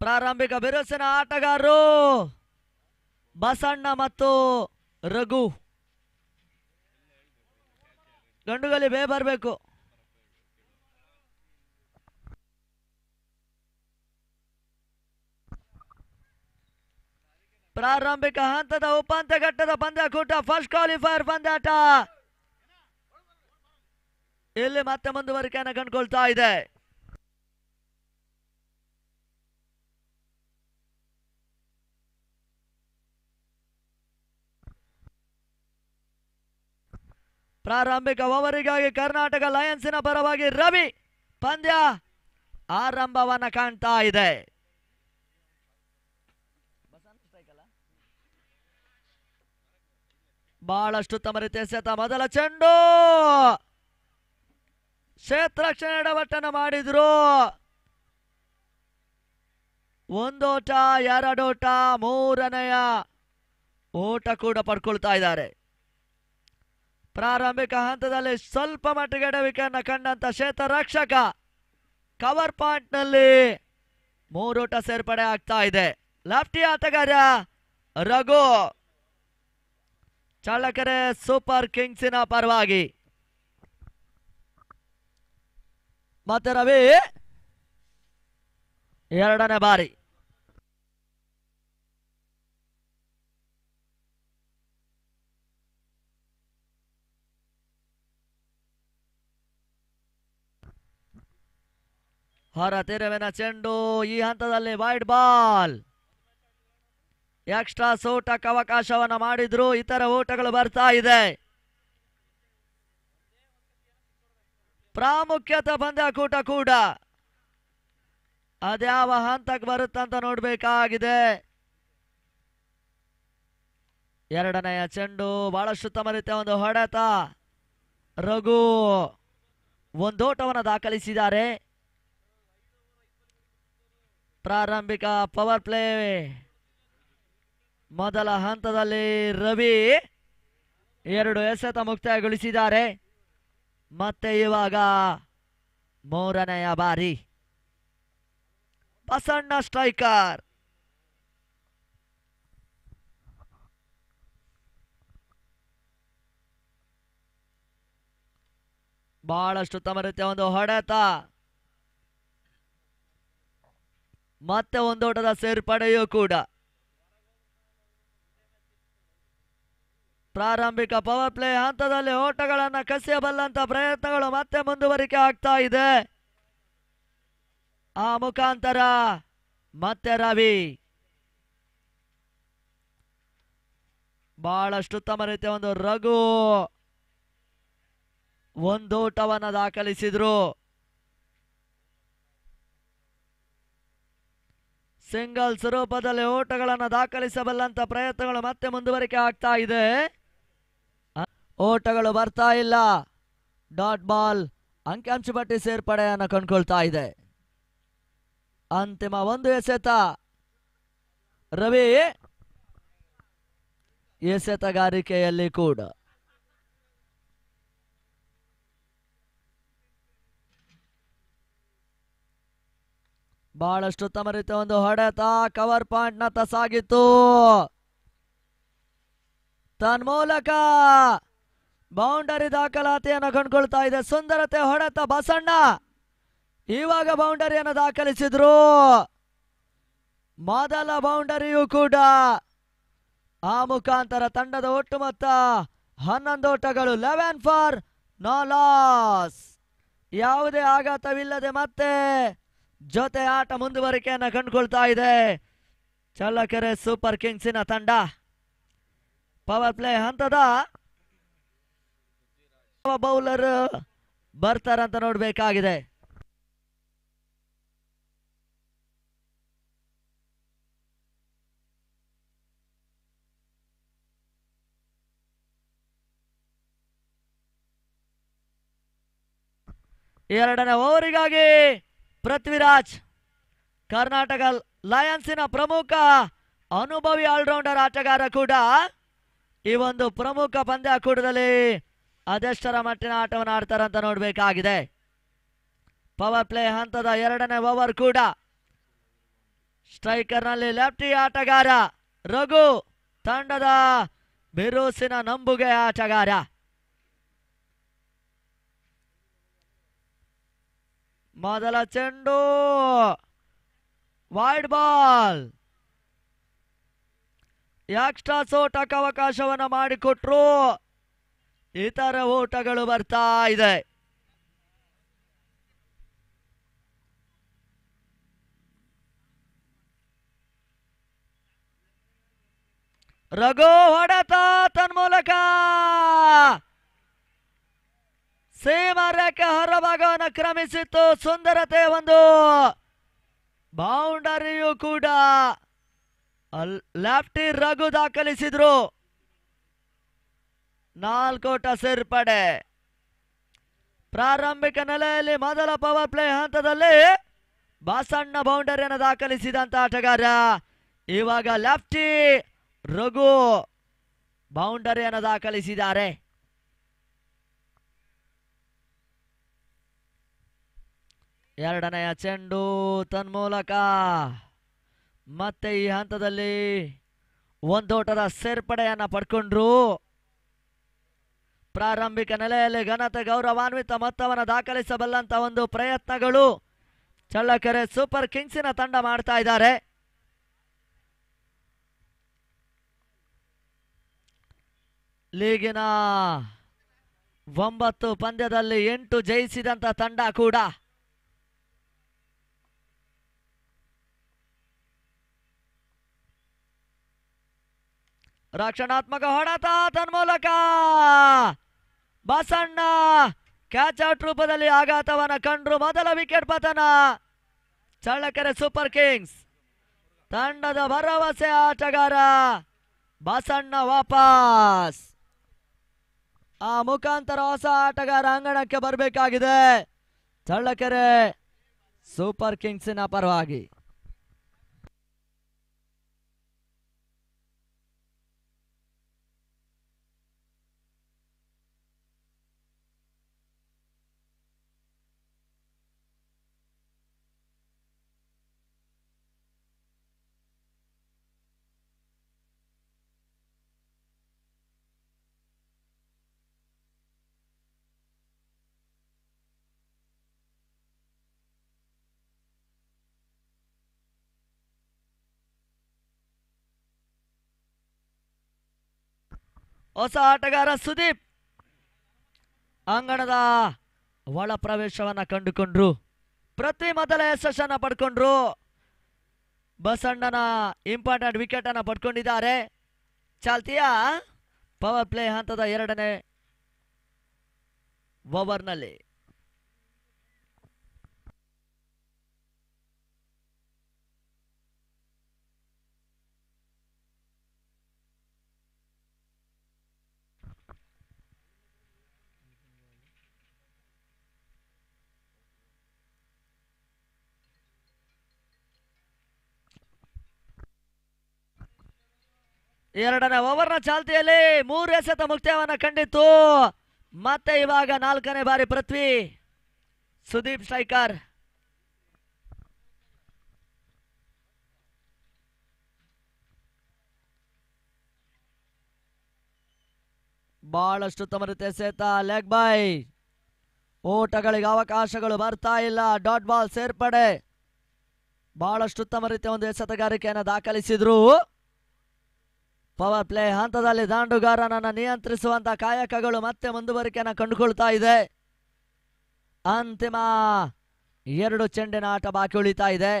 ಪ್ರಾರಂಭಿಕ ಬಿರುಸಿನ ಆಟಗಾರರು ಬಸಣ್ಣ ಮತ್ತು ರಘು. ಗಂಡುಗಲಿ ಬೇ ಬರಬೇಕು. ಪ್ರಾರಂಭಿಕ ಹಂತದ ಉಪಾಂತ್ಯ ಘಟ್ಟದ ಪಂದ್ಯಾಕೂಟ, ಫಸ್ಟ್ ಕ್ವಾಲಿಫೈಯರ್ ಪಂದ್ಯಾಟ ಇಲ್ಲಿ ಮತ್ತೆ ಮುಂದುವರಿಕೆಯನ್ನು ಕಂಡುಕೊಳ್ತಾ ಇದೆ. ಪ್ರಾರಂಭಿಕ ಓವರಿಗಾಗಿ ಕರ್ನಾಟಕ ಲಯನ್ಸಿನ ಪರವಾಗಿ ರವಿ ಪಂದ್ಯ ಆರಂಭವನ್ನ ಕಾಣ್ತಾ ಇದೆ. ಬಹಳಷ್ಟು ಉತ್ತಮ ರೀತಿಯ ಸೆತ. ಮೊದಲ ಚೆಂಡು ಕ್ಷೇತ್ರರಕ್ಷಣೆ ಎಡವಟ್ಟನ್ನು ಮಾಡಿದ್ರು. ಒಂದೋಟ, ಎರಡೋಟ, ಮೂರನೆಯ ಓಟ ಕೂಡ ಪಡ್ಕೊಳ್ತಾ ಇದ್ದಾರೆ. ಪ್ರಾರಂಭಿಕ ಹಂತದಲ್ಲಿ ಸ್ವಲ್ಪ ಮಟ್ಟಿಗೆ ಎಡವಿಕೆಯನ್ನು ಕಂಡಂತ ಕ್ಷೇತ್ರರಕ್ಷಕ ಕವರ್ ಪಾಯಿಂಟ್ ನಲ್ಲಿ ಮೂರೋಟ ಸೇರ್ಪಡೆ ಆಗ್ತಾ ಇದೆ. ಲೆಫ್ಟಿ ಆಟಗಾರ ರಘು ಚಳ್ಳಕೆರೆ ಸೂಪರ್ ಕಿಂಗ್ಸಿನ ಪರವಾಗಿ. ಮತ್ತೆ ರವಿ ಎರಡನೇ ಬಾರಿ. ಹೊರ ತಿರುವಿನ ಚೆಂಡು, ಈ ಹಂತದಲ್ಲಿ ವೈಡ್ ಬಾಲ್. ಎಕ್ಸ್ಟ್ರಾ ಓಟಕ್ಕೆ ಅವಕಾಶವನ್ನ ಮಾಡಿದ್ರು, ಇತರ ಓಟಗಳು ಬರ್ತಾ ಇದೆ. ಪ್ರಾಮುಖ್ಯತೆ ಪಂದ್ಯಾಕೂಟ ಕೂಡ ಅದ್ಯಾವ ಹಂತಕ್ಕೆ ಬರುತ್ತಂತ ನೋಡ್ಬೇಕಾಗಿದೆ. ಎರಡನೆಯ ಚೆಂಡು ಬಹಳಷ್ಟು ಉತ್ತಮ ರೀತಿಯ ಒಂದು ಹೊಡೆತ. ರಘು ಒಂದೋಟವನ್ನು ದಾಖಲಿಸಿದ್ದಾರೆ. ಪ್ರಾರಂಭಿಕ ಪವರ್ ಪ್ಲೇ ಮೊದಲ ಹಂತದಲ್ಲಿ ರವಿ 2 ಎಸೆತ ಮುಕ್ತಾಯಗೊಳಿಸಿದ್ದಾರೆ. ಮತ್ತೆ ಇವಾಗ ಮೂರನೆಯ ಬಾರಿ ಬಸಣ್ಣ ಸ್ಟ್ರೈಕರ್. ಬಹಳಷ್ಟು ಉತ್ತಮ ರೀತಿಯ ಒಂದು ಹೊಡೆತ. ಮತ್ತೆ ಒಂದೋಟದ ಸೇರ್ಪಡೆಯೂ ಕೂಡ. ಪ್ರಾರಂಭಿಕ ಪವರ್ ಪ್ಲೇ ಹಂತದಲ್ಲಿ ಓಟಗಳನ್ನು ಕಸಿಯಬಲ್ಲಂತ ಪ್ರಯತ್ನಗಳು ಮತ್ತೆ ಮುಂದುವರಿಕೆ ಆಗ್ತಾ ಇದೆ. ಆ ಮುಖಾಂತರ ಮತ್ತೆ ರವಿ ಬಹಳಷ್ಟು ಉತ್ತಮ ರೀತಿಯ ಒಂದು ರಘು ಒಂದೋಟವನ್ನು ದಾಖಲಿಸಿದ್ರು. ಸಿಂಗಲ್ಸ್ ರೂಪದಲ್ಲಿ ಓಟಗಳನ್ನು ದಾಖಲಿಸಬಲ್ಲಂತ ಪ್ರಯತ್ನಗಳು ಮತ್ತೆ ಮುಂದುವರಿಕೆ ಆಗ್ತಾ ಇದೆ. ಓಟಗಳು ಬರ್ತಾ ಇಲ್ಲ. ಡಾಟ್ ಬಾಲ್ ಅಂಕಿಅಂಶ ಪಟ್ಟಿ ಸೇರ್ಪಡೆಯನ್ನು ಕಂಡುಕೊಳ್ತಾ ಇದೆ. ಅಂತಿಮ ಒಂದು ಎಸೆತ. ರವಿ ಎಸೆತಗಾರಿಕೆಯಲ್ಲಿ ಕೂಡ ಬಹಳಷ್ಟು ಉತ್ತಮ ರೀತಿಯ ಒಂದು ಹೊಡೆತ. ಕವರ್ ಪಾಯಿಂಟ್ ನತ್ತ ಸಾಗಿತ್ತು. ತನ್ಮೂಲಕ ಬೌಂಡರಿ ದಾಖಲಾತಿಯನ್ನು ಕಂಡುಕೊಳ್ತಾ ಇದೆ. ಸುಂದರತೆ ಹೊಡೆತ ಬಸಣ್ಣ ಇವಾಗ ಬೌಂಡರಿಯನ್ನು ದಾಖಲಿಸಿದ್ರು. ಮೊದಲ ಬೌಂಡರಿಯೂ ಕೂಡ. ಆ ಮುಖಾಂತರ ತಂಡದ ಒಟ್ಟು ಮೊತ್ತ 11 ಓಟಗಳು. 11 ಫಾರ್ ನೋ ಲಾಸ್. ಯಾವುದೇ ಆಘಾತವಿಲ್ಲದೆ ಮತ್ತೆ ಜೊತೆ ಆಟ ಮುಂದುವರಿಕೆಯನ್ನು ಕಂಡುಕೊಳ್ತಾ ಇದೆ ಚಳ್ಳಕೆರೆ ಸೂಪರ್ ಕಿಂಗ್ಸಿನ ತಂಡ. ಪವರ್ ಪ್ಲೇ ಹಂತದ ಬೌಲರ್ ಬರ್ತಾರಂತ ನೋಡ್ಬೇಕಾಗಿದೆ. ಎರಡನೇ ಓವರಿಗಾಗಿ ಪೃಥ್ವಿರಾಜ್ ಕರ್ನಾಟಕ ಲಯನ್ಸಿನ ಪ್ರಮುಖ ಅನುಭವಿ ಆಲ್ರೌಂಡರ್ ಆಟಗಾರ ಕೂಡ ಈ ಒಂದು ಪ್ರಮುಖ ಪಂದ್ಯಾಕೂಟದಲ್ಲಿ ಅದೆಷ್ಟರ ಮಟ್ಟಿನ ಆಟವನ್ನು ಆಡ್ತಾರಂತ ನೋಡಬೇಕಾಗಿದೆ. ಪವರ್ ಪ್ಲೇ ಹಂತದ ಎರಡನೇ ಓವರ್ ಕೂಡ ಸ್ಟ್ರೈಕರ್ ನಲ್ಲಿ ಲೆಫ್ಟಿ ಆಟಗಾರ ರಘು, ತಂಡದ ಬಿರುಸಿನ ನಂಬುಗೆ ಆಟಗಾರ. ಮೊದಲ ಚೆಂಡು ವೈಡ್ ಬಾಲ್. ಎಕ್ಸ್ಟ್ರಾ ಓಟಕ್ಕೆ ಅವಕಾಶವನ್ನು ಮಾಡಿಕೊಟ್ರು, ಇತರ ಓಟಗಳು ಬರ್ತಾ ಇದೆ. ರಘು ಹೊಡೆತ ತನ್ಮೂಲಕ ಸೀಮಾ ರೇಖೆ ಹೊರಭಾಗವನ್ನು ಕ್ರಮಿಸಿತ್ತು. ಸುಂದರತೆ ಒಂದು ಬೌಂಡರಿಯೂ ಕೂಡ ಲೆಫ್ಟಿ ರಘು ದಾಖಲಿಸಿದ್ರು. 4 ಓಟ ಸೇರ್ಪಡೆ. ಪ್ರಾರಂಭಿಕ ನೆಲೆಯಲ್ಲಿ ಮೊದಲ ಪವರ್ ಪ್ಲೇ ಹಂತದಲ್ಲಿ ಬಾಸಣ್ಣ ಬೌಂಡರಿಯನ್ನು ದಾಖಲಿಸಿದಂತ ಆಟಗಾರ. ಇವಾಗ ಲೆಫ್ಟಿ ರಘು ಬೌಂಡರಿಯನ್ನು ದಾಖಲಿಸಿದ್ದಾರೆ. ಎರಡನೆಯ ಚೆಂಡು ತನ್ಮೂಲಕ ಮತ್ತೆ ಈ ಹಂತದಲ್ಲಿ ಒಂದೋಟದ ಸೇರ್ಪಡೆಯನ್ನ ಪಡ್ಕೊಂಡ್ರು. ಪ್ರಾರಂಭಿಕ ನೆಲೆಯಲ್ಲಿ ಘನತೆ ಗೌರವಾನ್ವಿತ ಮೊತ್ತವನ್ನು ದಾಖಲಿಸಬಲ್ಲಂತ ಒಂದು ಪ್ರಯತ್ನಗಳು ಚಳ್ಳಕೆರೆ ಸೂಪರ್ ಕಿಂಗ್ಸಿನ ತಂಡ ಮಾಡ್ತಾ ಇದ್ದಾರೆ. ಲೀಗಿನ 9 ಪಂದ್ಯದಲ್ಲಿ 8 ಜಯಿಸಿದಂತ ತಂಡ ಕೂಡ. ರಕ್ಷಣಾತ್ಮಕ ಹೊಡೆತ ತನ್ಮೂಲಕ ಬಸಣ್ಣ ಕ್ಯಾಚ್ ಔಟ್ ರೂಪದಲ್ಲಿ ಆಘಾತವನ್ನ ಕಂಡ್ರು. ಮೊದಲ ವಿಕೆಟ್ ಪತನ. ಚಳ್ಳಕೆರೆ ಸೂಪರ್ ಕಿಂಗ್ಸ್ ತಂಡದ ಭರವಸೆ ಆಟಗಾರ ಬಸಣ್ಣ ವಾಪಸ್. ಆ ಮುಖಾಂತರ ಹೊಸ ಆಟಗಾರ ಅಂಗಣಕ್ಕೆ ಬರಬೇಕಾಗಿದೆ ಚಳ್ಳಕೆರೆ ಸೂಪರ್ ಕಿಂಗ್ಸಿನ ಪರವಾಗಿ. ಹೊಸ ಆಟಗಾರ ಸುದೀಪ್ ಅಂಗಣದ ಒಳ ಪ್ರವೇಶವನ್ನ ಕಂಡುಕೊಂಡ್ರು. ಪ್ರತಿ ಮೊದಲ ಯಶಸ್ಸನ್ನ ಪಡ್ಕೊಂಡ್ರು. ಬಸಣ್ಣನ ಇಂಪಾರ್ಟೆಂಟ್ ವಿಕೆಟ್ ಅನ್ನ ಪಡ್ಕೊಂಡಿದ್ದಾರೆ. ಚಾಲ್ತಿಯ ಪವರ್ ಪ್ಲೇ ಹಂತದ 2ನೇ ಓವರ್ನಲ್ಲಿ. ಎರಡನೇ ಓವರ್ನ ಚಾಲ್ತಿಯಲ್ಲಿ 3 ಎಸೆತ ಮುಕ್ತಾಯವನ್ನ ಕಂಡಿತ್ತು. ಮತ್ತೆ ಇವಾಗ 4ನೇ ಬಾರಿ ಪೃಥ್ವಿ ಸುದೀಪ್ ಸ್ಟ್ರೈಕರ್. ಬಹಳಷ್ಟು ಉತ್ತಮ ರೀತಿಯ ಎಸೆತ, ಲೆಗ್ ಬೈ. ಓಟಗಳಿಗೆ ಅವಕಾಶಗಳು ಬರ್ತಾ ಇಲ್ಲ. ಡಾಟ್ ಬಾಲ್ ಸೇರ್ಪಡೆ. ಬಹಳಷ್ಟು ಉತ್ತಮ ರೀತಿಯ ಒಂದು ಎಸೆತಗಾರಿಕೆಯನ್ನು ದಾಖಲಿಸಿದ್ರು. ಪವರ್ ಪ್ಲೇ ಹಂತದಲ್ಲಿ ದಾಂಡುಗಾರನನ್ನ ನಿಯಂತ್ರಿಸುವಂತ ಕಾಯಕಗಳು ಮತ್ತೆ ಮುಂದುವರಿಕೆಯನ್ನು ಕಂಡುಕೊಳ್ತಾ ಇದೆ. ಅಂತಿಮ 2 ಚೆಂಡಿನ ಆಟ ಬಾಕಿ ಉಳಿತಾ ಇದೆ.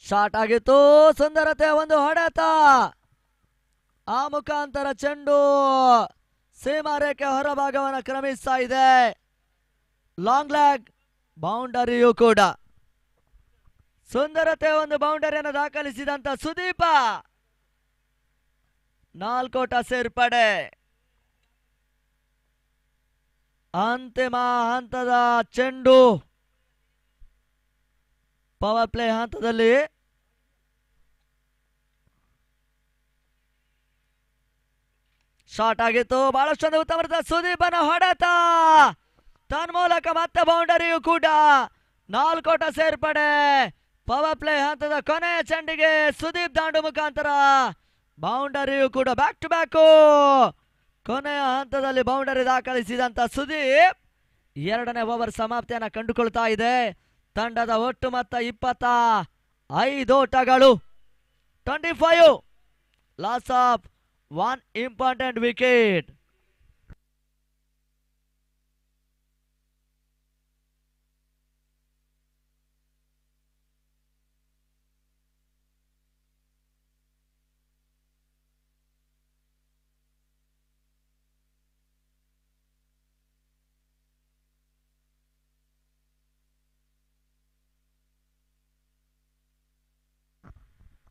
ಶಾಟ್ ಆಗಿತ್ತು. ಸುಂದರತೆ ಒಂದು ಹೊಡೆತ. ಆ ಮುಖಾಂತರ ಚೆಂಡು ಸೀಮಾ ರೇಖೆ ಹೊರಭಾಗವನ್ನು ಕ್ರಮಿಸ್ತಾ ಇದೆ. ಲಾಂಗ್ ಲೆಗ್ ಬೌಂಡರಿಯೂ ಕೂಡ. ಸುಂದರತೆ ಒಂದು ಬೌಂಡರಿಯನ್ನು ದಾಖಲಿಸಿದಂತ ಸುದೀಪ 4 ಓಟ ಸೇರ್ಪಡೆ. ಅಂತಿಮ ಹಂತದ ಚೆಂಡು ಪವರ್ ಪ್ಲೇ ಹಂತದಲ್ಲಿ ಶಾಟ್ ಆಗಿತ್ತು. ಬಹಳಷ್ಟೊಂದು ಉತ್ತಮ ಸುದೀಪನ ಹೊಡೆತ ತನ್ಮೂಲಕ ಮತ್ತೆ ಬೌಂಡರಿಯು ಕೂಡ 4 ಓಟ ಸೇರ್ಪಡೆ. ಪವರ್ ಪ್ಲೇ ಹಂತದ ಕೊನೆಯ ಚೆಂಡಿಗೆ ಸುದೀಪ್ ದಾಂಡು ಮುಖಾಂತರ ಬೌಂಡರಿಯು ಕೂಡ ಬ್ಯಾಕ್ ಟು ಬ್ಯಾಕ್. ಕೊನೆಯ ಹಂತದಲ್ಲಿ ಬೌಂಡರಿ ದಾಖಲಿಸಿದಂತ ಸುದೀಪ್ 2ನೇ ಓವರ್ ಸಮಾಪ್ತಿಯನ್ನು ಕಂಡುಕೊಳ್ತಾ ಇದೆ. ತಂಡದ ಒಟ್ಟು ಮೊತ್ತ 25 ಓಟಗಳು. 25 ಲಾಸ್ ಆಫ್ 1 ಇಂಪಾರ್ಟೆಂಟ್ ವಿಕೆಟ್.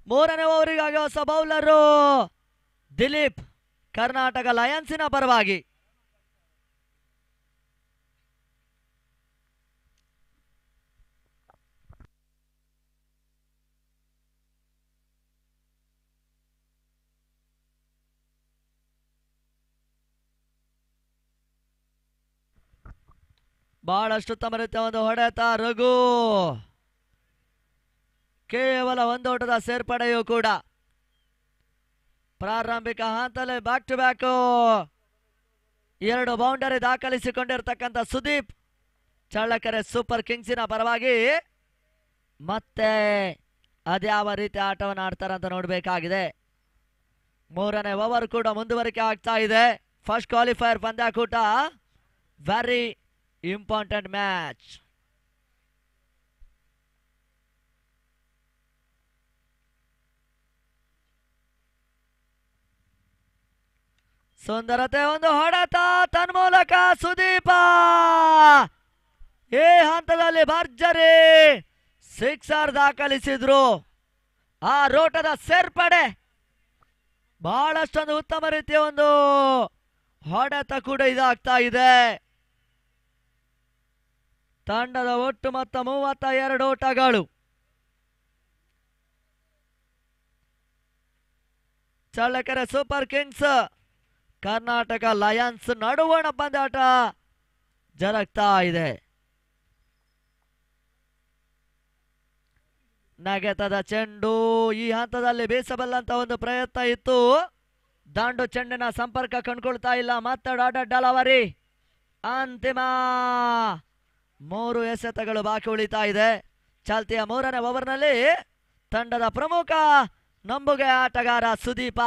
ಮೂರನೇ ಓವರಿಗಾಗಿ ಹೊಸ ಬೌಲರು ದಿಲೀಪ್, ಕರ್ನಾಟಕ ಲಯನ್ಸಿನ ಪರವಾಗಿ. ಬಹಳಷ್ಟು ಉತ್ತಮ ರೀತಿಯ ಒಂದು ಹೊಡೆತ ರಘು. ಕೇವಲ 1 ಓಟದ ಸೇರ್ಪಡೆಯೂ ಕೂಡ. ಪ್ರಾರಂಭಿಕ ಹಂತದಲ್ಲಿ ಬ್ಯಾಕ್ ಟು ಬ್ಯಾಕ್ 2 ಬೌಂಡರಿ ದಾಖಲಿಸಿಕೊಂಡಿರ್ತಕ್ಕಂಥ ಸುದೀಪ್ ಚಳ್ಳಕೆರೆ ಸೂಪರ್ ಕಿಂಗ್ಸಿನ ಪರವಾಗಿ ಮತ್ತೆ ಅದ್ಯಾವ ರೀತಿ ಆಟವನ್ನು ಆಡ್ತಾರಂತ ನೋಡಬೇಕಾಗಿದೆ. 3ನೇ ಓವರ್ ಕೂಡ ಮುಂದುವರಿಕೆ ಆಗ್ತಾ ಇದೆ. ಫಸ್ಟ್ ಕ್ವಾಲಿಫೈಯರ್ ಪಂದ್ಯಾಕೂಟ, ವೆರಿ ಇಂಪಾರ್ಟೆಂಟ್ ಮ್ಯಾಚ್. ಸುಂದರತೆ ಒಂದು ಹೊಡೆತ ತನ್ಮೂಲಕ ಸುದೀಪ ಈ ಹಂತದಲ್ಲಿ ಭರ್ಜರಿ ಸಿಕ್ಸರ್ ದಾಖಲಿಸಿದ್ರು. ಆ ರೋಟದ ಸೇರ್ಪಡೆ ಬಹಳಷ್ಟೊಂದು ಉತ್ತಮ ರೀತಿಯ ಒಂದು ಹೊಡೆತ ಕೂಡ ಇದಾಗ್ತಾ ಇದೆ. ತಂಡದ ಒಟ್ಟು ಮೊತ್ತ 32 ಓಟಗಳು. Challakere super kings Karnataka lions ನಡುವಣ ಪಂದ್ಯಾಟ ಜರುಗ್ತಾ ಇದೆ. ನಗೆತದ ಚೆಂಡು ಈ ಹಂತದಲ್ಲಿ ಬೀಸಬಲ್ಲಂತ ಒಂದು ಪ್ರಯತ್ನ ಇತ್ತು. ದಾಂಡು ಚೆಂಡಿನ ಸಂಪರ್ಕ ಕಂಡುಕೊಳ್ತಾ ಇಲ್ಲ. ಮತ್ತೆ ಡಾಟ್ ಡೆಲಿವರಿ. ಅಂತಿಮ 3 ಎಸೆತಗಳು ಬಾಕಿ ಉಳಿತಾ ಇದೆ. ಚಾಲ್ತಿಯ 3ನೇ ಓವರ್ನಲ್ಲಿ ತಂಡದ ಪ್ರಮುಖ ನಂಬುಗೆ ಆಟಗಾರ ಸುದೀಪ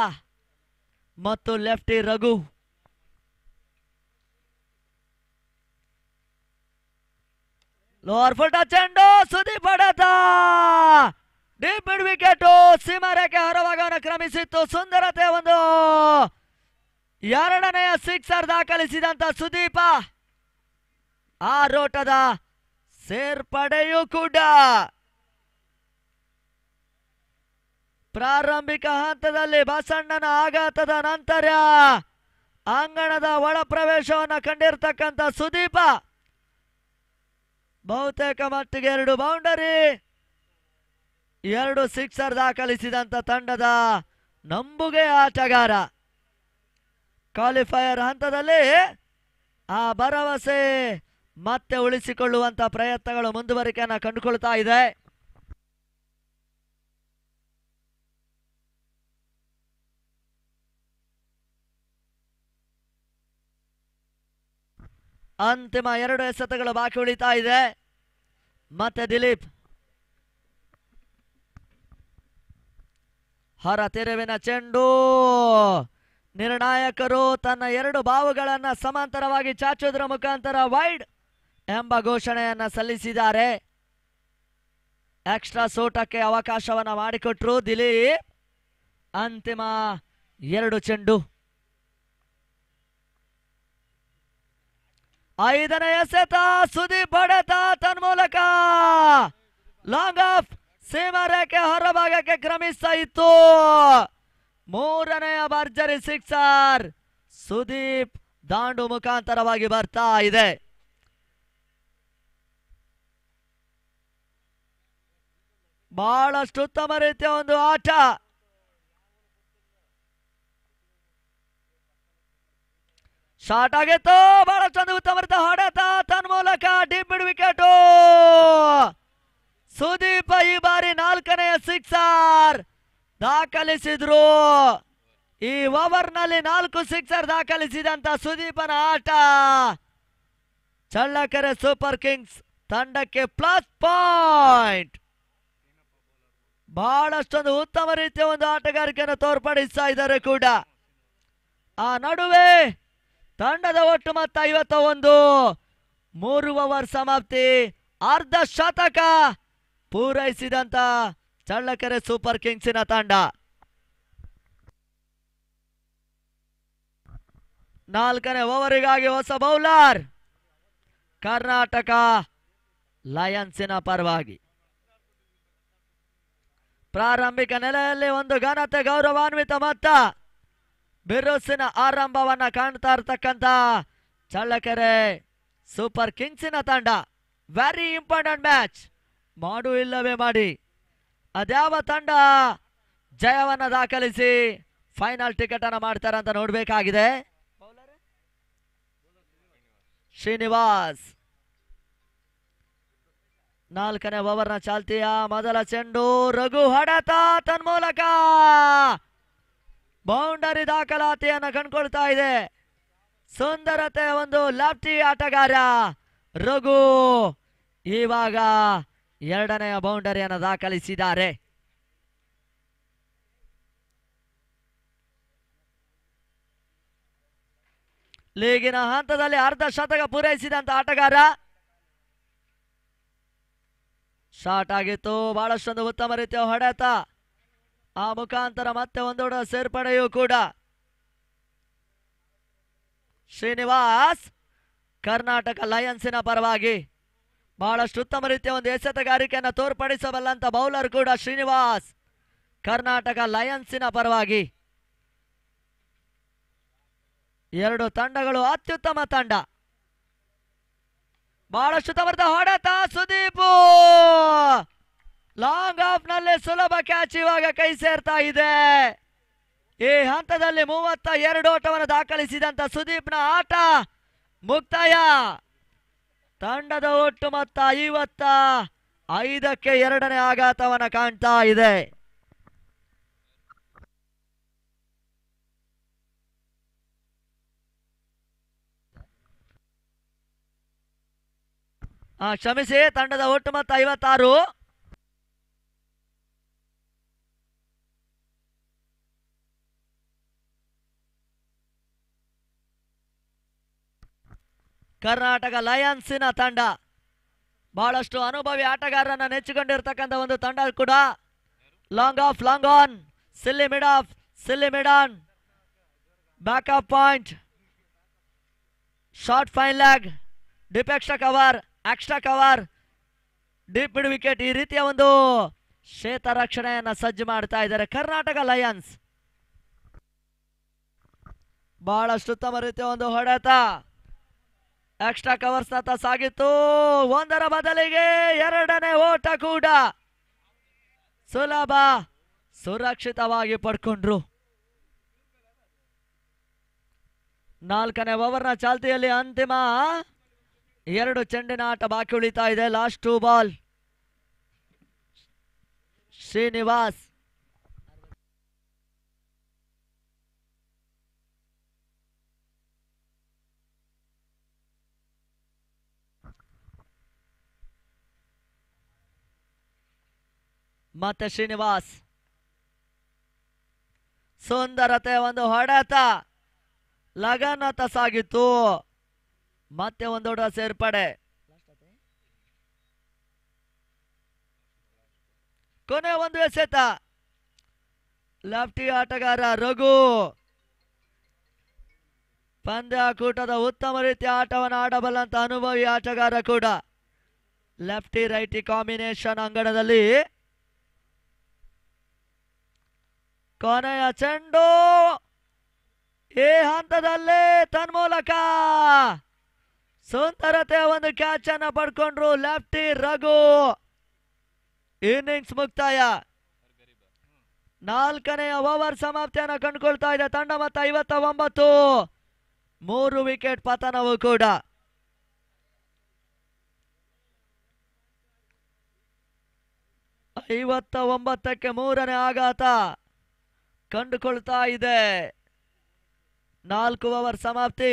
ಮತ್ತು ಲೆಫ್ಟಿ ರಘು. ಲೋವರ್ ಫುಟ್ ಚೆಂಡು ಸುದೀಪ್ ಹೊಡೆತ ಡೀಪ್ ಮಿಡ್ ವಿಕೆಟ್. ಸೀಮಾರೇಖೆ ಹೊರಭಾಗವನ್ನು ಕ್ರಮಿಸಿತ್ತು. ಸುಂದರತೆ ಒಂದು 2ನೆಯ ಸಿಕ್ಸರ್ ದಾಖಲಿಸಿದಂತ ಸುದೀಪ. ಆ ರೋಟದ ಸೇರ್ಪಡೆಯೂ ಕೂಡ ಪ್ರಾರಂಭಿಕ ಹಂತದಲ್ಲಿ ಬಸಣ್ಣನ ಆಘಾತದ ನಂತರ ಅಂಗಣದ ಒಳ ಪ್ರವೇಶವನ್ನು ಕಂಡಿರ್ತಕ್ಕಂಥ ಸುದೀಪ ಬಹುತೇಕ ಮಟ್ಟಿಗೆ 2 ಬೌಂಡರಿ 2 ಸಿಕ್ಸರ್ ದಾಖಲಿಸಿದಂತ ತಂಡದ ನಂಬುಗೆ ಆಟಗಾರ. ಕ್ವಾಲಿಫೈಯರ್ ಹಂತದಲ್ಲಿ ಆ ಭರವಸೆ ಮತ್ತೆ ಉಳಿಸಿಕೊಳ್ಳುವಂತ ಪ್ರಯತ್ನಗಳು ಮುಂದುವರಿಕೆಯನ್ನು ಕಂಡುಕೊಳ್ತಾ ಇದೆ. ಅಂತಿಮ 2 ಎಸೆತಗಳು ಬಾಕಿ ಉಳಿತಾ ಇದೆ. ಮತ್ತೆ ದಿಲೀಪ್ ಹೊರ ತಿರುವಿನ ಚೆಂಡು. ನಿರ್ಣಾಯಕರು ತನ್ನ 2 ಬಾವುಗಳನ್ನು ಸಮಾಂತರವಾಗಿ ಚಾಚುವುದರ ಮುಖಾಂತರ ವೈಡ್ ಎಂಬ ಘೋಷಣೆಯನ್ನ ಸಲ್ಲಿಸಿದ್ದಾರೆ. ಎಕ್ಸ್ಟ್ರಾ ಸೋಟಕ್ಕೆ ಅವಕಾಶವನ್ನ ಮಾಡಿಕೊಟ್ರು ದಿಲೀಪ್. ಅಂತಿಮ 2 ಚೆಂಡು. 5ನೇ ಎಸೆತ ಸುದೀಪ್ ಹೊಡೆತ ತನ್ಮೂಲಕ ಲಾಂಗ್ ಆಫ್ ಸೀಮಾರೇಖೆ ಹೊರಭಾಗಕ್ಕೆ ಕ್ರಮಿಸ್ತಾ ಇತ್ತು. 3ನೆಯ ಭರ್ಜರಿ ಸಿಕ್ಸರ್ ಸುದೀಪ್ ದಾಂಡು ಮುಖಾಂತರವಾಗಿ ಬರ್ತಾ ಇದೆ. ಬಹಳಷ್ಟು ಉತ್ತಮ ರೀತಿಯ ಒಂದು ಆಟ. ಶಾರ್ಟ್ ಆಗಿತ್ತು, ಬಹಳ ಚಂದ ಉತ್ತಮ ಹೊಡೆತ ತನ್ಮೂಲಕ ಡೀಪ್ ಮಿಡ್ ವಿಕೆಟ್. ಸುದೀಪ್ ಈ ಬಾರಿ 4ನೇ ಸಿಕ್ಸರ್ ದಾಖಲಿಸಿದ್ರು. ಈ ಓವರ್ ನಲ್ಲಿ 4 ಸಿಕ್ಸರ್ ದಾಖಲಿಸಿದಂತ ಸುದೀಪನ ಆಟ ಚಳ್ಳಕೆರೆ ಸೂಪರ್ ಕಿಂಗ್ಸ್ ತಂಡಕ್ಕೆ ಪ್ಲಸ್ ಪಾಯಿಂಟ್. ಬಹಳಷ್ಟೊಂದು ಉತ್ತಮ ರೀತಿಯ ಒಂದು ಆಟಗಾರಿಕೆಯನ್ನು ತೋರ್ಪಡಿಸ್ತಾ ಇದ್ದಾರೆ ಕೂಡ. ಆ ನಡುವೆ ತಂಡದ ಒಟ್ಟು ಮೊತ್ತ 51. 3 ಓವರ್ ಸಮಾಪ್ತಿ, ಅರ್ಧ ಶತಕ ಪೂರೈಸಿದಂತ ಚಳ್ಳಕೆರೆ ಸೂಪರ್ ಕಿಂಗ್ಸಿನ ತಂಡ. 4ನೇ ಓವರಿಗಾಗಿ ಹೊಸ ಬೌಲರ್ ಕರ್ನಾಟಕ ಲಯನ್ಸಿನ ಪರವಾಗಿ. ಪ್ರಾರಂಭಿಕ ನೆಲೆಯಲ್ಲಿ ಒಂದು ಘನತೆ ಗೌರವಾನ್ವಿತ ಮೊತ್ತ ಬಿರುಸಿನ ಆರಂಭವನ್ನ ಕಾಣ್ತಾ ಇರ್ತಕ್ಕಂಥ ಚಳ್ಳಕೆರೆ ಸೂಪರ್ ಕಿಂಗ್ಸಿನ ತಂಡ. Very important match. ಮಾಡು ಇಲ್ಲವೇ ಮಾಡಿ ಅದ್ಯಾವ ತಂಡ ಜಯವನ್ನ ದಾಖಲಿಸಿ ಫೈನಲ್ ಟಿಕೆಟ್ ಅನ್ನ ಮಾಡ್ತಾರೆ ಅಂತ ನೋಡ್ಬೇಕಾಗಿದೆ. ಶ್ರೀನಿವಾಸ್ 4ನೇ ಓವರ್ನ ಚಾಲ್ತಿಯ ಮೊದಲ ಚೆಂಡು, ರಘು ಹೊಡೆತ ತನ್ಮೂಲಕ ಬೌಂಡರಿ ದಾಖಲಾತಿಯನ್ನು ಕಂಡುಕೊಳ್ತಾ ಇದೆ. ಸುಂದರತೆ ಒಂದು ಲೆಫ್ಟಿ ಆಟಗಾರ ರಘು ಇವಾಗ 2ನೇ ಬೌಂಡರಿಯನ್ನು ದಾಖಲಿಸಿದ್ದಾರೆ. ಲೀಗಿನ ಹಂತದಲ್ಲಿ ಅರ್ಧ ಶತಕ ಪೂರೈಸಿದಂತ ಆಟಗಾರ. ಶಾರ್ಟ್ ಆಗಿತ್ತು, ಬಹಳಷ್ಟೊಂದು ಉತ್ತಮ ರೀತಿಯ ಹೊಡೆತ, ಆ ಮುಖಾಂತರ ಮತ್ತೆ ಒಂದೊಡ ಸೇರ್ಪಡೆಯೂ ಕೂಡ. ಶ್ರೀನಿವಾಸ್ ಕರ್ನಾಟಕ ಲಯನ್ಸಿನ ಪರವಾಗಿ ಬಹಳಷ್ಟು ಉತ್ತಮ ರೀತಿಯ ಒಂದು ಎಸೆತಗಾರಿಕೆಯನ್ನು ತೋರ್ಪಡಿಸಬಲ್ಲಂತ ಬೌಲರ್ ಕೂಡ ಶ್ರೀನಿವಾಸ್ ಕರ್ನಾಟಕ ಲಯನ್ಸಿನ ಪರವಾಗಿ. 2 ತಂಡಗಳು ಅತ್ಯುತ್ತಮ ತಂಡ. ಬಹಳಷ್ಟು ತವರದ ಹೊಡೆತ ಸುದೀಪ್, ಲಾಂಗ್ ಆಫ್ ನಲ್ಲಿ ಸುಲಭ ಕ್ಯಾಚ್ ಇವಾಗ ಕೈ ಸೇರ್ತಾ ಇದೆ. ಈ ಹಂತದಲ್ಲಿ 32 ಓಟವನ್ನು ದಾಖಲಿಸಿದಂತ ಸುದೀಪ್ನ ಆಟ ಮುಕ್ತಾಯ. ತಂಡದ ಒಟ್ಟು ಮೊತ್ತ 55ಕ್ಕೆ 2ನೇ ಆಘಾತವನ್ನ ಕಾಣ್ತಾ ಇದೆ. ಕ್ಷಮಿಸಿ, ತಂಡದ ಒಟ್ಟು ಮೊತ್ತ 56. ಕರ್ನಾಟಕ ಲಯನ್ಸಿನ ತಂಡ ಬಹಳಷ್ಟು ಅನುಭವಿ ಆಟಗಾರರನ್ನ ನೆಚ್ಚಿಕೊಂಡಿರ್ತಕ್ಕಂಥ ಒಂದು ತಂಡ ಕೂಡ. Long off, long on, silly mid off, silly mid on, backup point, short fine leg, deep extra cover, deep mid wicket. ಈ ರೀತಿಯ ಒಂದು ಕ್ಷೇತ್ರ ರಕ್ಷಣೆಯನ್ನ ಸಜ್ಜು ಮಾಡ್ತಾ ಇದ್ದಾರೆ ಕರ್ನಾಟಕ ಲಯನ್ಸ್. ಬಹಳಷ್ಟು ಉತ್ತಮ ರೀತಿಯ ಒಂದು ಹೊಡೆತ, ಎಕ್ಸ್ಟ್ರಾ ಕವರ್ಸ್ ನತ್ತ ಸಾಗಿತ್ತು. 1ರ ಬದಲಿಗೆ 2ನೇ ಓಟ ಕೂಡ ಸುಲಭ ಸುರಕ್ಷಿತವಾಗಿ ಪಡ್ಕೊಂಡ್ರು. 4ನೇ ಓವರ್ನ ಚಾಲ್ತಿಯಲ್ಲಿ ಅಂತಿಮ 2 ಚೆಂಡಿನ ಆಟ ಬಾಕಿ ಉಳಿತಾ ಇದೆ. Last 2 ball. ಶ್ರೀನಿವಾಸ್ ಮತ್ತೆ ಶ್ರೀನಿವಾಸ್, ಸುಂದರತೆ ಒಂದು ಹೊಡೆತ, ಲಗನ್ನತ ಸಾಗಿತ್ತು. ಮತ್ತೆ ಒಂದೊಡ ಸೇರ್ಪಡೆ, ಕೊನೆ ಒಂದು ಎಸೆತ. ಲೆಫ್ಟಿ ಆಟಗಾರ ರಘು ಪಂದ್ಯಾಕೂಟದ ಉತ್ತಮ ರೀತಿಯ ಆಟವನ್ನು ಆಡಬಲ್ಲಂತ ಅನುಭವಿ ಆಟಗಾರ ಕೂಡ. ಲೆಫ್ಟಿ ರೈಟಿ ಕಾಂಬಿನೇಷನ್ ಅಂಗಣದಲ್ಲಿ ಕೊನೆಯ ಚೆಂಡು ಈ ಹಂತದಲ್ಲಿ ತನ್ಮೂಲಕ ಸುಂದರತೆಯ ಒಂದು ಕ್ಯಾಚ್ ಅನ್ನ ಪಡ್ಕೊಂಡ್ರು ಲೆಫ್ಟಿ ರಘು. ಇನ್ನಿಂಗ್ಸ್ ಮುಕ್ತಾಯ. 4ನೇ ಓವರ್ ಸಮಾಪ್ತಿಯನ್ನು ಕಂಡುಕೊಳ್ತಾ ಇದೆ ತಂಡ. ಮತ್ತು 59 3 ವಿಕೆಟ್ ಪತನವು ಕೂಡ. ಐವತ್ತ 9ಕ್ಕೆ 3ನೇ ಆಘಾತ ಕಂಡುಕೊಳ್ತಾ ಇದೆ. 4 ಓವರ್ ಸಮಾಪ್ತಿ.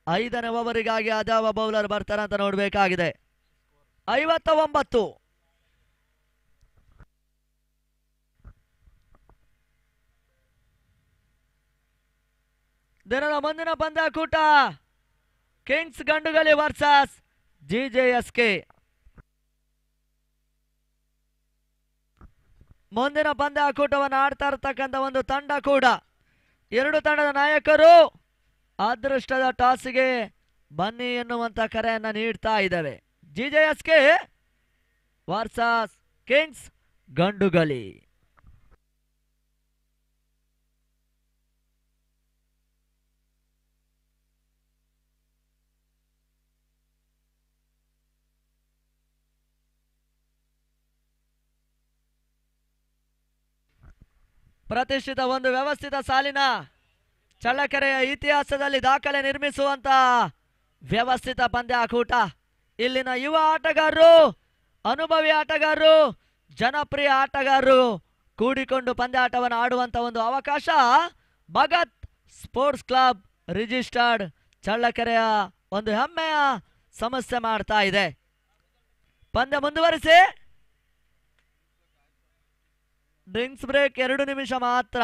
5ನೇ ಓವರಿಗಾಗಿ ಅದಾವ ಬೌಲರ್ ಬರ್ತಾರೆ ಅಂತ ನೋಡಬೇಕಾಗಿದೆ. 59. ದಿನದ ಮುಂದಿನ ಪಂದ್ಯಾಕೂಟ ಕಿಂಗ್ಸ್ ಗಂಡುಗಲಿ ವರ್ಸಸ್ ಜಿಜೆಎಸ್ಕೆ. ಮುಂದಿನ ಪಂದ್ಯಾಕೂಟವನ್ನು ಆಡ್ತಾ ಇರತಕ್ಕಂಥ ಒಂದು ತಂಡ ಕೂಡ. 2 ತಂಡದ ನಾಯಕರು ಅದೃಷ್ಟದ ಟಾಸ್ಗೆ ಬನ್ನಿ ಎನ್ನುವಂತ ಕರೆಯನ್ನ ನೀಡ್ತಾ ಇದ್ದಾವೆ. ಜಿಜೆಎಸ್ಕೆ ವರ್ಸಸ್ ಕಿಂಗ್ಸ್ ಗಂಡುಗಲಿ. ಪ್ರತಿಷ್ಠಿತ ಒಂದು ವ್ಯವಸ್ಥಿತ ಸಾಲಿನ ಚಳ್ಳಕೆರೆಯ ಇತಿಹಾಸದಲ್ಲಿ ದಾಖಲೆ ನಿರ್ಮಿಸುವಂತ ವ್ಯವಸ್ಥಿತ ಪಂದ್ಯಾಕೂಟ. ಇಲ್ಲಿನ ಯುವ ಆಟಗಾರರು, ಅನುಭವಿ ಆಟಗಾರರು, ಜನಪ್ರಿಯ ಆಟಗಾರರು ಕೂಡಿಕೊಂಡು ಪಂದ್ಯಾಟವನ್ನು ಆಡುವಂತ ಒಂದು ಅವಕಾಶ ಭಗತ್ ಸ್ಪೋರ್ಟ್ಸ್ ಕ್ಲಬ್ ರಿಜಿಸ್ಟರ್ಡ್ ಚಳ್ಳಕೆರೆಯ ಒಂದು ಹೆಮ್ಮೆಯ ಸಮಸ್ಯೆ ಮಾಡ್ತಾ ಇದೆ. ಪಂದ್ಯ ಮುಂದುವರಿಸಿ. ಡ್ರಿಂಕ್ಸ್ ಬ್ರೇಕ್ 2 ನಿಮಿಷ ಮಾತ್ರ.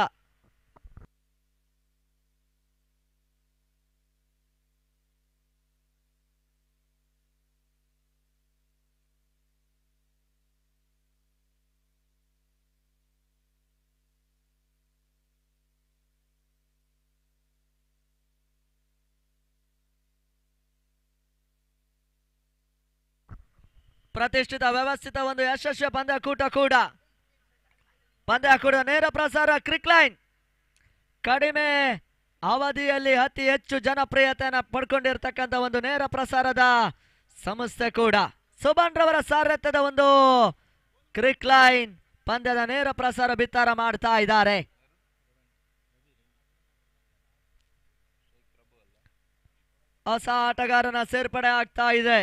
ಪ್ರತಿಷ್ಠಿತ ವ್ಯವಸ್ಥಿತ ಒಂದು ಯಶಸ್ವಿ ಪಂದ್ಯಾಕೂಟ ಕೂಡ. ಪಂದ್ಯಾಕೂಟ ನೇರ ಪ್ರಸಾರ ಕ್ರಿಕ್ ಲೈನ್. ಕಡಿಮೆ ಅವಧಿಯಲ್ಲಿ ಅತಿ ಹೆಚ್ಚು ಜನಪ್ರಿಯತೆಯನ್ನು ಪಡ್ಕೊಂಡಿರ್ತಕ್ಕಂಥ ಒಂದು ನೇರ ಪ್ರಸಾರದ ಸಂಸ್ಥೆ ಕೂಡ. ಸುಭಾನ್ ರವರ ಸಾರಥ್ಯದ ಒಂದು ಕ್ರಿಕ್ ಲೈನ್ ಪಂದ್ಯದ ನೇರ ಪ್ರಸಾರ ಬಿತ್ತರ ಮಾಡ್ತಾ ಇದ್ದಾರೆ. ಹೊಸ ಆಟಗಾರನ ಸೇರ್ಪಡೆ ಆಗ್ತಾ ಇದೆ.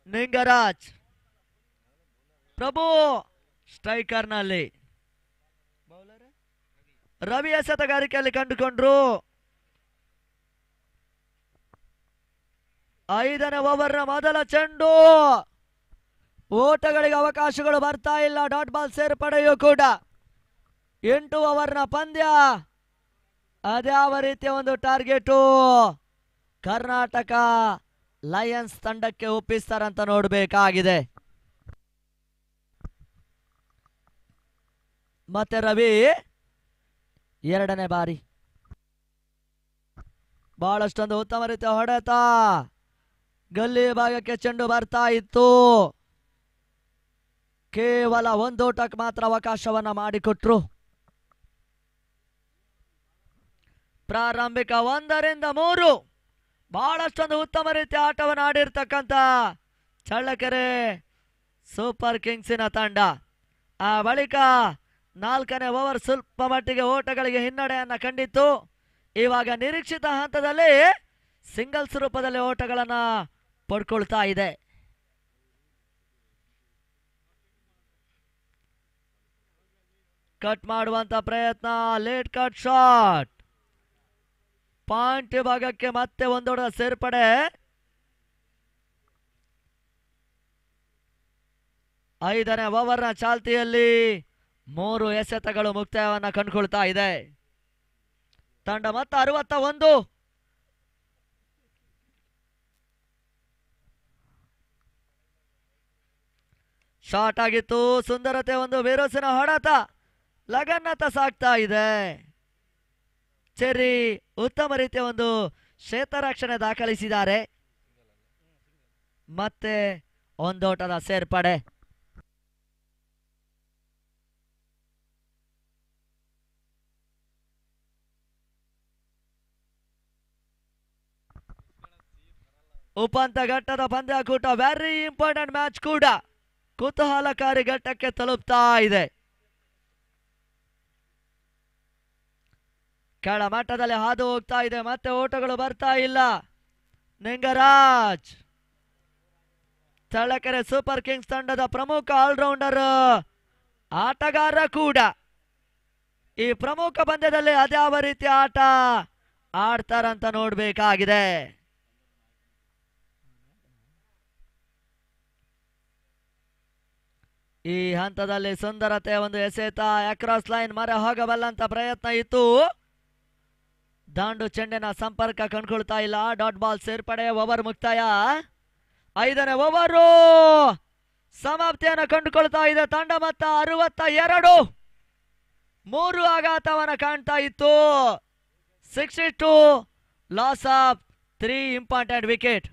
ನಿಂಗರಾಜ್ ಪ್ರಭು ಸ್ಟ್ರೈಕರ್ ನಲ್ಲಿ, ರವಿ ಎಸೆತಗಾರಿಕೆಯಲ್ಲಿ ಕಂಡುಕೊಂಡ್ರು. 5ನೇ ಓವರ್ನ ಮೊದಲ ಚೆಂಡು. ಓಟಗಳಿಗೆ ಅವಕಾಶಗಳು ಬರ್ತಾ ಇಲ್ಲ. ಡಾಟ್ ಬಾಲ್ ಸೇರ್ಪಡೆಯೂ ಕೂಡ. 8 ಓವರ್ನ ಪಂದ್ಯ. ಅದ್ಯಾವ ರೀತಿಯ ಒಂದು ಟಾರ್ಗೆಟು ಕರ್ನಾಟಕ ಲಯನ್ಸ್ ತಂಡಕ್ಕೆ ಒಪ್ಪಿಸ್ತಾರಂತ ನೋಡಬೇಕಾಗಿದೆ. ಮತ್ತೆ ರವಿ 2ನೇ ಬಾರಿ ಬಹಳಷ್ಟೊಂದು ಉತ್ತಮ ರೀತಿಯ ಹೊಡೆತ. ಗಲ್ಲಿ ಭಾಗಕ್ಕೆ ಚೆಂಡು ಬರ್ತಾ ಇತ್ತು. ಕೇವಲ 1 ಓಟಕ್ಕೆ ಮಾತ್ರ ಅವಕಾಶವನ್ನ ಮಾಡಿಕೊಟ್ರು. ಪ್ರಾರಂಭಿಕ 1 ರಿಂದ 3 ಬಹಳಷ್ಟೊಂದು ಉತ್ತಮ ರೀತಿಯ ಆಟವನ್ನು ಆಡಿರ್ತಕ್ಕಂಥ ಚಳ್ಳಕೆರೆ ಸೂಪರ್ ಕಿಂಗ್ಸಿನ ತಂಡ. ಆ ಬಳಿಕ 4ನೇ ಓವರ್ ಸ್ವಲ್ಪ ಮಟ್ಟಿಗೆ ಓಟಗಳಿಗೆ ಹಿನ್ನಡೆಯನ್ನ ಕಂಡಿತ್ತು. ಇವಾಗ ನಿರೀಕ್ಷಿತ ಹಂತದಲ್ಲಿ ಸಿಂಗಲ್ಸ್ ರೂಪದಲ್ಲಿ ಓಟಗಳನ್ನ ಪಡ್ಕೊಳ್ತಾ ಇದೆ. ಕಟ್ ಮಾಡುವಂತ ಪ್ರಯತ್ನ. Late cut shot. ಪಾಯಿಂಟ್ ಭಾಗಕ್ಕೆ ಮತ್ತೆ ಒಂದೊಡ ಸೇರ್ಪಡೆ. 5ನೇ ಓವರ್ನ ಚಾಲ್ತಿಯಲ್ಲಿ 3 ಎಸೆತಗಳು ಮುಕ್ತಾಯವನ್ನ ಕಂಡುಕೊಳ್ತಾ ಇದೆ. ತಂಡ ಮತ್ತೆ 61. ಶಾಟ್ ಆಗಿತ್ತು. ಸುಂದರತೆ ಒಂದು ಬಿರುಸಿನ ಹೊಡೆತ. ಲಗನ್ನತ ಸಾಗ್ತಾ ಇದೆ. ಚೆರ್ರಿ ಉತ್ತಮ ರೀತಿಯ ಒಂದು ಕ್ಷೇತ್ರರಕ್ಷಣೆ ದಾಖಲಿಸಿದ್ದಾರೆ. ಮತ್ತೆ ಒಂದೋಟದ ಸೇರ್ಪಡೆ. ಉಪಾಂತ ಘಟ್ಟದ ಪಂದ್ಯಾಕೂಟ ವೆರಿ ಇಂಪಾರ್ಟೆಂಟ್ ಮ್ಯಾಚ್ ಕೂಡ. ಕುತೂಹಲಕಾರಿ ಘಟ್ಟಕ್ಕೆ ತಲುಪ್ತಾ ಇದೆ. ಕೆಳಮಟ್ಟದಲ್ಲಿ ಹಾದು ಹೋಗ್ತಾ ಇದೆ. ಮತ್ತೆ ಓಟಗಳು ಬರ್ತಾ ಇಲ್ಲ. ನಿಂಗರಾಜ್ ಚಳ್ಳಕೆರೆ ಸೂಪರ್ ಕಿಂಗ್ಸ್ ತಂಡದ ಪ್ರಮುಖ ಆಲ್ರೌಂಡರ್ ಆಟಗಾರ ಕೂಡ. ಈ ಪ್ರಮುಖ ಪಂದ್ಯದಲ್ಲಿ ಅದ್ಯಾವ ರೀತಿಯ ಆಟ ಆಡ್ತಾರಂತ ನೋಡ್ಬೇಕಾಗಿದೆ. ಈ ಹಂತದಲ್ಲಿ ಸುಂದರತೆ ಒಂದು ಎಸೆತ ಅಕ್ರಾಸ್ ಲೈನ್ ಮರೆ ಹೋಗಬಲ್ಲಂತ ಪ್ರಯತ್ನ ಇತ್ತು. ದಾಂಡು ಚೆಂಡಿನ ಸಂಪರ್ಕ ಕಂಡುಕೊಳ್ತಾ ಇಲ್ಲ. ಡಾಟ್ ಬಾಲ್ ಸೇರ್ಪಡೆ. ಓವರ್ ಮುಕ್ತಾಯ. 5ನೇ ಓವರು ಸಮಾಪ್ತಿಯನ್ನು ಕಂಡುಕೊಳ್ತಾ ಇದೆ ತಂಡ. ಮೊತ್ತ 62. 3 ಆಘಾತವನ್ನ ಕಾಣ್ತಾ ಇತ್ತು. 62 ಲಾಸ್ ಆಫ್ 3 ಇಂಪಾರ್ಟೆಂಟ್ ವಿಕೆಟ್.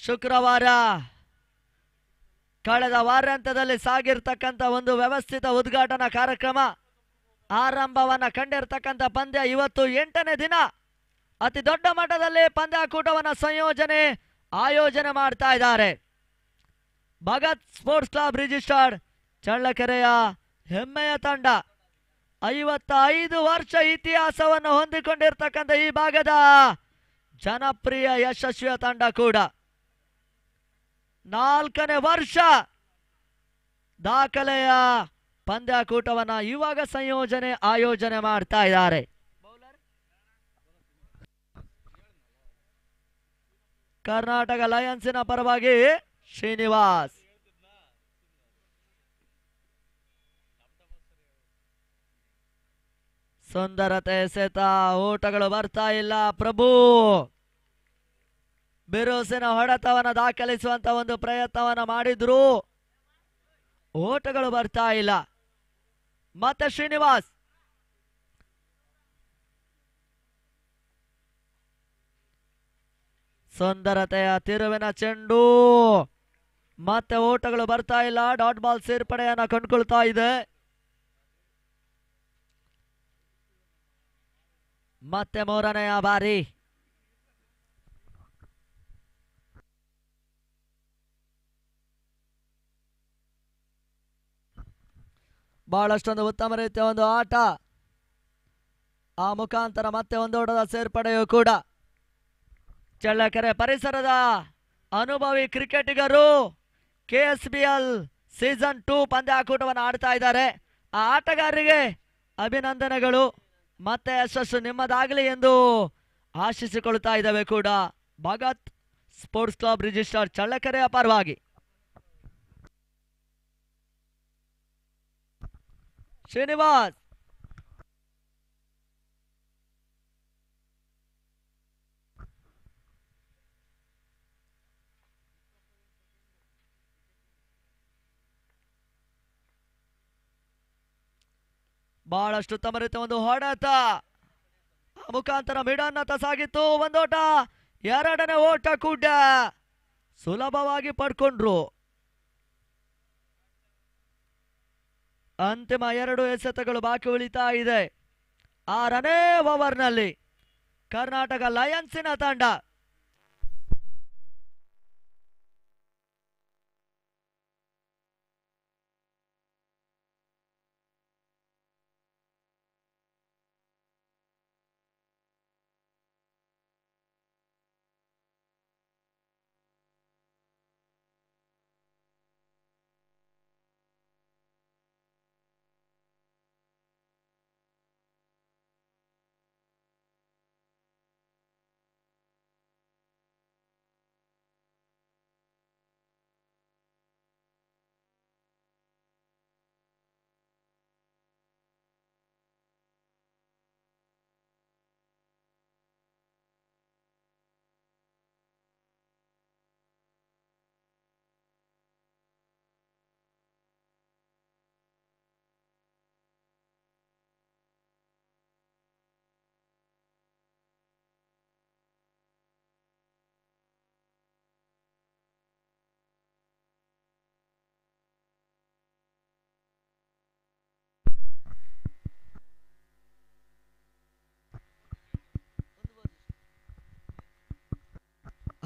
ಶುಕ್ರವಾರ ಕಳೆದ ವಾರಾಂತ್ಯದಲ್ಲಿ ಸಾಗಿರ್ತಕ್ಕಂಥ ಒಂದು ವ್ಯವಸ್ಥಿತ ಉದ್ಘಾಟನಾ ಕಾರ್ಯಕ್ರಮ ಆರಂಭವನ್ನ ಕಂಡಿರ್ತಕ್ಕಂಥ ಪಂದ್ಯ ಇವತ್ತು 8ನೇ ದಿನ ಅತಿ ದೊಡ್ಡ ಮಟ್ಟದಲ್ಲಿ ಪಂದ್ಯಾಕೂಟವನ್ನ ಆಯೋಜನೆ ಮಾಡ್ತಾ ಇದ್ದಾರೆ. ಭಗತ್ ಸ್ಪೋರ್ಟ್ಸ್ ಕ್ಲಬ್ ರಿಜಿಸ್ಟರ್ಡ್ ಚಳ್ಳಕೆರೆಯ ಹೆಮ್ಮೆಯ ತಂಡ. 55 ವರ್ಷ ಇತಿಹಾಸವನ್ನು ಹೊಂದಿಕೊಂಡಿರ್ತಕ್ಕಂಥ ಈ ಭಾಗದ ಜನಪ್ರಿಯ ಯಶಸ್ವಿಯ ತಂಡ ಕೂಡ 4ನೇ ವರ್ಷ ದಾಖಲೆಯ ಪಂದ್ಯಾಕೂಟವನ್ನ ಇವಾಗ ಆಯೋಜನೆ ಮಾಡ್ತಾ ಇದ್ದಾರೆ. ಕರ್ನಾಟಕ ಲಯನ್ಸಿನ ಪರವಾಗಿ ಶ್ರೀನಿವಾಸ್. ಸುಂದರತೆ ಎಸೆತ. ಓಟಗಳು ಬರ್ತಾ ಇಲ್ಲ. ಪ್ರಭು ಬಿರುಸಿನ ಹೊಡೆತವನ್ನ ದಾಖಲಿಸುವಂತ ಒಂದು ಪ್ರಯತ್ನವನ್ನ ಮಾಡಿದ್ರು. ಓಟಗಳು ಬರ್ತಾ ಇಲ್ಲ. ಮತ್ತೆ ಶ್ರೀನಿವಾಸ್. ಸುಂದರತೆಯ ತಿರುವಿನ ಚೆಂಡು. ಮತ್ತೆ ಓಟಗಳು ಬರ್ತಾ ಇಲ್ಲ. ಡಾಟ್ ಬಾಲ್ ಸೇರ್ಪಡೆಯನ್ನ ಕಂಡುಕೊಳ್ತಾ ಇದೆ. ಮತ್ತೆ 3ನೆಯ ಬಾರಿ ಬಹಳಷ್ಟೊಂದು ಉತ್ತಮ ರೀತಿಯ ಒಂದು ಆಟ. ಆ ಮುಖಾಂತರ ಮತ್ತೆ ಒಂದು ಓಟದ ಸೇರ್ಪಡೆಯೂ ಕೂಡ. ಚಳ್ಳಕೆರೆ ಪರಿಸರದ ಅನುಭವಿ ಕ್ರಿಕೆಟಿಗರು KSBL ಸೀಸನ್ 2 ಪಂದ್ಯಾಕೂಟವನ್ನು ಆಡ್ತಾ ಇದ್ದಾರೆ. ಆ ಆಟಗಾರರಿಗೆ ಅಭಿನಂದನೆಗಳು. ಮತ್ತೆ ಯಶಸ್ಸು ನಿಮ್ಮದಾಗಲಿ ಎಂದು ಆಶಿಸಿಕೊಳ್ತಾ ಇದ್ದಾವೆ ಕೂಡ ಭಗತ್ ಸ್ಪೋರ್ಟ್ಸ್ ಕ್ಲಬ್ ರಿಜಿಸ್ಟರ್ಡ್ ಚಳ್ಳಕೆರೆಯ ಪರವಾಗಿ. ಶ್ರೀನಿವಾಸ್. ಬಹಳಷ್ಟು ಉತ್ತಮ ರೀತಿಯ ಒಂದು ಹೊಡೆತ. ಮುಖಾಂತರ ಮಿಡನ್ನತ್ತ ಸಾಗಿತ್ತು. ಒಂದೋಟ. 2ನೇ ಓಟ ಕೂಡ ಸುಲಭವಾಗಿ ಪಡ್ಕೊಂಡ್ರು. ಅಂತಿಮ 2 ಎಸೆತಗಳು ಬಾಕಿ ಉಳಿತಾ ಇದೆ. 6ನೇ ಓವರ್ನಲ್ಲಿ ಕರ್ನಾಟಕ ಲಯನ್ಸಿನ ತಂಡ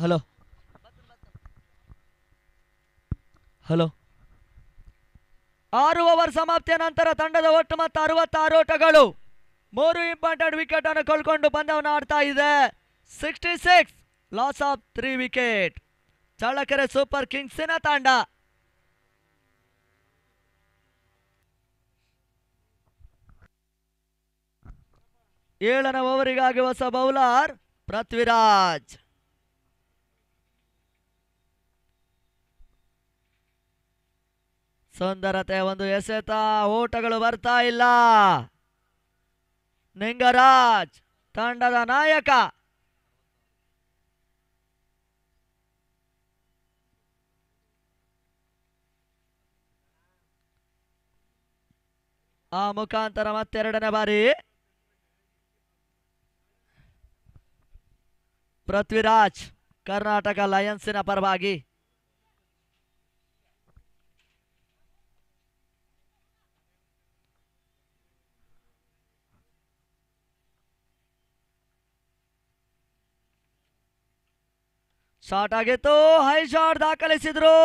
ಹಲೋ ಹಲೋ 6 ಓವರ್ ಸಮಾಪ್ತಿಯ ನಂತರ ತಂಡದ ಒಟ್ಟು ಮೊತ್ತ 66 ಓಟಗಳು. 3 ಇಂಪಾರ್ಟೆಂಟ್ ವಿಕೆಟ್ ಅನ್ನು ಕಳ್ಕೊಂಡು ಪಂದ್ಯವನ್ನು ಆಡ್ತಾ ಇದೆ. 66 loss of 3 wicket. Challakere super ಕಿಂಗ್ಸಿನ ತಂಡ. ಏಳನೇ ಓವರಿಗಾಗಿ ಹೊಸ ಬೌಲರ್ ಪೃಥ್ವಿರಾಜ್. ಸುಂದರತೆ ಒಂದು ಎಸೆತ, ಓಟಗಳು ಬರ್ತಾ ಇಲ್ಲ. ನಿಂಗರಾಜ್ ತಂಡದ ನಾಯಕ. ಆ ಮುಖಾಂತರ ಮತ್ತೆರಡನೇ ಬಾರಿ ಪೃಥ್ವಿರಾಜ್ ಕರ್ನಾಟಕ ಲಯನ್ಸಿನ ಪರವಾಗಿ. ಶಾಟ್ ಆಗಿತ್ತು, ಹೈ ಶಾಟ್ ದಾಖಲಿಸಿದ್ರು.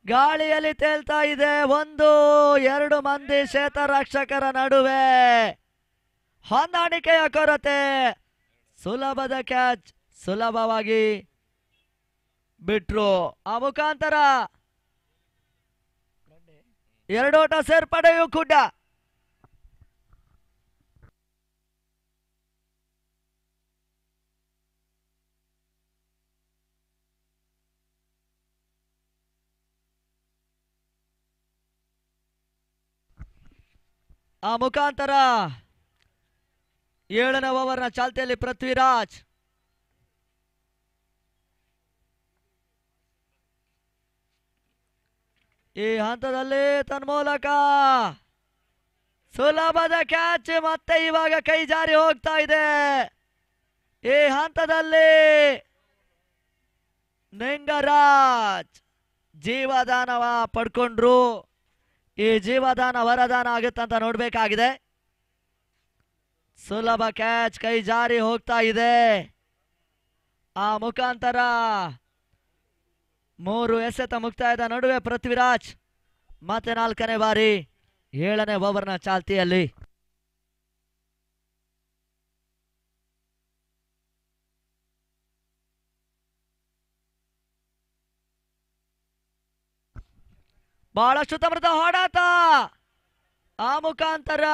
ಗಾಳಿಯಲ್ಲಿ ತೇಲ್ತಾ ಇದೆ. 1-2 ಮಂದಿ ಕ್ಷೇತ್ರರಕ್ಷಕರ ನಡುವೆ ಹೊಂದಾಣಿಕೆಯ ಕೊರತೆ. ಸುಲಭದ ಕ್ಯಾಚ್ ಸುಲಭವಾಗಿ ಬಿಟ್ರು. ಆ ಮುಖಾಂತರ 2 ಓಟ ಸೇರ್ಪಡೆಯೂ ಕೂಡ. ಆ ಮುಖಾಂತರ 7ನೇ ಓವರ್ನ ಚಾಲ್ತಿಯಲ್ಲಿ ಪೃಥ್ವಿರಾಜ್. ಈ ಹಂತದಲ್ಲಿ ತನ್ಮೂಲಕ ಸುಲಭದ ಕ್ಯಾಚ್. ಮತ್ತೆ ಇವಾಗ ಕೈ ಜಾರಿ ಹೋಗ್ತಾ ಇದೆ. ಈ ಹಂತದಲ್ಲಿ ನಿಂಗರಾಜ್ ಜೀವದಾನವ ಪಡ್ಕೊಂಡ್ರು. ಈ ಜೀವದಾನ ವರದಾನ ಆಗುತ್ತಂತ ನೋಡ್ಬೇಕಾಗಿದೆ. ಸುಲಭ ಕ್ಯಾಚ್ ಕೈ ಜಾರಿ ಹೋಗ್ತಾ ಇದೆ. ಆ ಮುಖಾಂತರ 3 ಎಸೆತ ಮುಕ್ತಾಯದ ನಡುವೆ ಪೃಥ್ವಿರಾಜ್ ಮತ್ತೆ 4ನೇ ಬಾರಿ 7ನೇ ಓವರ್ನ ಚಾಲ್ತಿಯಲ್ಲಿ. ಬಹಳಷ್ಟು ತಮರದ ಹೊಡೆತ. ಆ ಮುಖಾಂತರ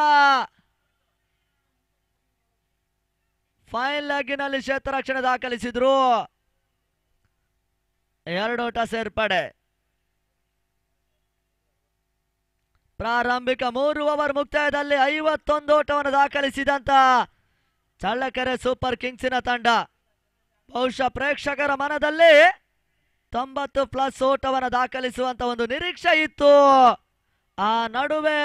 ಫೈನ್ ಲೆಗ್ಗಿನಲ್ಲಿ ಕ್ಷೇತ್ರ ರಕ್ಷಣೆ ದಾಖಲಿಸಿದ್ರು. 2 ಓಟ ಸೇರ್ಪಡೆ. ಪ್ರಾರಂಭಿಕ 3 ಓವರ್ ಮುಕ್ತಾಯದಲ್ಲಿ 51 ಓಟವನ್ನು ದಾಖಲಿಸಿದಂತ ಚಳ್ಳಕೆರೆ ಸೂಪರ್ ಕಿಂಗ್ಸಿನ ತಂಡ ಬಹುಶಃ ಪ್ರೇಕ್ಷಕರ ಮನದಲ್ಲಿ 90+ ಓಟವನ್ನು ದಾಖಲಿಸುವಂತ ಒಂದು ನಿರೀಕ್ಷೆ ಇತ್ತು. ಆ ನಡುವೆ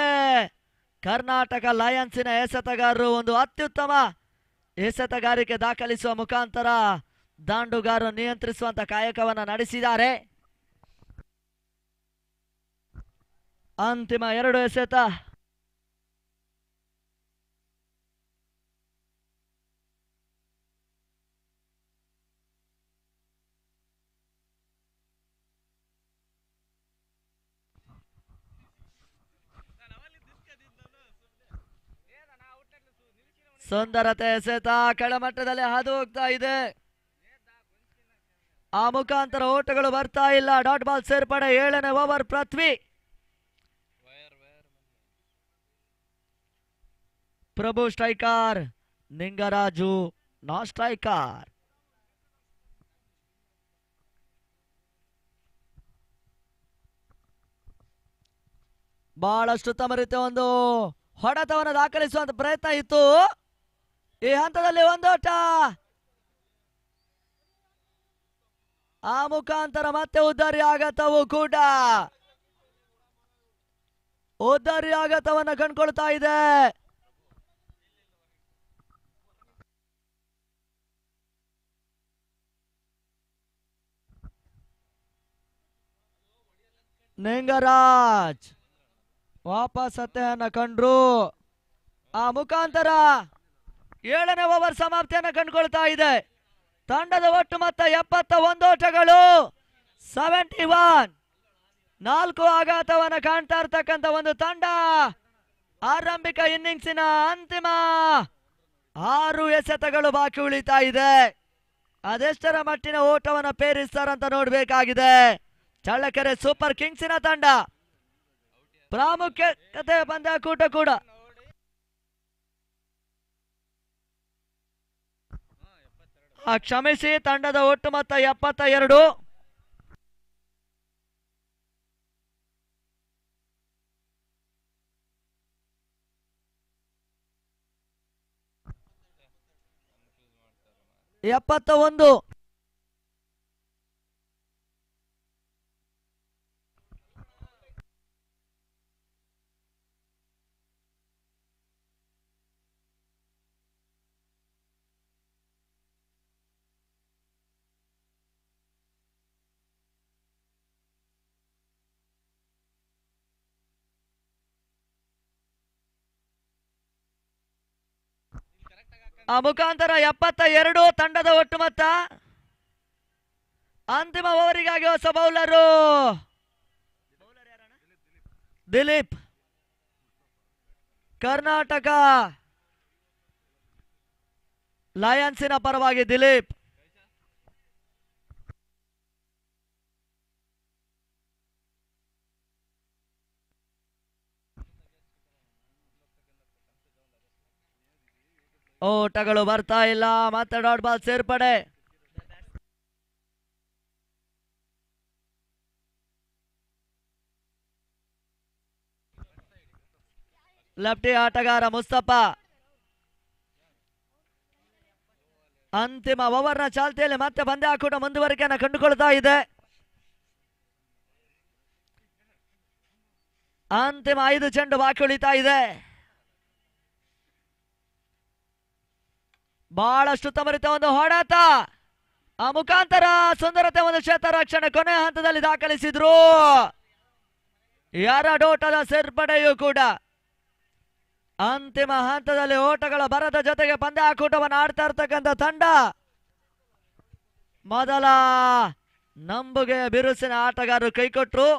ಕರ್ನಾಟಕ ಲಯನ್ಸಿನ ಎಸೆತಗಾರರು ಒಂದು ಅತ್ಯುತ್ತಮ ಎಸೆತಗಾರಿಕೆ ದಾಖಲಿಸುವ ಮುಖಾಂತರ ದಾಂಡುಗಾರರು ನಿಯಂತ್ರಿಸುವಂತ ಕಾಯಕವನ್ನು ನಡೆಸಿದ್ದಾರೆ. ಅಂತಿಮ 2 ಎಸೆತ. ಸುಂದರತೆ ಎಸೆತ ಕೆಳಮಟ್ಟದಲ್ಲಿ ಹಾದು ಹೋಗ್ತಾ ಇದೆ. ಆ ಮುಖಾಂತರ ಓಟಗಳು ಬರ್ತಾ ಇಲ್ಲ. ಡಾಟ್ ಬಾಲ್ ಸೇರ್ಪಡೆ. 7ನೇ ಓವರ್ ಪೃಥ್ವಿ. ಪ್ರಭು ಸ್ಟ್ರೈಕರ್, ನಿಂಗರಾಜು ನಾನ್ ಸ್ಟ್ರೈಕರ್. ಬಹಳಷ್ಟು ತಮ್ಮ ರೀತಿಯ ಒಂದು ಹೊಡೆತವನ್ನು ದಾಖಲಿಸುವಂತ ಪ್ರಯತ್ನ ಇತ್ತು. ಈ ಹಂತದಲ್ಲಿ 1 ಓಟ. ಆ ಮುಖಾಂತರ ಮತ್ತೆ ಉದ್ದಾರಿ ಆಘಾತವು ಕೂಡ ಉದ್ದಾರಿ ಆಘಾತವನ್ನು ಕಂಡುಕೊಳ್ತಾ ಇದೆ. ನಿಂಗರಾಜ್ ವಾಪಸ್ ಹತ್ಯೆಯನ್ನು ಕಂಡ್ರು. ಆ ಮುಖಾಂತರ 7ನೇ ಓವರ್ ಸಮಾಪ್ತಿಯನ್ನು ಕಂಡುಕೊಳ್ತಾ ಇದೆ. ತಂಡದ ಒಟ್ಟು ಮೊತ್ತ 71 ಓಟಗಳು. 71. 4 ಆಘಾತವನ್ನು ಕಾಣ್ತಾ ಇರ್ತಕ್ಕಂಥ ಒಂದು ತಂಡ. ಆರಂಭಿಕ ಇನ್ನಿಂಗ್ಸಿನ ಅಂತಿಮ 6 ಎಸೆತಗಳು ಬಾಕಿ ಉಳಿತಾ ಇದೆ. ಅದೆಷ್ಟರ ಮಟ್ಟಿನ ಓಟವನ್ನು ಪೇರಿಸ್ತಾರಂತ ನೋಡ್ಬೇಕಾಗಿದೆ. ಚಳ್ಳಕೆರೆ ಸೂಪರ್ ಕಿಂಗ್ಸಿನ ತಂಡ. ಪ್ರಾಮುಖ್ಯತೆ ಪಂದ್ಯಾಕೂಟ ಕೂಡ. ಕ್ಷಮಿಸಿ, ತಂಡದ ಒಟ್ಟು ಮೊತ್ತ 72. ಮುಖಾಂತರ 72 ತಂಡದ ಒಟ್ಟು ಮೊತ್ತ. ಅಂತಿಮ ಓವರಿಗಾಗಿ ಹೊಸ ಬೌಲರು ದಿಲೀಪ್. ಕರ್ನಾಟಕ ಲಯನ್ಸಿನ ಪರವಾಗಿ ದಿಲೀಪ್. ಓಟಗಳು ಬರ್ತಾ ಇಲ್ಲ. ಮತ್ತೆ ಡಾಟ್ ಬಾಲ್ ಸೇರ್ಪಡೆ. ಲೆಫ್ಟಿ ಆಟಗಾರ ಮುಸ್ತಫಾ. ಅಂತಿಮ ಓವರ್ನ ಚಾಲ್ತಿಯಲ್ಲಿ ಮತ್ತೆ ಪಂದ್ಯಾಕೂಟ ಮುಂದುವರಿಕೆಯನ್ನು ಕಂಡುಕೊಳ್ತಾ ಇದೆ. ಅಂತಿಮ 5 ಚೆಂಡು ಬಾಕಿ ಉಳಿತಾ ಇದೆ. ಬಹಳಷ್ಟು ತಮರಿತ ಒಂದು ಹೊಡೆತ. ಆ ಮುಖಾಂತರ ಸುಂದರತೆ ಒಂದು ಕ್ಷೇತ್ರ ರಕ್ಷಣೆ ಕೊನೆ ಹಂತದಲ್ಲಿ ದಾಖಲಿಸಿದ್ರು. 2 ಓಟದ ಸೇರ್ಪಡೆಯೂ ಕೂಡ. ಅಂತಿಮ ಹಂತದಲ್ಲಿ ಓಟಗಳ ಬರದ ಜೊತೆಗೆ ಪಂದ್ಯಾಕೂಟವನ್ನು ಆಡ್ತಾ ಇರ್ತಕ್ಕಂಥ ತಂಡ. ಮೊದಲ ನಂಬುಗೆ ಬಿರುಸಿನ ಆಟಗಾರರು ಕೈಕೊಟ್ರು.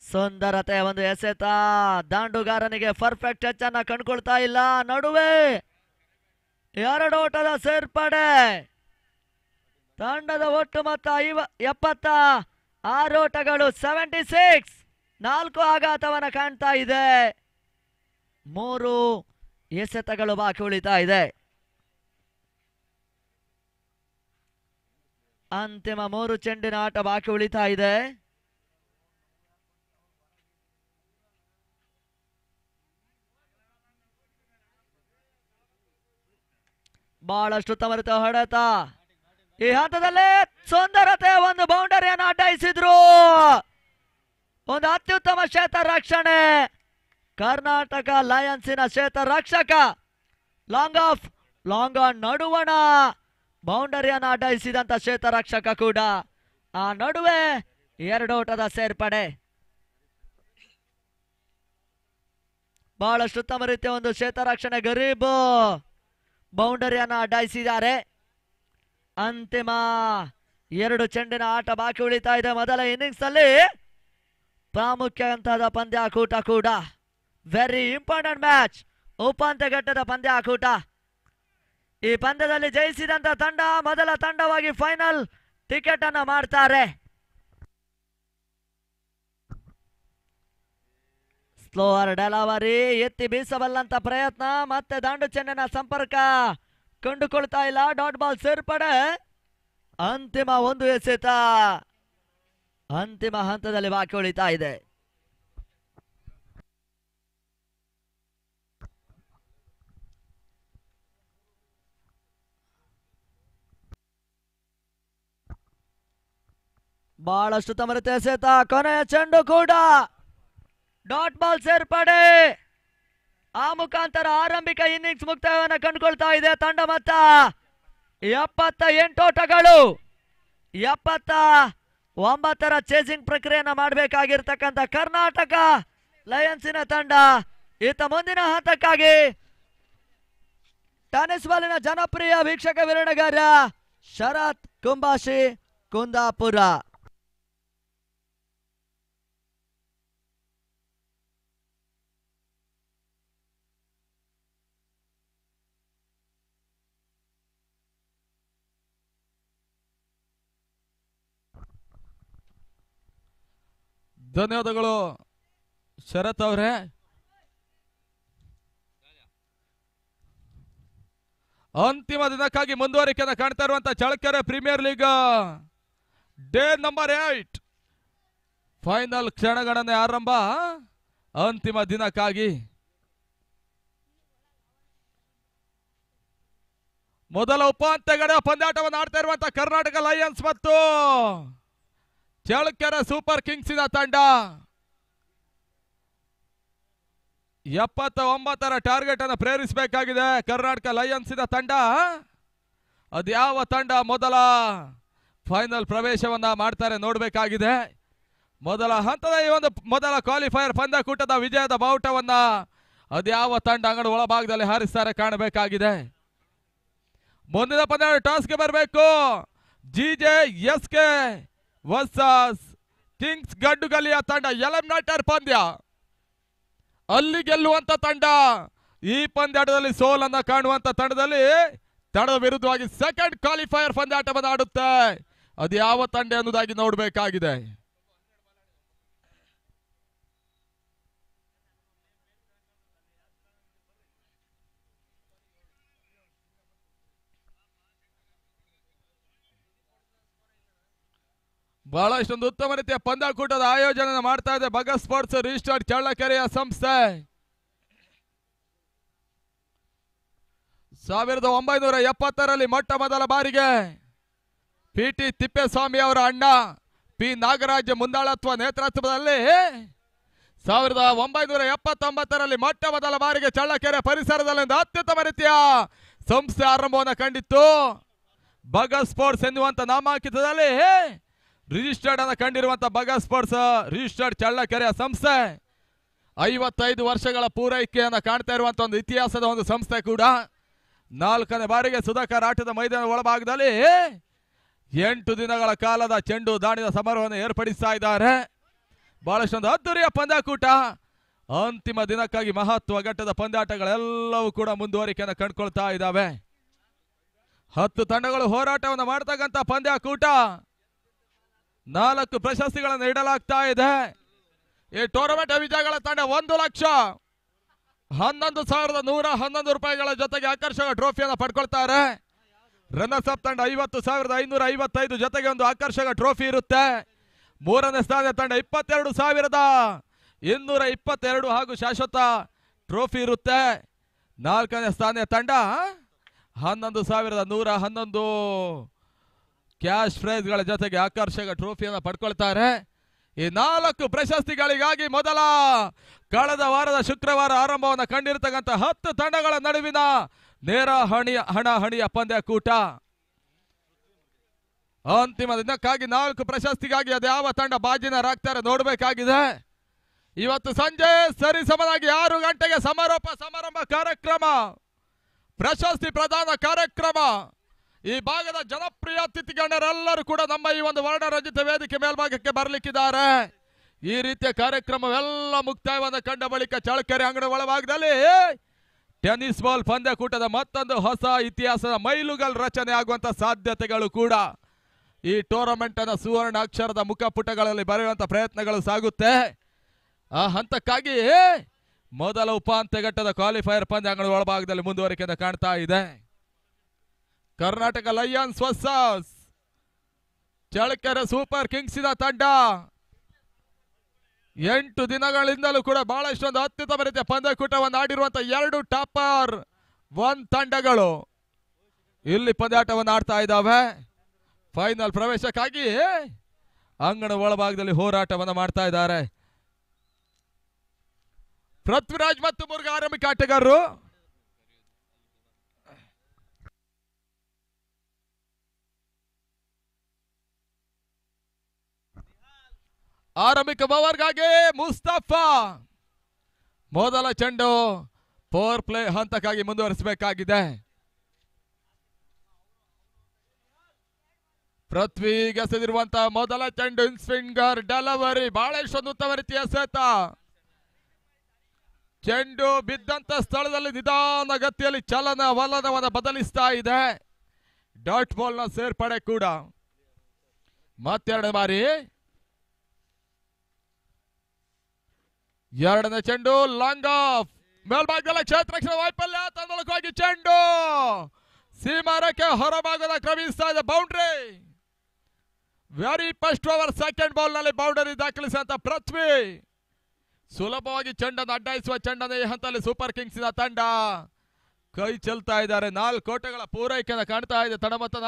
ಸುಂದರತೆ ಒಂದು ಎಸೆತ. ದಾಂಡುಗಾರನಿಗೆ ಪರ್ಫೆಕ್ಟ್ ಟಚ್ ಅನ್ನ ಕಂಡುಕೊಳ್ತಾ ಇಲ್ಲ. ನಡುವೆ 2 ಓಟದ ಸೇರ್ಪಡೆ. ತಂಡದ ಒಟ್ಟು ಮೊತ್ತ 76 ಓಟಗಳು. 76. 4 ಆಘಾತವನ್ನು ಕಾಣ್ತಾ ಇದೆ. 3 ಎಸೆತಗಳು ಬಾಕಿ ಉಳಿತಾ ಇದೆ. ಅಂತಿಮ 3 ಚೆಂಡಿನ ಆಟ ಬಾಕಿ ಉಳಿತಾ ಇದೆ. ಬಹಳಷ್ಟು ತಮರಿತ ಹೊಡೆತ. ಈ ಹಂತದಲ್ಲಿ ಸುಂದರತೆ ಒಂದು ಬೌಂಡರಿಯನ್ನು ಅಡ್ಡಾಯಿಸಿದ್ರು. ಒಂದು ಅತ್ಯುತ್ತಮ ಕ್ಷೇತ್ರ ರಕ್ಷಣೆ. ಕರ್ನಾಟಕ ಲಯನ್ಸಿನ ಕ್ಷೇತ್ರ ರಕ್ಷಕ ಲಾಂಗ್ ಆನ್ ನಡುವಣ ಬೌಂಡರಿಯನ್ನು ಅಡ್ಡಾಯಿಸಿದಂತ ಕ್ಷೇತ್ರ ರಕ್ಷಕ ಕೂಡ. ಆ ನಡುವೆ 2 ಓಟದ ಸೇರ್ಪಡೆ. ಬಹಳಷ್ಟು ಉತ್ತಮ ರೀತಿಯ ಒಂದು ಕ್ಷೇತ್ರ ರಕ್ಷಣೆ. ಗರೀಬ್ ಬೌಂಡರಿಯನ್ನು ಅಡ್ಡಾಯಿಸಿದ್ದಾರೆ. ಅಂತಿಮ 2 ಚೆಂಡಿನ ಆಟ ಬಾಕಿ ಉಳಿತಾ ಇದೆ. ಮೊದಲ ಇನ್ನಿಂಗ್ಸ್ ಅಲ್ಲಿ ಪ್ರಾಮುಖ್ಯವಾದ ಪಂದ್ಯಾಕೂಟ ಕೂಡ. Very important match. ಉಪಾಂತ್ಯಘಟ್ಟದ ಪಂದ್ಯಾಕೂಟ. ಈ ಪಂದ್ಯದಲ್ಲಿ ಜಯಿಸಿದಂತ ತಂಡ ಮೊದಲ ತಂಡವಾಗಿ ಫೈನಲ್ ಟಿಕೆಟ್ ಅನ್ನ ಮಾಡ್ತಾರೆ. Slower delivery. ಎತ್ತಿ ಬೀಸಬಲ್ಲಂತ ಪ್ರಯತ್ನ. ಮತ್ತೆ ದಾಂಡು ಚೆಂಡಿನ ಸಂಪರ್ಕ ಕಂಡುಕೊಳ್ತಾ ಇಲ್ಲ. ಡಾಟ್ ಬಾಲ್ ಸೇರ್ಪಡೆ. ಅಂತಿಮ 1 ಎಸೆತ ಅಂತಿಮ ಹಂತದಲ್ಲಿ ಬಾಕಿ ಉಳಿತಾ ಇದೆ. ಬಹಳಷ್ಟು ತಮರಿತ ಎಸೆತ. ಕೊನೆಯ ಚೆಂಡು ಕೂಡ ಡಾಟ್ ಬಾಲ್ ಸೇರ್ಪಡೆ. ಆ ಮುಖಾಂತರ ಆರಂಭಿಕ ಇನ್ನಿಂಗ್ಸ್ ಮುಕ್ತಾಯವನ್ನು ಕಂಡುಕೊಳ್ತಾ ಇದೆ ತಂಡ. ಮೊತ್ತ 78 ಓಟಗಳು. 79ರ ಚೇಸಿಂಗ್ ಪ್ರಕ್ರಿಯೆಯನ್ನು ಮಾಡಬೇಕಾಗಿರ್ತಕ್ಕಂಥ ಕರ್ನಾಟಕ ಲಯನ್ಸಿನ ತಂಡ ಈತ ಮುಂದಿನ ಹಂತಕ್ಕಾಗಿ ಟೆನ್ನಿಸ್ ಬಾಲಿನ ಜನಪ್ರಿಯ ವೀಕ್ಷಕ ವಿರಣಗಾರ ಶರತ್ ಕುಂಬಾಶಿ ಕುಂದಾಪುರ. ಧನ್ಯವಾದಗಳು ಶರತ್ ಅವರೇ. ಅಂತಿಮ ದಿನಕ್ಕಾಗಿ ಮುಂದುವರಿಕೆಯನ್ನು ಕಾಣ್ತಾ ಇರುವಂತಹ Challakere premier league day number 8 final ಕ್ಷಣಗಣನೆ ಆರಂಭ. ಅಂತಿಮ ದಿನಕ್ಕಾಗಿ ಮೊದಲ ಉಪಾಂತ್ಯಗಳ ಪಂದ್ಯಾಟವನ್ನು ಆಡ್ತಾ ಇರುವಂತಹ ಕರ್ನಾಟಕ ಲಯನ್ಸ್ ಮತ್ತು ಚಳ್ಳಕೆರೆ ಸೂಪರ್ ಕಿಂಗ್ಸಿನ ತಂಡ 79ರ ಟಾರ್ಗೆಟ್ ಅನ್ನು ಪ್ರೇರಿಸಬೇಕಾಗಿದೆ. ಕರ್ನಾಟಕ ಲಯನ್ಸಿನ ತಂಡ ಅದ್ಯಾವ ತಂಡ ಮೊದಲ ಫೈನಲ್ ಪ್ರವೇಶವನ್ನ ಮಾಡ್ತಾರೆ ನೋಡಬೇಕಾಗಿದೆ. ಮೊದಲ ಹಂತದ ಈ ಒಂದು ಮೊದಲ ಕ್ವಾಲಿಫೈಯರ್ ಪಂದ್ಯಕೂಟದ ವಿಜಯದ ಬಾವುಟವನ್ನ ಅದ್ಯಾವ ತಂಡ ಅಂಗಡಿ ಒಳಭಾಗದಲ್ಲಿ ಹಾರಿಸ್ತಾರೆ ಕಾಣಬೇಕಾಗಿದೆ. ಮುಂದಿನ ಪಂದ್ಯ ಟಾಸ್ಗೆ ಬರಬೇಕು. GJSK ವರ್ಸಸ್ ಕಿಂಗ್ಸ್ ಗಡ್ಡುಗಲಿಯ ತಂಡ ಎಲಿಮಿನೇಟರ್ ಪಂದ್ಯ. ಅಲ್ಲಿ ಗೆಲ್ಲುವಂತ ತಂಡ ಈ ಪಂದ್ಯಾಟದಲ್ಲಿ ಸೋಲನ್ನ ಕಾಣುವಂತ ತಂಡದ ವಿರುದ್ಧವಾಗಿ ಸೆಕೆಂಡ್ ಕ್ವಾಲಿಫೈಯರ್ ಪಂದ್ಯಾಟವನ್ನು ಆಡುತ್ತೆ. ಅದು ಯಾವ ತಂಡ ಅನ್ನೋದಾಗಿ ನೋಡಬೇಕಾಗಿದೆ. ಬಹಳಷ್ಟೊಂದು ಉತ್ತಮ ರೀತಿಯ ಪಂದ್ಯಾಕೂಟದ ಆಯೋಜನೆ ಮಾಡ್ತಾ ಇದೆ ಬಗ ಸ್ಪೋರ್ಟ್ಸ್ ರಿಜಿಸ್ಟರ್ಡ್ ಚಳ್ಳಕೆರೆಯ ಸಂಸ್ಥೆ. 1970ರಲ್ಲಿ ಮೊಟ್ಟ ಮೊದಲ ಬಾರಿಗೆ PT ತಿಪ್ಪೇಸ್ವಾಮಿ ಅವರ ಅಣ್ಣ P ನಾಗರಾಜ್ ಮುಂದಾಳತ್ವ ನೇತೃತ್ವದಲ್ಲಿ 1979ರಲ್ಲಿ ಮೊಟ್ಟ ಮೊದಲ ಬಾರಿಗೆ ಚಳ್ಳಕೆರೆ ಪರಿಸರದಲ್ಲಿ ಒಂದು ಅತ್ಯುತ್ತಮ ರೀತಿಯ ಸಂಸ್ಥೆ ಆರಂಭವನ್ನು ಕಂಡಿತ್ತು. ಬಗ ಸ್ಪೋರ್ಟ್ಸ್ ಎನ್ನುವಂತ ನಾಮಾಂಕಿತದಲ್ಲಿ ರಿಜಿಸ್ಟರ್ಡ್ ಅನ್ನು ಕಂಡಿರುವಂತಹ ಬಗ ಸ್ಪೋರ್ಟ್ಸ್ ರಿಜಿಸ್ಟರ್ಡ್ ಚಳ್ಳಕೆರೆಯ ಸಂಸ್ಥೆ 55 ವರ್ಷಗಳ ಪೂರೈಕೆಯನ್ನು ಕಾಣ್ತಾ ಇರುವಂತಹ ಒಂದು ಇತಿಹಾಸದ ಒಂದು ಸಂಸ್ಥೆ ಕೂಡ 4ನೇ ಬಾರಿಗೆ ಸುಧಾಕರ್ ಆಟದ ಮೈದಾನ ಒಳಭಾಗದಲ್ಲಿ 8 ದಿನಗಳ ಕಾಲದ ಚೆಂಡು ದಾಣಿದ ಸಮಾರೋಹವನ್ನು ಏರ್ಪಡಿಸ್ತಾ ಇದ್ದಾರೆ. ಬಹಳಷ್ಟೊಂದು ಅದ್ದೂರಿಯ ಪಂದ್ಯಾಕೂಟ. ಅಂತಿಮ ದಿನಕ್ಕಾಗಿ ಮಹತ್ವ ಘಟ್ಟದ ಪಂದ್ಯಾಟಗಳೆಲ್ಲವೂ ಕೂಡ ಮುಂದುವರಿಕೆಯನ್ನು ಕಂಡುಕೊಳ್ತಾ ಇದ್ದಾವೆ. 10 ತಂಡಗಳು ಹೋರಾಟವನ್ನು ಮಾಡತಕ್ಕಂಥ ಪಂದ್ಯಾಕೂಟ. 4 ಪ್ರಶಸ್ತಿಗಳನ್ನು ನೀಡಲಾಗ್ತಾ ಇದೆ. ಈ ಟೂರ್ನಮೆಂಟ್ ವಿಜಯಗಳ ತಂಡ 1,11,111 ರೂಪಾಯಿಗಳ ಜೊತೆಗೆ ಆಕರ್ಷಕ ಟ್ರೋಫಿಯನ್ನು ಪಡ್ಕೊಳ್ತಾರೆ. ರನ್ನರ್ಸ್ ಅಪ್ ತಂಡ 50,555 ಜೊತೆಗೆ ಒಂದು ಆಕರ್ಷಕ ಟ್ರೋಫಿ ಇರುತ್ತೆ. 3ನೇ ಸ್ಥಾನದ ತಂಡ 22,222 ಹಾಗೂ ಶಾಶ್ವತ ಟ್ರೋಫಿ ಇರುತ್ತೆ. 4ನೇ ಸ್ಥಾನದ ತಂಡ 11,111 ಕ್ಯಾಶ್ ಪ್ರೈಸ್ಗಳ ಜೊತೆಗೆ ಆಕರ್ಷಕ ಟ್ರೋಫಿಯನ್ನು ಪಡ್ಕೊಳ್ತಾರೆ. ಈ 4 ಪ್ರಶಸ್ತಿಗಳಿಗಾಗಿ ಕಳೆದ ವಾರದ ಶುಕ್ರವಾರ ಆರಂಭವನ್ನು ಕಂಡಿರತಕ್ಕಂಥ 10 ತಂಡಗಳ ನಡುವಿನ ನೇರ ಹಣಾಹಣಿಯ ಪಂದ್ಯಕೂಟ. ಅಂತಿಮ ದಿನಕ್ಕಾಗಿ 4 ಪ್ರಶಸ್ತಿಗಾಗಿ ಅದ್ಯಾವ ತಂಡ ಬಾಜಿನರಾಗ್ತಾರೆ ನೋಡಬೇಕಾಗಿದೆ. ಇವತ್ತು ಸಂಜೆ ಸರಿಸಮನಾಗಿ 6 ಗಂಟೆಗೆ ಸಮಾರಂಭ ಕಾರ್ಯಕ್ರಮ, ಪ್ರಶಸ್ತಿ ಪ್ರದಾನ ಕಾರ್ಯಕ್ರಮ. ಈ ಭಾಗದ ಜನಪ್ರಿಯ ಅತಿಥಿಗಣ್ಯರೆಲ್ಲರೂ ಕೂಡ ನಮ್ಮ ಈ ಒಂದು ವರ್ಣರಂಜಿತ ವೇದಿಕೆ ಮೇಲ್ಭಾಗಕ್ಕೆ ಬರಲಿಕ್ಕಿದ್ದಾರೆ. ಈ ರೀತಿಯ ಕಾರ್ಯಕ್ರಮವೆಲ್ಲ ಮುಕ್ತಾಯವನ್ನು ಕಂಡ ಬಳಿಕ ಚಳ್ಳಕೆರೆ ಅಂಗಡಿ ಒಳಭಾಗದಲ್ಲಿ ಟೆನ್ನಿಸ್ ಬಾಲ್ ಪಂದ್ಯಕೂಟದ ಮತ್ತೊಂದು ಹೊಸ ಇತಿಹಾಸದ ಮೈಲುಗಲ್ ರಚನೆ ಆಗುವಂತ ಸಾಧ್ಯತೆಗಳು ಕೂಡ ಈ ಟೂರ್ನಮೆಂಟ್ ಅನ್ನ ಸುವರ್ಣ ಅಕ್ಷರದ ಮುಖಪುಟಗಳಲ್ಲಿ ಬರೆಯುವಂತ ಪ್ರಯತ್ನಗಳು ಸಾಗುತ್ತೆ. ಆ ಹಂತಕ್ಕಾಗಿ ಮೊದಲ ಉಪಾಂತ್ಯ ಘಟ್ಟದ ಕ್ವಾಲಿಫೈಯರ್ ಪಂದ್ಯ ಅಂಗಡಿ ಒಳಭಾಗದಲ್ಲಿ ಮುಂದುವರಿಕೆಯನ್ನು ಕಾಣ್ತಾ ಇದೆ. Karnataka lions versus Challakere super ಕಿಂಗ್ಸಿನ ತಂಡ 8 ದಿನಗಳಿಂದಲೂ ಕೂಡ ಬಹಳಷ್ಟೊಂದು ಅತ್ಯುತ್ತಮ ರೀತಿಯ ಪಂದ್ಯಕೂಟವನ್ನು ಆಡಿರುವಂತಹ 2 ಟಾಪರ್ 1 ತಂಡಗಳು ಇಲ್ಲಿ ಪಂದ್ಯಾಟವನ್ನು ಆಡ್ತಾ ಇದ್ದಾವೆ. ಫೈನಲ್ ಪ್ರವೇಶಕ್ಕಾಗಿ ಅಂಗಣ ಒಳಭಾಗದಲ್ಲಿ ಹೋರಾಟವನ್ನು ಮಾಡ್ತಾ ಇದ್ದಾರೆ. ಪೃಥ್ವಿರಾಜ್ ಮತ್ತು ಮುರುಘಾ ಆರಂಭಿಕ ಆಟಗಾರರು. ಆರಂಭಿಕ ಓವರ್ಗಾಗಿ ಮುಸ್ತಫಾ ಮೊದಲ ಚೆಂಡು ಪವರ್ ಪ್ಲೇ ಹಂತಕ್ಕಾಗಿ ಮುಂದುವರಿಸಬೇಕಾಗಿದೆ. ಪೃಥ್ವಿ ಎಸೆದಿರುವಂತಹ ಮೊದಲ ಚೆಂಡು ಇನ್ ಸ್ವಿಂಗರ್ ಡೆಲಿವರಿ ಬಹಳಷ್ಟೊಂದು ಉತ್ತಮ ರೀತಿಯ ಎಸೆತ. ಚೆಂಡು ಬಿದ್ದಂತ ಸ್ಥಳದಲ್ಲಿ ನಿಧಾನ ಗತಿಯಲ್ಲಿ ಚಲನ ವಲನವನ್ನು ಬದಲಿಸ್ತಾ ಇದೆ. ಡಾಟ್ ಬಾಲ್ ನ ಸೇರ್ಪಡೆ ಕೂಡ ಮತ್ತೆರಡು ಬಾರಿ. ಎರಡನೇ ಚೆಂಡು ಲಾಂಗ್ ಆಫ್ ಮೇಲ್ಭಾಗದಲ್ಲಿ ಕ್ಷೇತ್ರ ವೈಫಲ್ಯ. ತನ್ನೊಳಗಾಗಿ ಚೆಂಡು ಸೀಮಾರಕ್ಕೆ ಹೊರಭಾಗದ ಕ್ರಮಿಸ್ತಾ ಇದೆ. Boundary. Very first over second ball ನಲ್ಲಿ ಬೌಂಡರಿ ದಾಖಲಿಸಿದಂತ ಪೃಥ್ವಿ ಸುಲಭವಾಗಿ ಚೆಂಡನ್ನು ಅಡ್ಡಾಯಿಸುವ ಚೆಂಡನ್ನು ಈ ಹಂತದಲ್ಲಿ ಸೂಪರ್ ಕಿಂಗ್ಸ್ ತಂಡ ಕೈ ಚೆಲ್ತಾ ಇದ್ದಾರೆ. 4 ಓಟಗಳ ಪೂರೈಕೆಯನ್ನು ಕಾಣ್ತಾ ಇದೆ ತಂಡ. ಮತ್ತು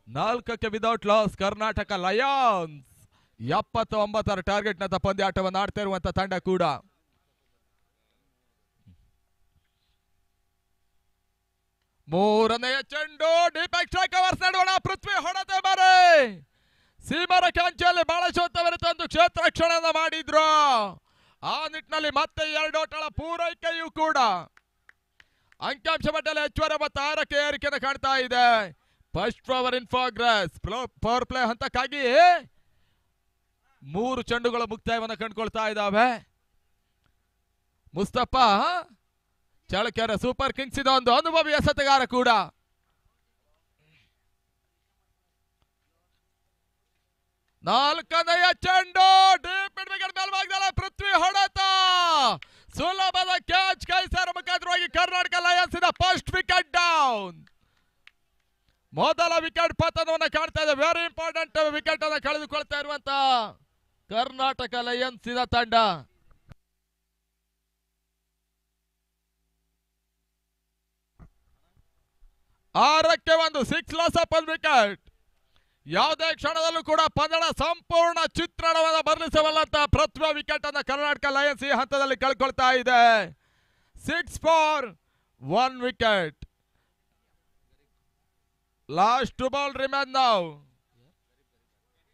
4ಕ್ಕೆ without loss Karnataka lions 79 target ನಂತ ಪಂದ್ಯಾಟವನ್ನು ಆಡ್ತಾ ಇರುವಂತ ತಂಡ ಕೂಡ. ಮೂರನೆಯ ಚೆಂಡು ಡೀಪ್ ಎಕ್ಸ್ಟ್ರಾ ಕವರ್ಸ್ ನಡುವಣ ಪೃಥ್ವಿ ಹೊಡೆದೇ ಬಾರೆ ಸೀಮರ ಕಂಚಿಯಲ್ಲಿ ಬಹಳ ತಂದು ಕ್ಷೇತ್ರ ರಕ್ಷಣೆಯನ್ನು ಮಾಡಿದ್ರು. ಆ ನಿಟ್ಟಿನಲ್ಲಿ ಮತ್ತೆ 2 ಓಟಗಳ ಪೂರೈಕೆಯೂ ಕೂಡ ಅಂಕಿಅಂಶ ಮಟ್ಟದಲ್ಲಿ ಹೆಚ್ಚುವರಿ ಮತ್ತು 6ಕ್ಕೆ ಏರಿಕೆಯನ್ನು ಕಾಣ್ತಾ ಇದೆ. First over in progress. Power play ಹಂತಕ್ಕಾಗಿ 3 ಚೆಂಡುಗಳ ಮುಕ್ತಾಯವನ್ನು ಕಂಡುಕೊಳ್ತಾ ಇದ್ದಾವೆ. ಮುಸ್ತಫಾ ಚಳಕೆರೆ ಸೂಪರ್ ಕಿಂಗ್ಸ್ ಒಂದು ಅನುಭವಿ ಎಸೆತಗಾರ ಕೂಡ. ನಾಲ್ಕನೆಯ ಚೆಂಡು ಡೀಪ್ ವಿಕೆಟ್ ಮೇಲ್ಭಾಗದಲ್ಲಿ ಪೃಥ್ವಿ ಹೊಡೆತ ಸುಲಭದ ಕ್ಯಾಚ್ ಕೈ ಸೇರ ಮುಖಾಂತರವಾಗಿ Karnataka Lions first wicket down. ಮೊದಲ ವಿಕೆಟ್ ಪತನವನ್ನು ಕಾಣ್ತಾ ಇದೆ. ವೆರಿ ಇಂಪಾರ್ಟೆಂಟ್ ವಿಕೆಟ್ ಅನ್ನು ಕಳೆದುಕೊಳ್ತಾ ಇರುವಂತ ಕರ್ನಾಟಕ ಲಯನ್ಸ್ ತಂಡ. ಆರಕ್ಕೆ 6 ಲಾಸ್ ಆಫ್ 1 ವಿಕೆಟ್. ಯಾವುದೇ ಕ್ಷಣದಲ್ಲೂ ಕೂಡ ಪಂದ್ಯದ ಸಂಪೂರ್ಣ ಚಿತ್ರಣವನ್ನು ಬದಲಿಸಬಲ್ಲಂತ ಪೃಥ್ವಿ ವಿಕೆಟ್ ಅನ್ನು ಕರ್ನಾಟಕ ಲಯನ್ಸ್ ಈ ಹಂತದಲ್ಲಿ ಕಳ್ಕೊಳ್ತಾ ಇದೆ. 6 for 1 wicket. Last ball remain now.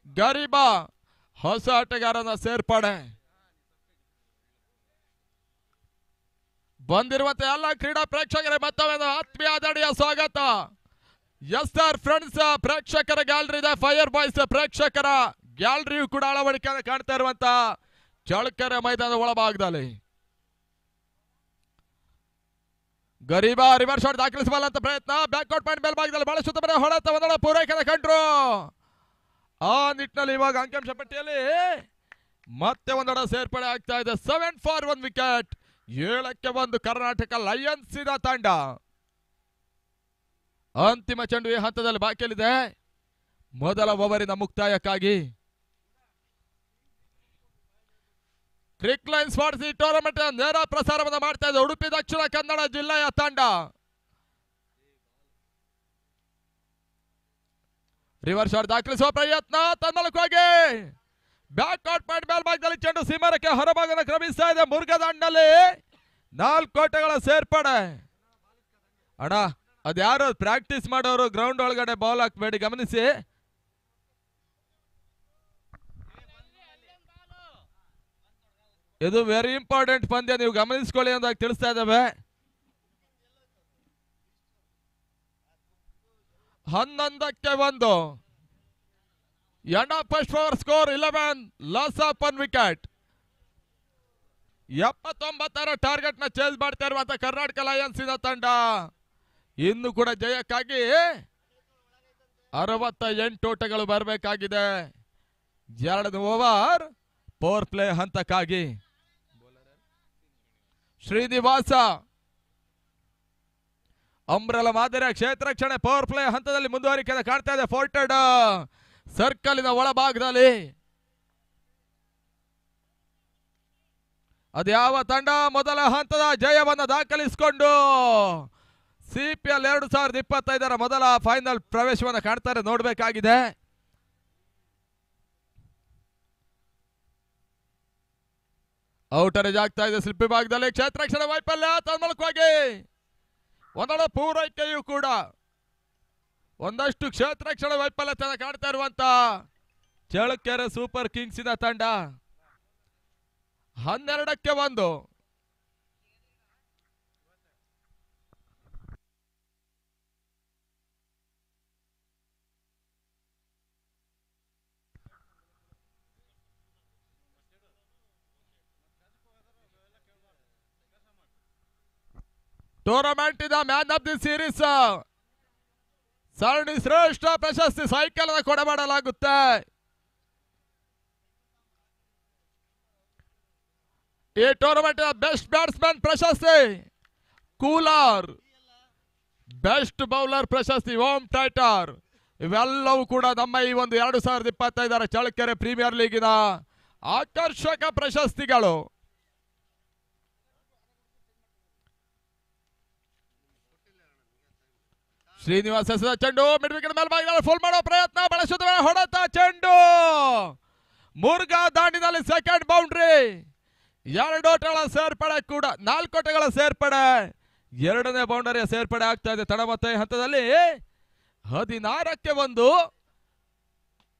ಗರಿಬಾ ಹೊಸ ಆಟಗಾರನ ಸೇರ್ಪಡೆ. ಬಂದಿರುವಂತ ಎಲ್ಲ ಕ್ರೀಡಾ ಪ್ರೇಕ್ಷಕರೇ ಮತ್ತೊಮ್ಮೆ ಆತ್ಮೀಯ ಆದರಣೀಯ ಸ್ವಾಗತ. SR ಫ್ರೆಂಡ್ಸ್ ಪ್ರೇಕ್ಷಕರ ಗ್ಯಾಲರಿ ಇದೆ. ಫೈರ್ ಬಾಯ್ಸ್ ಪ್ರೇಕ್ಷಕರ ಗ್ಯಾಲರಿಯು ಕೂಡ ಅಳವಡಿಕೆಯನ್ನು ಕಾಣ್ತಾ ಇರುವಂತ ಚಳಕೆರೆ ಮೈದಾನದ ಒಳಭಾಗದಲ್ಲಿ ಗರೀಬಾ ರಿವರ್ಸ್ ಶಾಟ್ ದಾಖಲಿಸಬಲ್ಲಂತ ಪ್ರಯತ್ನ. ಬ್ಯಾಕ್ಔಟ್ ಪಾಯಿಂಟ್ ಮೇಲ್ಭಾಗದಲ್ಲಿ ಬಹಳ ಸುತ್ತಮುತ್ತ ಹೊಡೆತ ಒಂದೊಳ ಪೂರೈಕೆಯನ್ನು ಕಂಡ್ರು. ಆ ನಿಟ್ಟಿನಲ್ಲಿ ಇವಾಗ ಅಂಕಿಅಂಶ ಪಟ್ಟಿಯಲ್ಲಿ ಮತ್ತೆ ಒಂದೊಡ ಸೇರ್ಪಡೆ ಆಗ್ತಾ ಇದೆ. 7 ಫಾರ್ 1 ವಿಕೆಟ್. 7ಕ್ಕೆ 1 ಕರ್ನಾಟಕ ಲಯನ್ಸ್ ತಂಡ. ಅಂತಿಮ ಚೆಂಡು ಈ ಹಂತದಲ್ಲಿ ಬಾಕಿಯಲ್ಲಿದೆ. ಮೊದಲ ಓವರಿನ ಮುಕ್ತಾಯಕ್ಕಾಗಿ ಕ್ರಿಕ್ ಲೈನ್ ಸ್ಪಾಟ್ಸ್ ಈ ಟೂರ್ನಮೆಂಟ್ ನೇರ ಪ್ರಸಾರವನ್ನು ಮಾಡ್ತಾ ಇದೆ ಉಡುಪಿ ದಕ್ಷಿಣ ಕನ್ನಡ ಜಿಲ್ಲೆಯ ತಂಡ. ರಿವರ್ಸ್ ಶಾಟ್ ದಾಖಲಿಸುವ ಪ್ರಯತ್ನ ತನ್ನಲಕ್ಕಾಗಿ ಬ್ಯಾಕ್ಔಟ್ ಪಾಯಿಂಟ್ ಮೇಲ್ಭಾಗದಲ್ಲಿ ಚೆಂಡು ಸೀಮರಕ್ಕೆ ಹೊರಭಾಗದ ಕ್ರಮಿಸ್ತಾ ಇದೆ. ಮುರುಘದಂಡಲ್ಲಿ 4 ಓಟಗಳ ಸೇರ್ಪಡೆ. ಅಣ್ಣ ಅದ್ಯಾರು ಪ್ರಾಕ್ಟೀಸ್ ಮಾಡೋರು ಗ್ರೌಂಡ್ ಒಳಗಡೆ ಬಾಲ್ ಹಾಕ್ಬೇಡಿ, ಗಮನಿಸಿ. ಇದು ವೆರಿ ಇಂಪಾರ್ಟೆಂಟ್ ಪಂದ್ಯ, ನೀವು ಗಮನಿಸ್ಕೊಳ್ಳಿ ಅಂದಾಗ ತಿಳಿಸ್ತಾ ಇದ್ದಾವೆ. 11ಕ್ಕೆ 1. End of first over score 11 loss of 1 wicket. 79 target ನ ಚೇಸ್ ಮಾಡ್ತಾ ಇರುವಂತ ಕರ್ನಾಟಕ ಲಯನ್ಸ್ ತಂಡ ಇನ್ನು ಕೂಡ ಜಯಕ್ಕಾಗಿ 68 ಓಟಗಳು ಬರಬೇಕಾಗಿದೆ. 2 ಓವರ್ ಪವರ್ ಪ್ಲೇ ಹಂತಕ್ಕಾಗಿ ಶ್ರೀನಿವಾಸ ಅಂಬ್ರಲ ಮಾದರಿಯ ಕ್ಷೇತ್ರ ರಕ್ಷಣೆ ಪವರ್ ಪ್ಲೇ ಹಂತದಲ್ಲಿ ಮುಂದುವರಿಕೆ ಕಾಣ್ತಾ ಇದೆ. ಫೋರ್ಟೆಡ್ ಸರ್ಕಲಿನ ಒಳಭಾಗದಲ್ಲಿ ಅದ್ಯಾವ ತಂಡ ಮೊದಲ ಹಂತದ ಜಯವನ್ನು ದಾಖಲಿಸಿಕೊಂಡು CPL 2025 ಮೊದಲ ಫೈನಲ್ ಪ್ರವೇಶವನ್ನು ಕಾಣ್ತಾರೆ, ನೋಡಬೇಕಾಗಿದೆ. ಔಟರೇಜ್ ಆಗ್ತಾ ಇದೆ ಸ್ಲಿಪ್ ವಿಭಾಗದಲ್ಲಿ. ಕ್ಷೇತ್ರ ರಕ್ಷಣೆ ವೈಫಲ್ಯ ತನ್ಮೂಲಕವಾಗಿ ಒಂದೊಳ ಪೂರೈಕೆಯೂ ಕೂಡ ಒಂದಷ್ಟು ಕ್ಷೇತ್ರ ರಕ್ಷಣೆ ವೈಫಲ್ಯತೆಯನ್ನು ಕಾಣ್ತಾ ಇರುವಂತ ಚಳ್ಳಕೆರೆ ಸೂಪರ್ ಕಿಂಗ್ಸ್ ತಂಡ. 12-1. ಟೂರ್ನಮೆಂಟ್ ಇದ ಮ್ಯಾನ್ ಆಫ್ ದಿ ಸೀರೀಸ್ ಸರಣಿ ಶ್ರೇಷ್ಠ ಪ್ರಶಸ್ತಿ ಸೈಕಲ್ ಕೊಡಮಾಡಲಾಗುತ್ತೆ. ಈ ಟೂರ್ನಮೆಂಟ್ ಬೆಸ್ಟ್ ಬ್ಯಾಟ್ಸ್ಮನ್ ಪ್ರಶಸ್ತಿ ಕೂಲರ್, ಬೆಸ್ಟ್ ಬೌಲರ್ ಪ್ರಶಸ್ತಿ ಓಮ್ ಟೈಟರ್, ಇವೆಲ್ಲವೂ ಕೂಡ ನಮ್ಮ ಈ ಒಂದು 2025 ಚಳ್ಳಕೆರೆ ಪ್ರೀಮಿಯರ್ ಲೀಗಿನ ಆಕರ್ಷಕ ಪ್ರಶಸ್ತಿಗಳು. ಶ್ರೀನಿವಾಸ್ ಎಸೆದ ಚೆಂಡು ಮಿಡ್ ವಿಕೆಟ್ ಮೇಲ್ಭಾಗದಲ್ಲಿ ಫುಲ್ ಮಾಡೋ ಪ್ರಯತ್ನ, ಬಳಸುತ್ತ ಹೊಡೆತ ಚೆಂಡು ಮುರುಘಾ ದಾಂಡಿನಲ್ಲಿ ಸೆಕೆಂಡ್ ಬೌಂಡ್ರಿ. 2 ಓಟಗಳ ಸೇರ್ಪಡೆ ಕೂಡ 4 ಓಟಗಳ ಸೇರ್ಪಡೆ, 2ನೇ ಬೌಂಡರಿಯ ಸೇರ್ಪಡೆ ಆಗ್ತಾ ಇದೆ. ತಡಮತ್ತೆ ಹಂತದಲ್ಲಿ 16-1.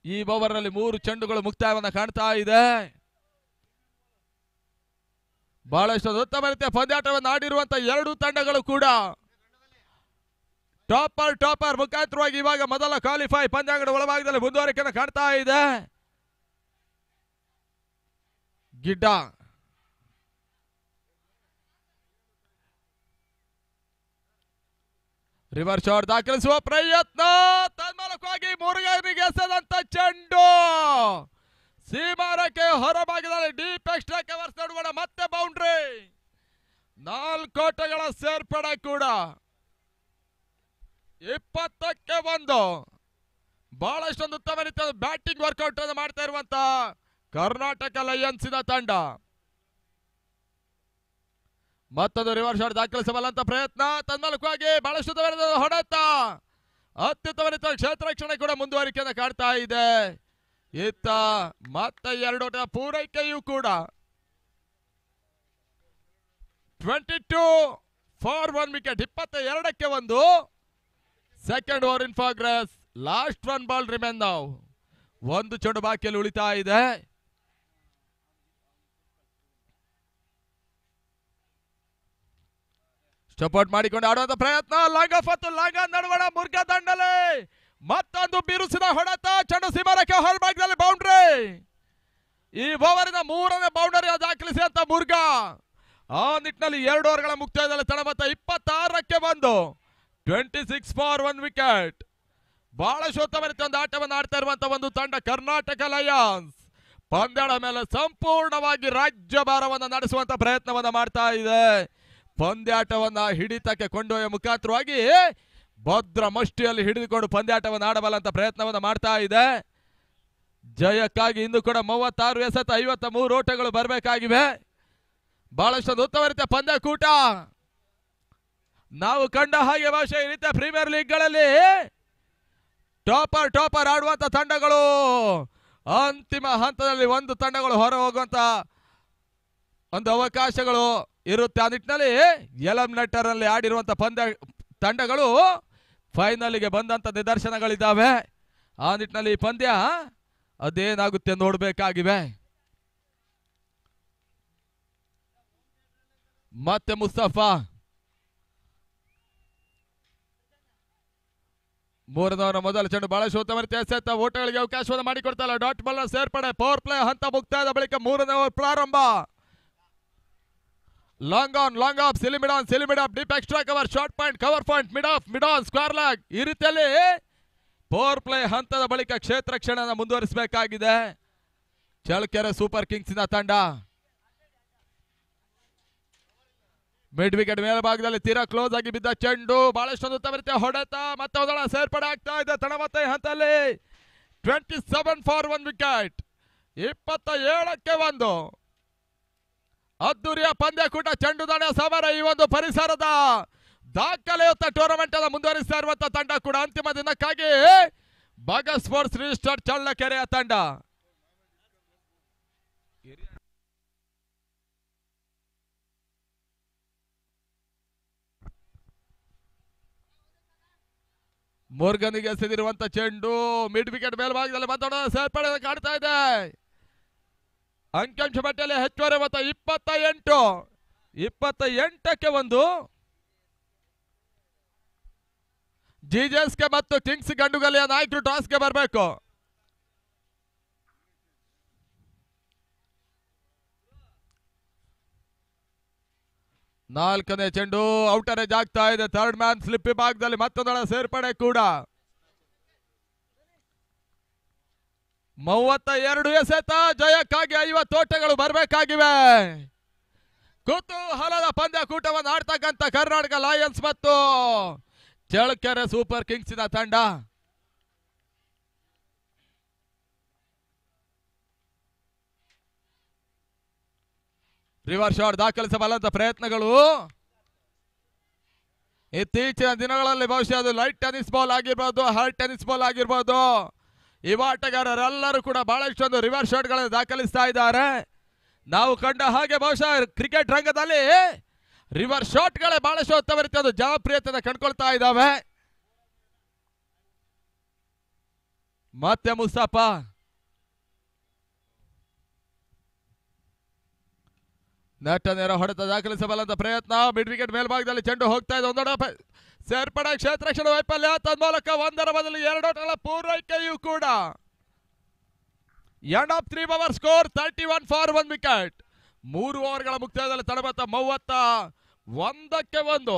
ಈ ಓವರ್ ನಲ್ಲಿ 3 ಚೆಂಡುಗಳು ಮುಕ್ತಾಯವನ್ನು ಕಾಣ್ತಾ ಇದೆ. ಬಹಳಷ್ಟು ಉತ್ತಮ ರೀತಿಯ ಪಂದ್ಯಾಟವನ್ನು ಆಡಿರುವಂತಹ 2 ತಂಡಗಳು ಕೂಡ ಟಾಪರ್ ಮುಖಾಂತರವಾಗಿ ಇವಾಗ ಮೊದಲ ಕ್ವಾಲಿಫೈ ಪಂದ್ಯಾಟದ ಒಳಭಾಗದಲ್ಲಿ ಮುಂದುವರಿಕೆಯನ್ನು ಕಾಣ್ತಾ ಇದೆ. ಗಿಡ್ಡ ರಿವರ್ಸ್ ಶಾಟ್ ದಾಖಲಿಸುವ ಪ್ರಯತ್ನ, ತನ್ಮೂಲಕವಾಗಿ ಮುರುಘನಿಗೆ ಎಸೆದಂತ ಚೆಂಡು ಸೀಮಾರಕ್ಕೆ ಹೊರಭಾಗದಲ್ಲಿ ಡೀಪ್ ಎಕ್ಸ್ಟ್ರಾ ಕವರ್ಸ್ ನಡುವಣ ಮತ್ತೆ ಬೌಂಡ್ರಿ. 4 ಓಟಗಳ ಸೇರ್ಪಡೆ ಕೂಡ 20-1. ಬಹಳಷ್ಟೊಂದು ಉತ್ತಮ ರೀತಿಯ ಬ್ಯಾಟಿಂಗ್ ವರ್ಕೌಟ್ ಅನ್ನು ಮಾಡ್ತಾ ಇರುವಂತ ಕರ್ನಾಟಕ ಲಯನ್ಸಿನ ತಂಡ ಮತ್ತೊಂದು ರಿವರ್ಸ್ ಶಾಟ್ ದಾಖಲಿಸಬಲ್ಲಂತ ಪ್ರಯತ್ನ, ತನ್ಮೂಲಕವಾಗಿ ಬಹಳಷ್ಟು ಹೊಡೆತ, ಅತ್ಯುತ್ತಮ ರೀತಿಯ ಕ್ಷೇತ್ರ ರಕ್ಷಣೆ ಕೂಡ ಮುಂದುವರಿಕೆಯನ್ನು ಕಾಡ್ತಾ ಇದೆ. ಇತ್ತ ಮತ್ತೆ 2 ಓಟದ ಪೂರೈಕೆಯೂ ಕೂಡ 22 for 1 wicket. 22-1. Second over in progress. Last 1 ball remain now. 1 ಚೆಂಡು ಬಾಕಿಯಲ್ಲಿ ಉಳಿತಾ ಇದೆ. ಸಪೋರ್ಟ್ ಮಾಡಿಕೊಂಡು ಆಡುವಂತ ಪ್ರಯತ್ನ, ಲಾಂಗ್ ಆಫ್ ಮತ್ತು ಲಾಂಗ್ ಆನ್ ನಡುವಣ ಮುರುಘಾ ದಂಡಲೆ ಮತ್ತೊಂದು ಬಿರುಸಿನ ಹೊಡೆತ, ಚೆಂಡು ಸೀಮಾರಕ್ಕೆ ಹೊರಭಾಗದಲ್ಲಿ ಬೌಂಡ್ರಿ. ಈ ಓವರಿನ 3ನೇ ಬೌಂಡರಿ ದಾಖಲಿಸಿದಂತ ಮುರುಘಾ ಆ ನಿಟ್ಟಿನಲ್ಲಿ 2 ಓವರ್ಗಳ ಮುಕ್ತಾಯದಲ್ಲಿ ತಡಮತ್ತ 26-1. 26 ಫಾರ್ 1 ವಿಕೆಟ್. ಬಹಳಷ್ಟು ಉತ್ತಮ ರೀತಿಯ ಒಂದು ಆಟವನ್ನು ಆಡ್ತಾ ಇರುವಂತಹ ಒಂದು ತಂಡ ಕರ್ನಾಟಕ ಲಯನ್ಸ್ ಪಂದ್ಯದ ಮೇಲೆ ಸಂಪೂರ್ಣವಾಗಿ ರಾಜ್ಯಭಾರವನ್ನು ನಡೆಸುವಂತ ಪ್ರಯತ್ನವನ್ನ ಮಾಡ್ತಾ ಇದೆ. ಪಂದ್ಯಾಟವನ್ನ ಹಿಡಿತಕ್ಕೆ ಕೊಂಡೊಯ್ಯುವ ಮುಖಾಂತರವಾಗಿ ಭದ್ರ ಮುಷ್ಟಿಯಲ್ಲಿ ಹಿಡಿದುಕೊಂಡು ಪಂದ್ಯಾಟವನ್ನು ಆಡಬಲ್ಲಂತ ಪ್ರಯತ್ನವನ್ನ ಮಾಡ್ತಾ ಇದೆ. ಜಯಕ್ಕಾಗಿ ಇಂದು ಕೂಡ 36 ಎಸೆತ 53 ಓಟಗಳು ಬರಬೇಕಾಗಿವೆ. ಬಹಳಷ್ಟು ಉತ್ತಮ ರೀತಿಯ ಪಂದ್ಯಕೂಟ ನಾವು ಕಂಡ ಹಾಗೆ ಬಹುಶಃ ಈ ರೀತಿಯ ಪ್ರೀಮಿಯರ್ ಲೀಗ್ಗಳಲ್ಲಿ ಟಾಪರ್ ಆಡುವಂತ ತಂಡಗಳು ಅಂತಿಮ ಹಂತದಲ್ಲಿ ಒಂದು ತಂಡಗಳು ಹೊರ ಹೋಗುವಂತ ಒಂದು ಅವಕಾಶಗಳು ಇರುತ್ತೆ. ಆ ನಿಟ್ಟಿನಲ್ಲಿ ಎಲಿಮಿನೇಟರ್ ಅಲ್ಲಿ ಆಡಿರುವಂತ ತಂಡಗಳು ಫೈನಲ್ಗೆ ಬಂದಂತ ನಿದರ್ಶನಗಳಿದ್ದಾವೆ. ಆ ನಿಟ್ಟಿನಲ್ಲಿ ಈ ಪಂದ್ಯ ಅದೇನಾಗುತ್ತೆ ನೋಡಬೇಕಾಗಿವೆ. ಮತ್ತೆ ಮುಸ್ತಫಾ 3ನೇ ಮೊದಲ ಚೆಂಡು ಬಹಳಷ್ಟು ಉತ್ತಮ ರೀತಿಯ ಎಸೆತ, ಓಟಗಳಿಗೆ ಅವಕಾಶವನ್ನು ಮಾಡಿಕೊಡ್ತಲ್ಲ. ಡಾಟ್ ಬಾಲ್ ಸೇರ್ಪಡೆ, ಪವರ್ ಪ್ಲೇ ಹಂತ ಮುಕ್ತಾಯದ ಬಳಿಕ 3ನೇ ಓವರ್ ಪ್ರಾರಂಭ. Long off, silly mid off, deep extra cover, short point, cover point, mid on, square leg. ಈ ರೀತಿಯಲ್ಲಿ ಪವರ್ ಪ್ಲೇ ಹಂತದ ಬಳಿಕ ಕ್ಷೇತ್ರ ರಕ್ಷಣೆಯನ್ನು ಮುಂದುವರಿಸಬೇಕಾಗಿದೆ ಚಳ್ಳಕೆರೆ ಸೂಪರ್ ಕಿಂಗ್ಸ್ನ ತಂಡ. ಮಿಡ್ ವಿಕೆಟ್ ಮೇಲ್ಭಾಗದಲ್ಲಿ ತೀರಾ ಕ್ಲೋಸ್ ಆಗಿ ಬಿದ್ದ ಚೆಂಡು, ಬಹಳಷ್ಟೊಂದು ಉತ್ತಮ ರೀತಿಯ ಹೊಡೆತ, ಮತ್ತೆ ಒಂದಳ ಸೇರ್ಪಡೆ ಆಗ್ತಾ ಇದೆ ತಡಮತ್ತೆ ಹಂತದಲ್ಲಿ. 27 ಫಾರ್ 1 ವಿಕೆಟ್. 27-1. ಅದ್ದೂರಿಯ ಪಂದ್ಯಕೂಟ, ಚೆಂಡು ದಾಣ ಸಮರ. ಈ ಒಂದು ಪರಿಸರದ ದಾಖಲೆಯುತ್ತ ಟೂರ್ನಮೆಂಟ್ ಅನ್ನು ಮುಂದುವರಿಸ್ತಾ ಇರುವಂತಹ ತಂಡ ಕೂಡ ಅಂತಿಮ ದಿನಕ್ಕಾಗಿ ಬಾಗ ಸ್ಪೋರ್ಟ್ಸ್ ರಿಜಿಸ್ಟರ್ಡ್ ಚಳ್ಳಕೆರೆಯ ತಂಡ. ಮುರುಘನಿಗೆ ಎಸೆದಿರುವಂತ ಚೆಂಡು ಮಿಡ್ ವಿಕೆಟ್ ಮೇಲ್ಭಾಗದಲ್ಲಿ ಮಾತಾಡೋ ಸೇರ್ಪಡೆ ಕಾಡ್ತಾ ಇದೆ. ಅಂಕಿಅಂಶ ಪಟ್ಟಿಯಲ್ಲಿ ಹೆಚ್ಚುವರಿ ಮೊತ್ತ 28. 28ಕ್ಕೆ ಒಂದು. ಜಿಜೆಸ್ಗೆ ಮತ್ತು ಕಿಂಗ್ಸ್ ಗಂಡುಗಲಿಯ ನಾಯಕರು ಟಾಸ್ಗೆ ಬರಬೇಕು. ನಾಲ್ಕನೇ ಚೆಂಡು ಔಟರ್ ಏಜ್ ಆಗ್ತಾ ಇದೆ. ಥರ್ಡ್ ಮ್ಯಾನ್ ಸ್ಲಿಪ್ ವಿಭಾಗದಲ್ಲಿ ಮತ್ತೊಂದಳ ಸೇರ್ಪಡೆ ಕೂಡ. 32 ಎಸೆತ ಜಯಕ್ಕಾಗಿ 50 ಓಟಗಳು ಬರಬೇಕಾಗಿವೆ. ಕುತೂಹಲದ ಪಂದ್ಯಕೂಟವನ್ನು ಆಡ್ತಕ್ಕಂಥ ಕರ್ನಾಟಕ ಲಯನ್ಸ್ ಮತ್ತು ಚಳ್ಳಕೆರೆ ಸೂಪರ್ ಕಿಂಗ್ಸಿನ ತಂಡ. ರಿವರ್ಸ್ ಶಾಟ್ ದಾಖಲಿಸಬಲ್ಲಂತ ಪ್ರಯತ್ನಗಳು. ಇತ್ತೀಚಿನ ದಿನಗಳಲ್ಲಿ ಬಹುಶಃ ಅದು ಲೈಟ್ ಟೆನಿಸ್ ಬಾಲ್ ಆಗಿರ್ಬೋದು, ಹಾರ್ಡ್ ಟೆನಿಸ್ ಬಾಲ್ ಆಗಿರ್ಬೋದು, ಈ ಆಟಗಾರರೆಲ್ಲರೂ ಕೂಡ ಬಹಳಷ್ಟೊಂದು ರಿವರ್ಸ್ ಶಾಟ್ಗಳನ್ನು ದಾಖಲಿಸ್ತಾ ಇದ್ದಾರೆ. ನಾವು ಕಂಡ ಹಾಗೆ ಬಹುಶಃ ಕ್ರಿಕೆಟ್ ರಂಗದಲ್ಲಿ ರಿವರ್ಸ್ ಶಾಟ್ಗಳೇ ಬಹಳಷ್ಟು ಉತ್ತಮ ರೀತಿಯ ಜನಪ್ರಿಯತೆಯನ್ನು ಕಂಡುಕೊಳ್ತಾ ಇದ್ದಾವೆ. ಮತ್ತೆ ಮುಸ್ತಫಾ ನೆಟ್ ನೇರ ಹೊಡೆತ ದಾಖಲಿಸಬಲ್ಲಂತ ಪ್ರಯತ್ನ. ಮಿಡ್ ವಿಕೆಟ್ ಮೇಲ್ಭಾಗದಲ್ಲಿ ಚೆಂಡು ಹೋಗ್ತಾ ಇದೆ. ಒಂದೊಡ ಸೇರ್ಪಡೆ ಕ್ಷೇತ್ರ ರಕ್ಷಣೆ ವೈಫಲ್ಯ. ತನ್ಮೂಲಕ 1ರ ಬದಲು 2 ಓಟಗಳ ಪೂರೈಕೆಯೂ ಕೂಡ. End of 3 over score 31 for 1 wicket. 3 ಓವರ್ಗಳ ಮುಕ್ತಾಯದಲ್ಲಿ ತಡಬತ್ತ 31ಕ್ಕೆ 1.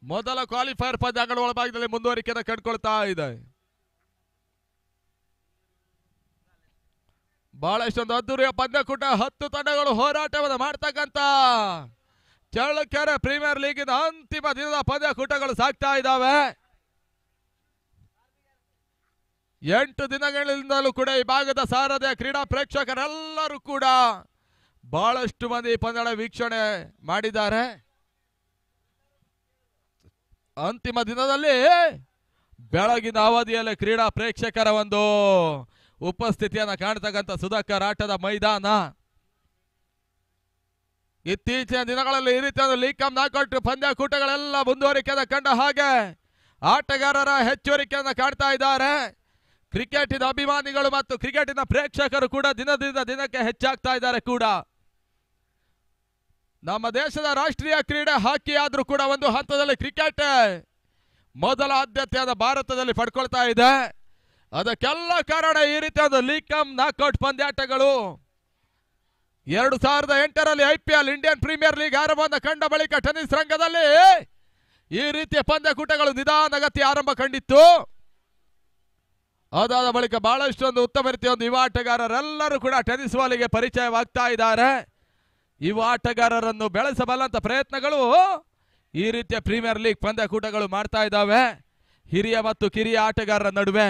ಮೊದಲ ಕ್ವಾಲಿಫೈಯರ್ ಪಂದ್ಯ ಅಂಗಡ ಒಳಭಾಗದಲ್ಲಿ ಮುಂದುವರಿಕೆಯನ್ನು ಕಂಡುಕೊಳ್ತಾ ಇದೆ. ಬಹಳಷ್ಟೊಂದು ಅದ್ದೂರಿಯ ಪಂದ್ಯಕೂಟ. 10 ತಂಡಗಳು ಹೋರಾಟವನ್ನು ಮಾಡ್ತಕ್ಕಂಥ ಚಳ್ಳಕೆರೆ ಪ್ರೀಮಿಯರ್ ಲೀಗಿನ ಅಂತಿಮ ದಿನದ ಪಂದ್ಯಕೂಟಗಳು ಸಾಗ್ತಾ ಇದ್ದಾವೆ. 8 ದಿನಗಳಿಂದಲೂ ಕೂಡ ಈ ಭಾಗದ ಸಾರಥ್ಯ ಕ್ರೀಡಾ ಪ್ರೇಕ್ಷಕರೆಲ್ಲರೂ ಕೂಡ ಬಹಳಷ್ಟು ಮಂದಿ ಪಂದ್ಯಗಳ ವೀಕ್ಷಣೆ ಮಾಡಿದ್ದಾರೆ. ಅಂತಿಮ ದಿನದಲ್ಲಿ ಬೆಳಗಿನ ಅವಧಿಯಲ್ಲಿ ಕ್ರೀಡಾ ಪ್ರೇಕ್ಷಕರ ಒಂದು ಉಪಸ್ಥಿತಿಯನ್ನು ಕಾಣತಕ್ಕಂಥ ಸುಧಾಕರ್ ಆಟದ ಮೈದಾನ. ಇತ್ತೀಚಿನ ದಿನಗಳಲ್ಲಿ ಈ ರೀತಿಯ ಲೀಗ್ ಕಮ್ ನಾಕೌಟ್ ಪಂದ್ಯಕೂಟಗಳೆಲ್ಲ ಮುಂದುವರಿಕೆಯನ್ನು ಕಂಡ ಹಾಗೆ ಆಟಗಾರರ ಹೆಚ್ಚುವರಿಕೆಯನ್ನು ಕಾಣ್ತಾ ಇದ್ದಾರೆ. ಕ್ರಿಕೆಟಿನ ಅಭಿಮಾನಿಗಳು ಮತ್ತು ಕ್ರಿಕೆಟಿನ ಪ್ರೇಕ್ಷಕರು ಕೂಡ ದಿನದಿಂದ ದಿನಕ್ಕೆ ಹೆಚ್ಚಾಗ್ತಾ ಇದ್ದಾರೆ ಕೂಡ. ನಮ್ಮ ದೇಶದ ರಾಷ್ಟ್ರೀಯ ಕ್ರೀಡೆ ಹಾಕಿ ಆದ್ರೂ ಕೂಡ ಒಂದು ಹಂತದಲ್ಲಿ ಕ್ರಿಕೆಟ್ ಮೊದಲ ಆದ್ಯತೆಯಾದ ಭಾರತದಲ್ಲಿ ಪಡ್ಕೊಳ್ತಾ ಇದೆ. ಅದಕ್ಕೆಲ್ಲ ಕಾರಣ ಈ ರೀತಿಯಾದ ಲೀಗ್ ಕಮ್ ನಾಕೌಟ್ ಪಂದ್ಯಾಟಗಳು. 2008ರಲ್ಲಿ IPL ಇಂಡಿಯನ್ ಪ್ರೀಮಿಯರ್ ಲೀಗ್ ಆರಂಭವನ್ನು ಕಂಡ ಬಳಿಕ ಟೆನ್ನಿಸ್ ರಂಗದಲ್ಲಿ ಈ ರೀತಿಯ ಪಂದ್ಯಕೂಟಗಳು ನಿಧಾನಗತಿ ಆರಂಭ ಕಂಡಿತ್ತು. ಅದಾದ ಬಳಿಕ ಬಹಳಷ್ಟೊಂದು ಉತ್ತಮ ರೀತಿಯ ಒಂದು ಯುವ ಆಟಗಾರರೆಲ್ಲರೂ ಕೂಡ ಟೆನ್ನಿಸ್ ಬಾಲಿಗೆ ಪರಿಚಯವಾಗ್ತಾ ಇದ್ದಾರೆ. ಯುವ ಆಟಗಾರರನ್ನು ಬೆಳೆಸಬಲ್ಲಂತ ಪ್ರಯತ್ನಗಳು ಈ ರೀತಿಯ ಪ್ರೀಮಿಯರ್ ಲೀಗ್ ಪಂದ್ಯಕೂಟಗಳು ಮಾಡ್ತಾ ಇದ್ದಾವೆ ಹಿರಿಯ ಮತ್ತು ಕಿರಿಯ ಆಟಗಾರರ ನಡುವೆ.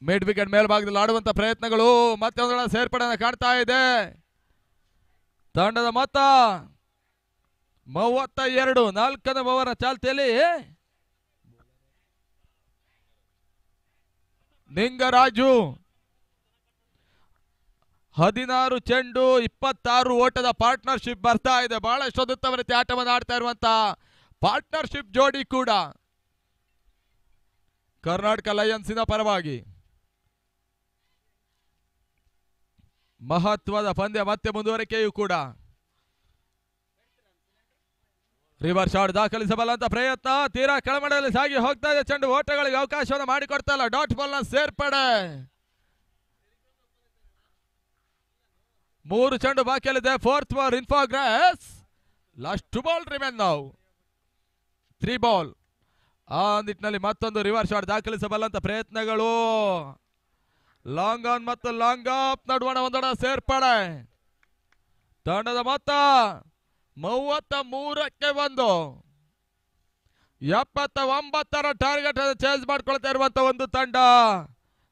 ಮಿಡ್ ವಿಕೆಟ್ ಮೇಲ್ಭಾಗದಲ್ಲಿ ಆಡುವಂತ ಪ್ರಯತ್ನಗಳು. ಮತ್ತೆ ಒಂದರ ಸೇರ್ಪಡೆಯನ್ನು ಕಾಣ್ತಾ ಇದೆ. ತಂಡದ ಮೊತ್ತ 32. 4ನೇ ಓವರ್ ಚಾಲ್ತಿಯಲ್ಲಿ ನಿಂಗರಾಜು 16 ಚೆಂಡು 26 ಓಟದ ಪಾರ್ಟ್ನರ್ಶಿಪ್ ಬರ್ತಾ ಇದೆ. ಬಹಳಷ್ಟು ಉತ್ತಮ ರೀತಿ ಆಟವನ್ನು ಆಡ್ತಾ ಇರುವಂತ ಪಾರ್ಟ್ನರ್ಶಿಪ್ ಜೋಡಿ ಕೂಡ ಕರ್ನಾಟಕ ಲಯನ್ಸಿನ ಪರವಾಗಿ. ಮಹತ್ವದ ಪಂದ್ಯ ಮತ್ತೆ ಮುಂದುವರಿಕೆಯೂ ಕೂಡ. ರಿವರ್ಸ್ ಶಾಟ್ ದಾಖಲಿಸಬಲ್ಲಂತ ಪ್ರಯತ್ನ. ತೀರಾ ಕೆಳಮಟ್ಟದಲ್ಲಿ ಸಾಗಿ ಹೋಗ್ತಾ ಇದೆ. ಚೆಂಡು ಓಟಗಳಿಗೆ ಅವಕಾಶವನ್ನು ಮಾಡಿಕೊಡ್ತಾ ಇಲ್ಲ. ಡಾಟ್ ಬಾಲ್ ನ ಸೇರ್ಪಡೆ. 3 ಚೆಂಡು ಬಾಕಿಯಲ್ಲಿದೆ. 4th ball in progress. Last 2 ball remain now. 3 ball. ಆ ನಿಟ್ಟಿನಲ್ಲಿ ಮತ್ತೊಂದು ರಿವರ್ಸ್ ಶಾಟ್ ದಾಖಲಿಸಬಲ್ಲಂತ ಪ್ರಯತ್ನಗಳು. ಲಾಂಗ್ ಆನ್ ಮತ್ತು ಲಾಂಗ್ ಅಪ್ ನಡುವಣ ಒಂದೊಡ ಸೇರ್ಪಡೆ. ತಂಡದ ಮೊತ್ತ 33ಕ್ಕೆ 1. 79ರ ಟಾರ್ಗೆಟ್ ಅನ್ನು ಚೇಸ್ ಮಾಡ್ಕೊಳ್ತಾ ಇರುವಂತ ಒಂದು ತಂಡ.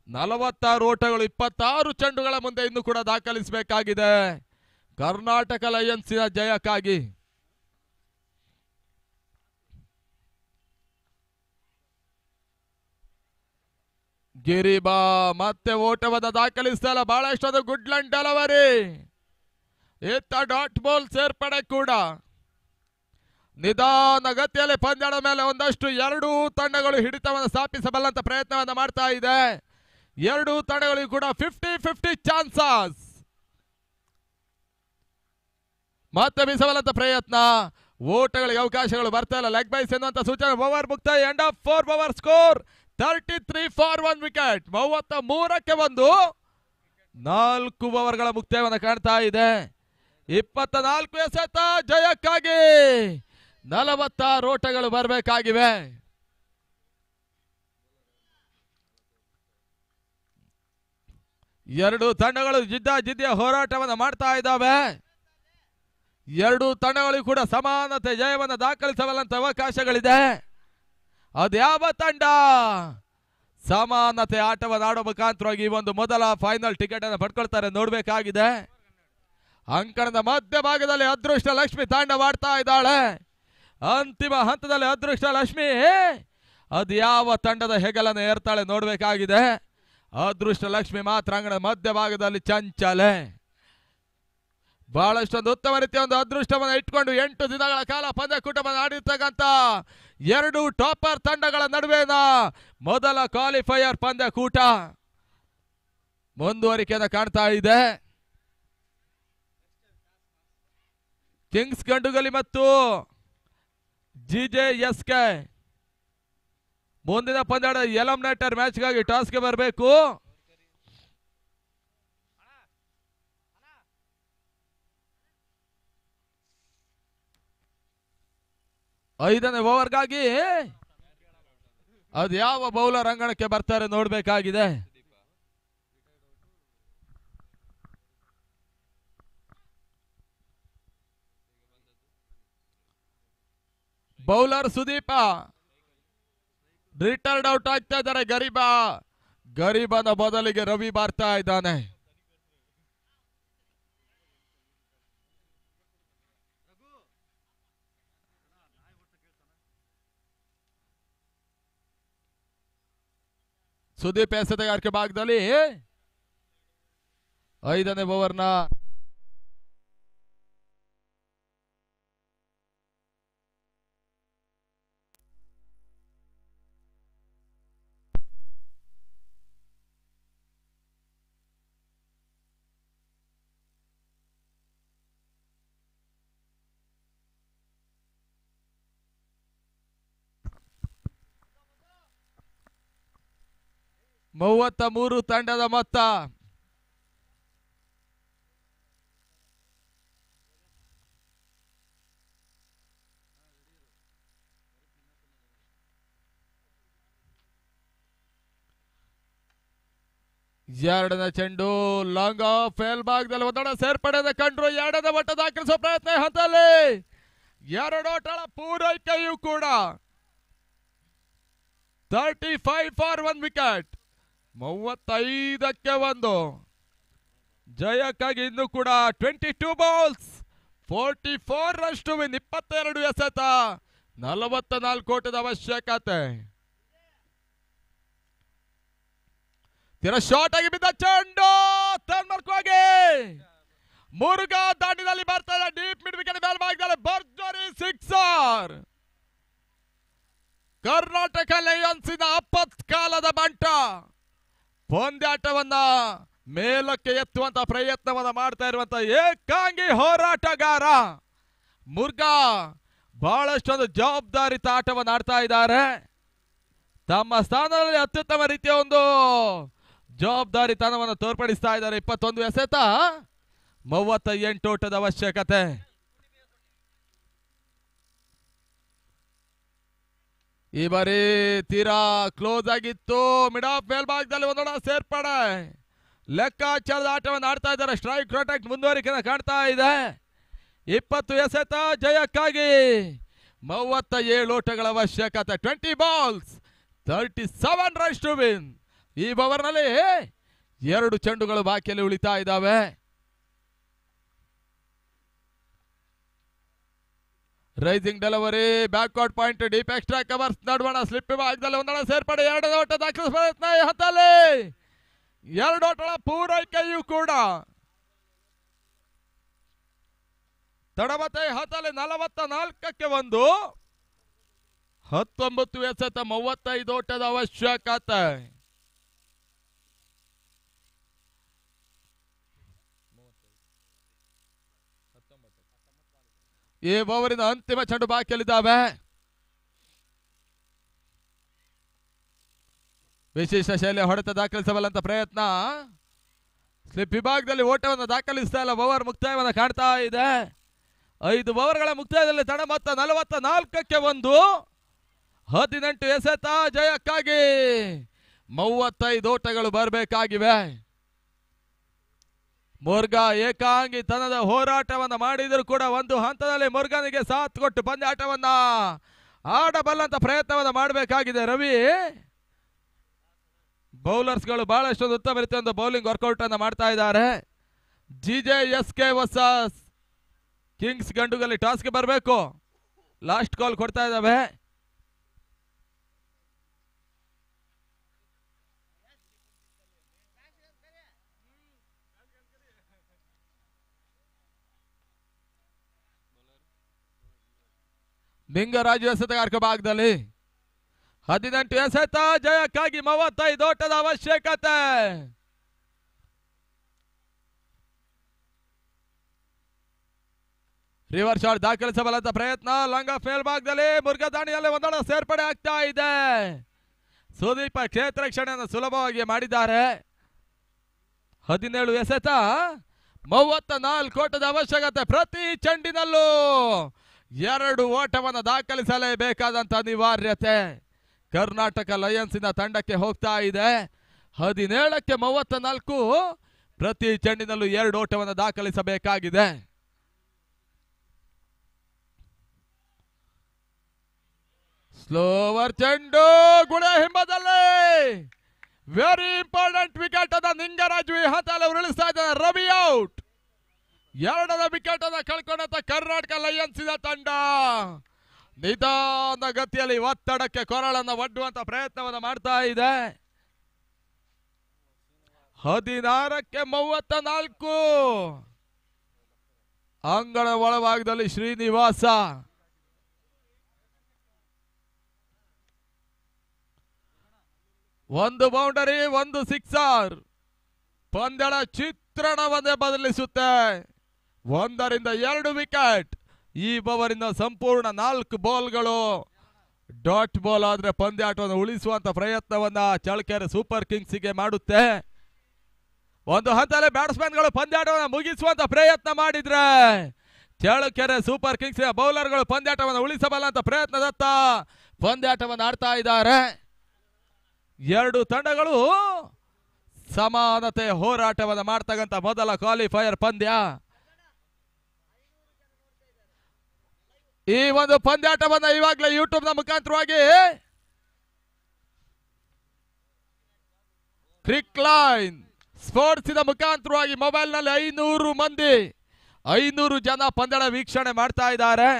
46 ಓಟಗಳು 26 ಚೆಂಡುಗಳ ಮುಂದೆ ಇನ್ನು ಕೂಡ ದಾಖಲಿಸಬೇಕಾಗಿದೆ ಕರ್ನಾಟಕ ಲಯನ್ಸಿನ ಜಯಕ್ಕಾಗಿ. ಗಿರಿಬಾ ಮತ್ತೆ ಓಟವನ್ನು ದಾಖಲಿಸ್ತಲ್ಲ. ಬಹಳಷ್ಟು ಗುಡ್ಲಂಡ್ ಡೆಲಿವರಿ. ಇತ್ತ ಡಾಟ್ ಬಾಲ್ ಸೇರ್ಪಡೆ ಕೂಡ. ನಿಧಾನ ಗತಿಯಲ್ಲಿ ಪಂದ್ಯದ ಮೇಲೆ ಒಂದಷ್ಟು 2 ತಂಡಗಳು ಹಿಡಿತವನ್ನು ಸ್ಥಾಪಿಸಬಲ್ಲಂತ ಪ್ರಯತ್ನವನ್ನು ಮಾಡ್ತಾ ಇದೆ. ಎರಡು ತಂಡಗಳಿಗೂ ಕೂಡ 50-50 ಚಾನ್ಸಸ್. ಮತ್ತೆ ಬೀಸಬಲ್ಲಂತ ಪ್ರಯತ್ನ, ಓಟಗಳಿಗೆ ಅವಕಾಶಗಳು ಬರ್ತಾ ಇಲ್ಲ. ಲೆಗ್ ಬೈಸ್ ಎನ್ನುವಂತ ಸೂಚನೆ. ಓವರ್ ಮುಕ್ತಾಯ. End of 4 over score 33 for 1 wicket. 33ಕ್ಕೆ 1. 4 ಓವರ್ಗಳ ಮುಕ್ತಾಯವನ್ನು ಕಾಣ್ತಾ ಇದೆ. 24 ಎಸೆತ ಜಯಕ್ಕಾಗಿ 46 ಓಟಗಳು ಬರಬೇಕಾಗಿವೆ. ಎರಡು ತಂಡಗಳು ಜಿದ್ದಿಯ ಹೋರಾಟವನ್ನು ಮಾಡ್ತಾ ಇದ್ದಾವೆ. ಎರಡು ತಂಡಗಳಿಗೂ ಕೂಡ ಸಮಾನತೆ ಜಯವನ್ನು ದಾಖಲಿಸಬಲ್ಲಂತ ಅವಕಾಶಗಳಿದೆ. ಅದ್ಯಾವ ತಂಡ ಸಮಾನತೆ ಆಟವನ್ನು ಆಡೋ ಮುಖಾಂತರವಾಗಿ ಈ ಒಂದು ಮೊದಲ ಫೈನಲ್ ಟಿಕೆಟ್ ಅನ್ನು ಪಡ್ಕೊಳ್ತಾರೆ ನೋಡಬೇಕಾಗಿದೆ. ಅಂಕಣದ ಮಧ್ಯಭಾಗದಲ್ಲಿ ಅದೃಷ್ಟ ಲಕ್ಷ್ಮಿ ತಾಂಡವಾಡ್ತಾ ಇದ್ದಾಳೆ. ಅಂತಿಮ ಹಂತದಲ್ಲಿ ಅದೃಷ್ಟ ಲಕ್ಷ್ಮಿ ಅದ್ಯಾವ ತಂಡದ ಹೆಗಲನ್ನು ಏರ್ತಾಳೆ ನೋಡಬೇಕಾಗಿದೆ. ಅದೃಷ್ಟ ಲಕ್ಷ್ಮಿ ಮಾತ್ರ ಅಂಗಣದ ಮಧ್ಯಭಾಗದಲ್ಲಿ ಚಂಚಲೆ. ಬಹಳಷ್ಟೊಂದು ಉತ್ತಮ ರೀತಿಯ ಒಂದು ಅದೃಷ್ಟವನ್ನು ಇಟ್ಕೊಂಡು 8 ದಿನಗಳ ಕಾಲ ಪಂದ್ಯಕೂಟವನ್ನು ಆಡಿರ್ತಕ್ಕಂಥ ಎರಡು ಟಾಪರ್ ತಂಡಗಳ ನಡುವೆನ ಮೊದಲ ಕ್ವಾಲಿಫೈಯರ್ ಪಂದ್ಯಕೂಟ ಮುಂದುವರಿಕೆಯನ್ನು ಕಾಣ್ತಾ ಇದೆ. ಕಿಂಗ್ಸ್ ಗಂಡುಗಲಿ ಮತ್ತು GJSK ಮುಂದಿನ ಪಂದ್ಯದ ಎಲಿಮಿನೇಟರ್ ಮ್ಯಾಚ್ಗಾಗಿ ಟಾಸ್ಗೆ ಬರಬೇಕು. ಐದನೇ ಓವರ್ಗಾಗಿ ಅದು ಯಾವ ಬೌಲರ್ ಅಂಗಣಕ್ಕೆ ಬರ್ತಾರೆ ನೋಡಬೇಕಾಗಿದೆ. ಬೌಲರ್ ಸುದೀಪ ರಿಟರ್ನ್ ಔಟ್ ಆಗ್ತಾ ಇದ್ದಾರೆ. ಗರೀಬನ ಬದಲಿಗೆ ರವಿ ಬರ್ತಾ ಇದ್ದಾನೆ. ಸುದೀಪ್ ಎಸೆತಗಾರಿಕೆ ಭಾಗದಲ್ಲಿ 5ನೇ ಓವರ್ನ33 ತಂಡದ ಮೊತ್ತ. ಎರಡನೇ ಚೆಂಡು ಲಾಂಗ್ ಆಫ್ ಫೇಲ್ ಭಾಗದಲ್ಲಿ ಒಂದೊಡ ಸೇರ್ಪಡೆ ಕಂಡ್ರು. ಎರಡನೇ ಮಟ್ಟ ದಾಖಲಿಸುವ ಪ್ರಯತ್ನ ಹಂತದಲ್ಲಿ 2 ಓಟಗಳ ಪೂರೈಕೆಯೂ ಕೂಡ 35 ಫಾರ್ 1 ವಿಕೆಟ್. 35ಕ್ಕೆ 1. ಜಯಕ್ಕಾಗಿ ಇನ್ನು ಕೂಡ 22 ಬಾಲ್ಸ್ 44 ರನ್ಸ್ ಟು ವಿನ್. 22 ಎಸೆತ 44 ಓಟದ ಅವಶ್ಯಕತೆ. ತೀರ ಶಾರ್ಟ್ ಆಗಿ ಬಿದ್ದ ಚೆಂಡು ತನ್ಮರ್ಕೋಗಿ ಮುರುಘಾ ದಾಂಡಿನಲ್ಲಿ ಬರ್ತಾ ಇದೆ. ಡೀಪ್ ಮಿಡ್ ವಿಕೆಟ್ ಮೇಲ್ಭಾಗದಲ್ಲಿ ಭರ್ಜರಿ ಸಿಕ್ಸರ್. ಕರ್ನಾಟಕ ಲಯನ್ಸಿನ ಆಪತ್ಕಾಲದ ಬಂಟ ಪಂದ್ಯಾಟವನ್ನ ಮೇಲಕ್ಕೆ ಎತ್ತುವಂತ ಪ್ರಯತ್ನವನ್ನ ಮಾಡ್ತಾ ಇರುವಂತ ಏಕಾಂಗಿ ಹೋರಾಟಗಾರ ಮುರುಘಾ ಬಹಳಷ್ಟೊಂದು ಜವಾಬ್ದಾರಿತ ಆಟವನ್ನು ಆಡ್ತಾ ಇದ್ದಾರೆ. ತಮ್ಮ ಸ್ಥಾನದಲ್ಲಿ ಅತ್ಯುತ್ತಮ ರೀತಿಯ ಒಂದು ಜವಾಬ್ದಾರಿತನವನ್ನು ತೋರ್ಪಡಿಸ್ತಾ ಇದ್ದಾರೆ. 21 ಎಸೆತ 38 ಓಟದ ಅವಶ್ಯಕತೆ. ಈ ಬಾರಿ ತೀರಾ ಕ್ಲೋಸ್ ಆಗಿತ್ತು. ಮಿಡ್ ಆಫ್ ಮೇಲ್ಭಾಗದಲ್ಲಿ ಒಂದೊಡ ಸೇರ್ಪಡೆ. ಲೆಕ್ಕಾಚಾರದ ಆಟವನ್ನು ಆಡ್ತಾ ಇದ್ದಾರೆ. ಸ್ಟ್ರೈಕ್ ಪ್ರೊಟೆಕ್ಟ್ ಮುಂದುವರಿಕೆಯನ್ನು ಕಾಣ್ತಾ ಇದೆ. 20 ಎಸೆತ ಜಯಕ್ಕಾಗಿ 37 ಓಟಗಳ ಅವಶ್ಯಕತೆ. 20 ಬಾಲ್ಸ್ 37 ರನ್ಸ್ ಟು ವಿನ್. ಈ ಓವರ್ನಲ್ಲಿ 2 ಚೆಂಡುಗಳು ಬಾಕಿಯಲ್ಲಿ ಉಳಿತಾ ಇದ್ದಾವೆ. Rising delivery backward point deep extra covers ನಡುವಣ ಸ್ಲಿಪ್ ಭಾಗದಲ್ಲಿ ಒಂದಳ ಸೇರ್ಪಡೆ. 2 ಓಟ ದಾಖಲಿಸುವ ಪ್ರಯತ್ನ ಹತ್ತಲ್ಲಿ 2 ಓಟಗಳ ಪೂರೈಕೆಯೂ ಕೂಡ ತಡಮತೆ ಹತ್ತಲ್ಲಿ 44ಕ್ಕೆ 1. 19 ಎಸೆತ 35 ಓಟದ ಅವಶ್ಯಕತೆ. ಈ ಓವರಿನ ಅಂತಿಮ ಚೆಂಡು ಬಾಕಿಯಲ್ಲಿದ್ದಾವೆ. ವಿಶೇಷ ಶೈಲಿಯ ಹೊಡೆತ ದಾಖಲಿಸಬಲ್ಲಂತ ಪ್ರಯತ್ನ. ಸ್ಲಿಪ್ ವಿಭಾಗದಲ್ಲಿ ಓಟವನ್ನು ದಾಖಲಿಸ್ತಾ ಇಲ್ಲ. ಓವರ್ ಮುಕ್ತಾಯವನ್ನು ಕಾಣ್ತಾ ಇದೆ. 5 ಓವರ್ಗಳ ಮುಕ್ತಾಯದಲ್ಲಿ ತಂಡ ಮೊತ್ತ 44ಕ್ಕೆ 1. 18 ಎಸೆತ ಜಯಕ್ಕಾಗಿ 35 ಓಟಗಳು ಬರಬೇಕಾಗಿವೆ. ಮುರುಘಾ ಏಕಾಂಗಿ ತನದ ಹೋರಾಟವನ್ನು ಮಾಡಿದರೂ ಕೂಡ ಒಂದು ಹಂತದಲ್ಲಿ ಮುರುಘನಿಗೆ ಸಾಥ್ ಕೊಟ್ಟು ಪಂದ್ಯಾಟವನ್ನ ಆಡಬಲ್ಲಂತ ಪ್ರಯತ್ನವನ್ನು ಮಾಡಬೇಕಾಗಿದೆ ರವಿ. ಬೌಲರ್ಸ್ಗಳು ಬಹಳಷ್ಟು ಉತ್ತಮ ರೀತಿಯ ಬೌಲಿಂಗ್ ವರ್ಕೌಟ್ ಅನ್ನು ಮಾಡ್ತಾ ಇದ್ದಾರೆ. GJSK ವರ್ಸಸ್ ಕಿಂಗ್ಸ್ ಗಂಡುಗಲ್ಲಿ ಟಾಸ್ಗೆ ಬರಬೇಕು. ಲಾಸ್ಟ್ ಕಾಲ್ ಕೊಡ್ತಾ ಇದ್ದಾವೆ. ನಿಂಗರಾಜು ಎಸೆತಗಾರಕ ಭಾಗದಲ್ಲಿ 18 ಎಸೆತ ಜಯಕ್ಕಾಗಿ 35 ಓಟದ ಅವಶ್ಯಕತೆ. ರಿವರ್ಸ್ ಶಾಟ್ ದಾಖಲಿಸಬಲ್ಲಂತ ಪ್ರಯತ್ನ. ಲಾಂಗ್ ಆಫ್ ಮೇಲ್ಭಾಗದಲ್ಲಿ ಮುರುಘಾ ದಾಣಿಯಲ್ಲಿ ಒಂದೊಳ ಸೇರ್ಪಡೆ ಆಗ್ತಾ ಇದೆ. ಸುದೀಪ ಕ್ಷೇತ್ರ ರಕ್ಷಣೆಯನ್ನು ಸುಲಭವಾಗಿ ಮಾಡಿದ್ದಾರೆ. 17 ಎಸೆತ 34 ಓಟದ ಅವಶ್ಯಕತೆ. ಪ್ರತಿ ಚೆಂಡಿನಲ್ಲೂ 2 ಓಟವನ್ನು ದಾಖಲಿಸಲೇಬೇಕಾದಂತ ಅನಿವಾರ್ಯತೆ ಕರ್ನಾಟಕ ಲಯನ್ಸಿನ ತಂಡಕ್ಕೆ ಹೋಗ್ತಾ ಇದೆ. 17ಕ್ಕೆ 34. ಪ್ರತಿ ಚೆಂಡಿನಲ್ಲೂ 2 ಓಟವನ್ನು ದಾಖಲಿಸಬೇಕಾಗಿದೆ. ಸ್ಲೋವರ್ ಚೆಂಡು ಗುಳೆ ಹಿಂಬದಲ್ಲಿ ವೆರಿ ಇಂಪಾರ್ಟೆಂಟ್ ವಿಕೆಟ್ ಅನ್ನ ನಿಂಗರಾಜು ಈ ಹಂತದಲ್ಲಿ ಉರುಳಿಸ್ತಾ ಇದ್ದಾನೆ. ರವಿ ಔಟ್. 2ನೇ ವಿಕೆಟ್ ಅನ್ನ ಕಳ್ಕೊಂಡಂತ ಕರ್ನಾಟಕ ಲಯನ್ಸಿನ ತಂಡ ನಿಧಾನ ಗತಿಯಲ್ಲಿ ಒತ್ತಡಕ್ಕೆ ಕೊರಳನ್ನು ಒಡ್ಡುವಂತ ಪ್ರಯತ್ನವನ್ನು ಮಾಡ್ತಾ ಇದೆ. 16ಕ್ಕೆ 34. ಅಂಗಣ ಒಳಭಾಗದಲ್ಲಿ ಶ್ರೀನಿವಾಸ. ಒಂದು ಬೌಂಡರಿ, 1 ಸಿಕ್ಸರ್. ಪಂದ್ಯದ ಚಿತ್ರಣವನ್ನೇ ಬದಲಿಸುತ್ತೆ. 1ರಿಂದ 2 ವಿಕೆಟ್. ಈ ಓವರಿನ ಸಂಪೂರ್ಣ 4 ಬಾಲ್ಗಳು ಡಾಟ್ ಬಾಲ್ ಆದ್ರೆ ಪಂದ್ಯಾಟವನ್ನು ಉಳಿಸುವಂತ ಪ್ರಯತ್ನವನ್ನ ಚಳ್ಳಕೆರೆ ಸೂಪರ್ ಕಿಂಗ್ಸ್ಗೆ ಮಾಡುತ್ತೆ. ಒಂದು ಹಂತದಲ್ಲಿ ಬ್ಯಾಟ್ಸ್ಮನ್ಗಳು ಪಂದ್ಯಾಟವನ್ನು ಮುಗಿಸುವಂತ ಪ್ರಯತ್ನ ಮಾಡಿದ್ರೆ ಚಳ್ಳಕೆರೆ ಸೂಪರ್ ಕಿಂಗ್ಸ್ ಬೌಲರ್ಗಳು ಪಂದ್ಯಾಟವನ್ನು ಉಳಿಸಬಲ್ಲಂತ ಪ್ರಯತ್ನದತ್ತ ಪಂದ್ಯಾಟವನ್ನು ಆಡ್ತಾ ಇದ್ದಾರೆ. 2 ತಂಡಗಳು ಸಮಾನತೆ ಹೋರಾಟವನ್ನು ಮಾಡ್ತಕ್ಕಂಥ ಮೊದಲ ಕ್ವಾಲಿಫೈಯರ್ ಪಂದ್ಯ. ಈ ಒಂದು ಪಂದ್ಯಾಟವನ್ನ ಇವಾಗಲೇ ಯೂಟ್ಯೂಬ್ ನ ಮುಖಾಂತರವಾಗಿ ಕ್ರಿಕ್ ಲೈನ್ ಸ್ಪೋರ್ಟ್ಸ್ ಮುಖಾಂತರವಾಗಿ ಮೊಬೈಲ್ ನಲ್ಲಿ 500 ಮಂದಿ 500 ಜನ ಪಂದ್ಯದ ವೀಕ್ಷಣೆ ಮಾಡ್ತಾ ಇದ್ದಾರೆ.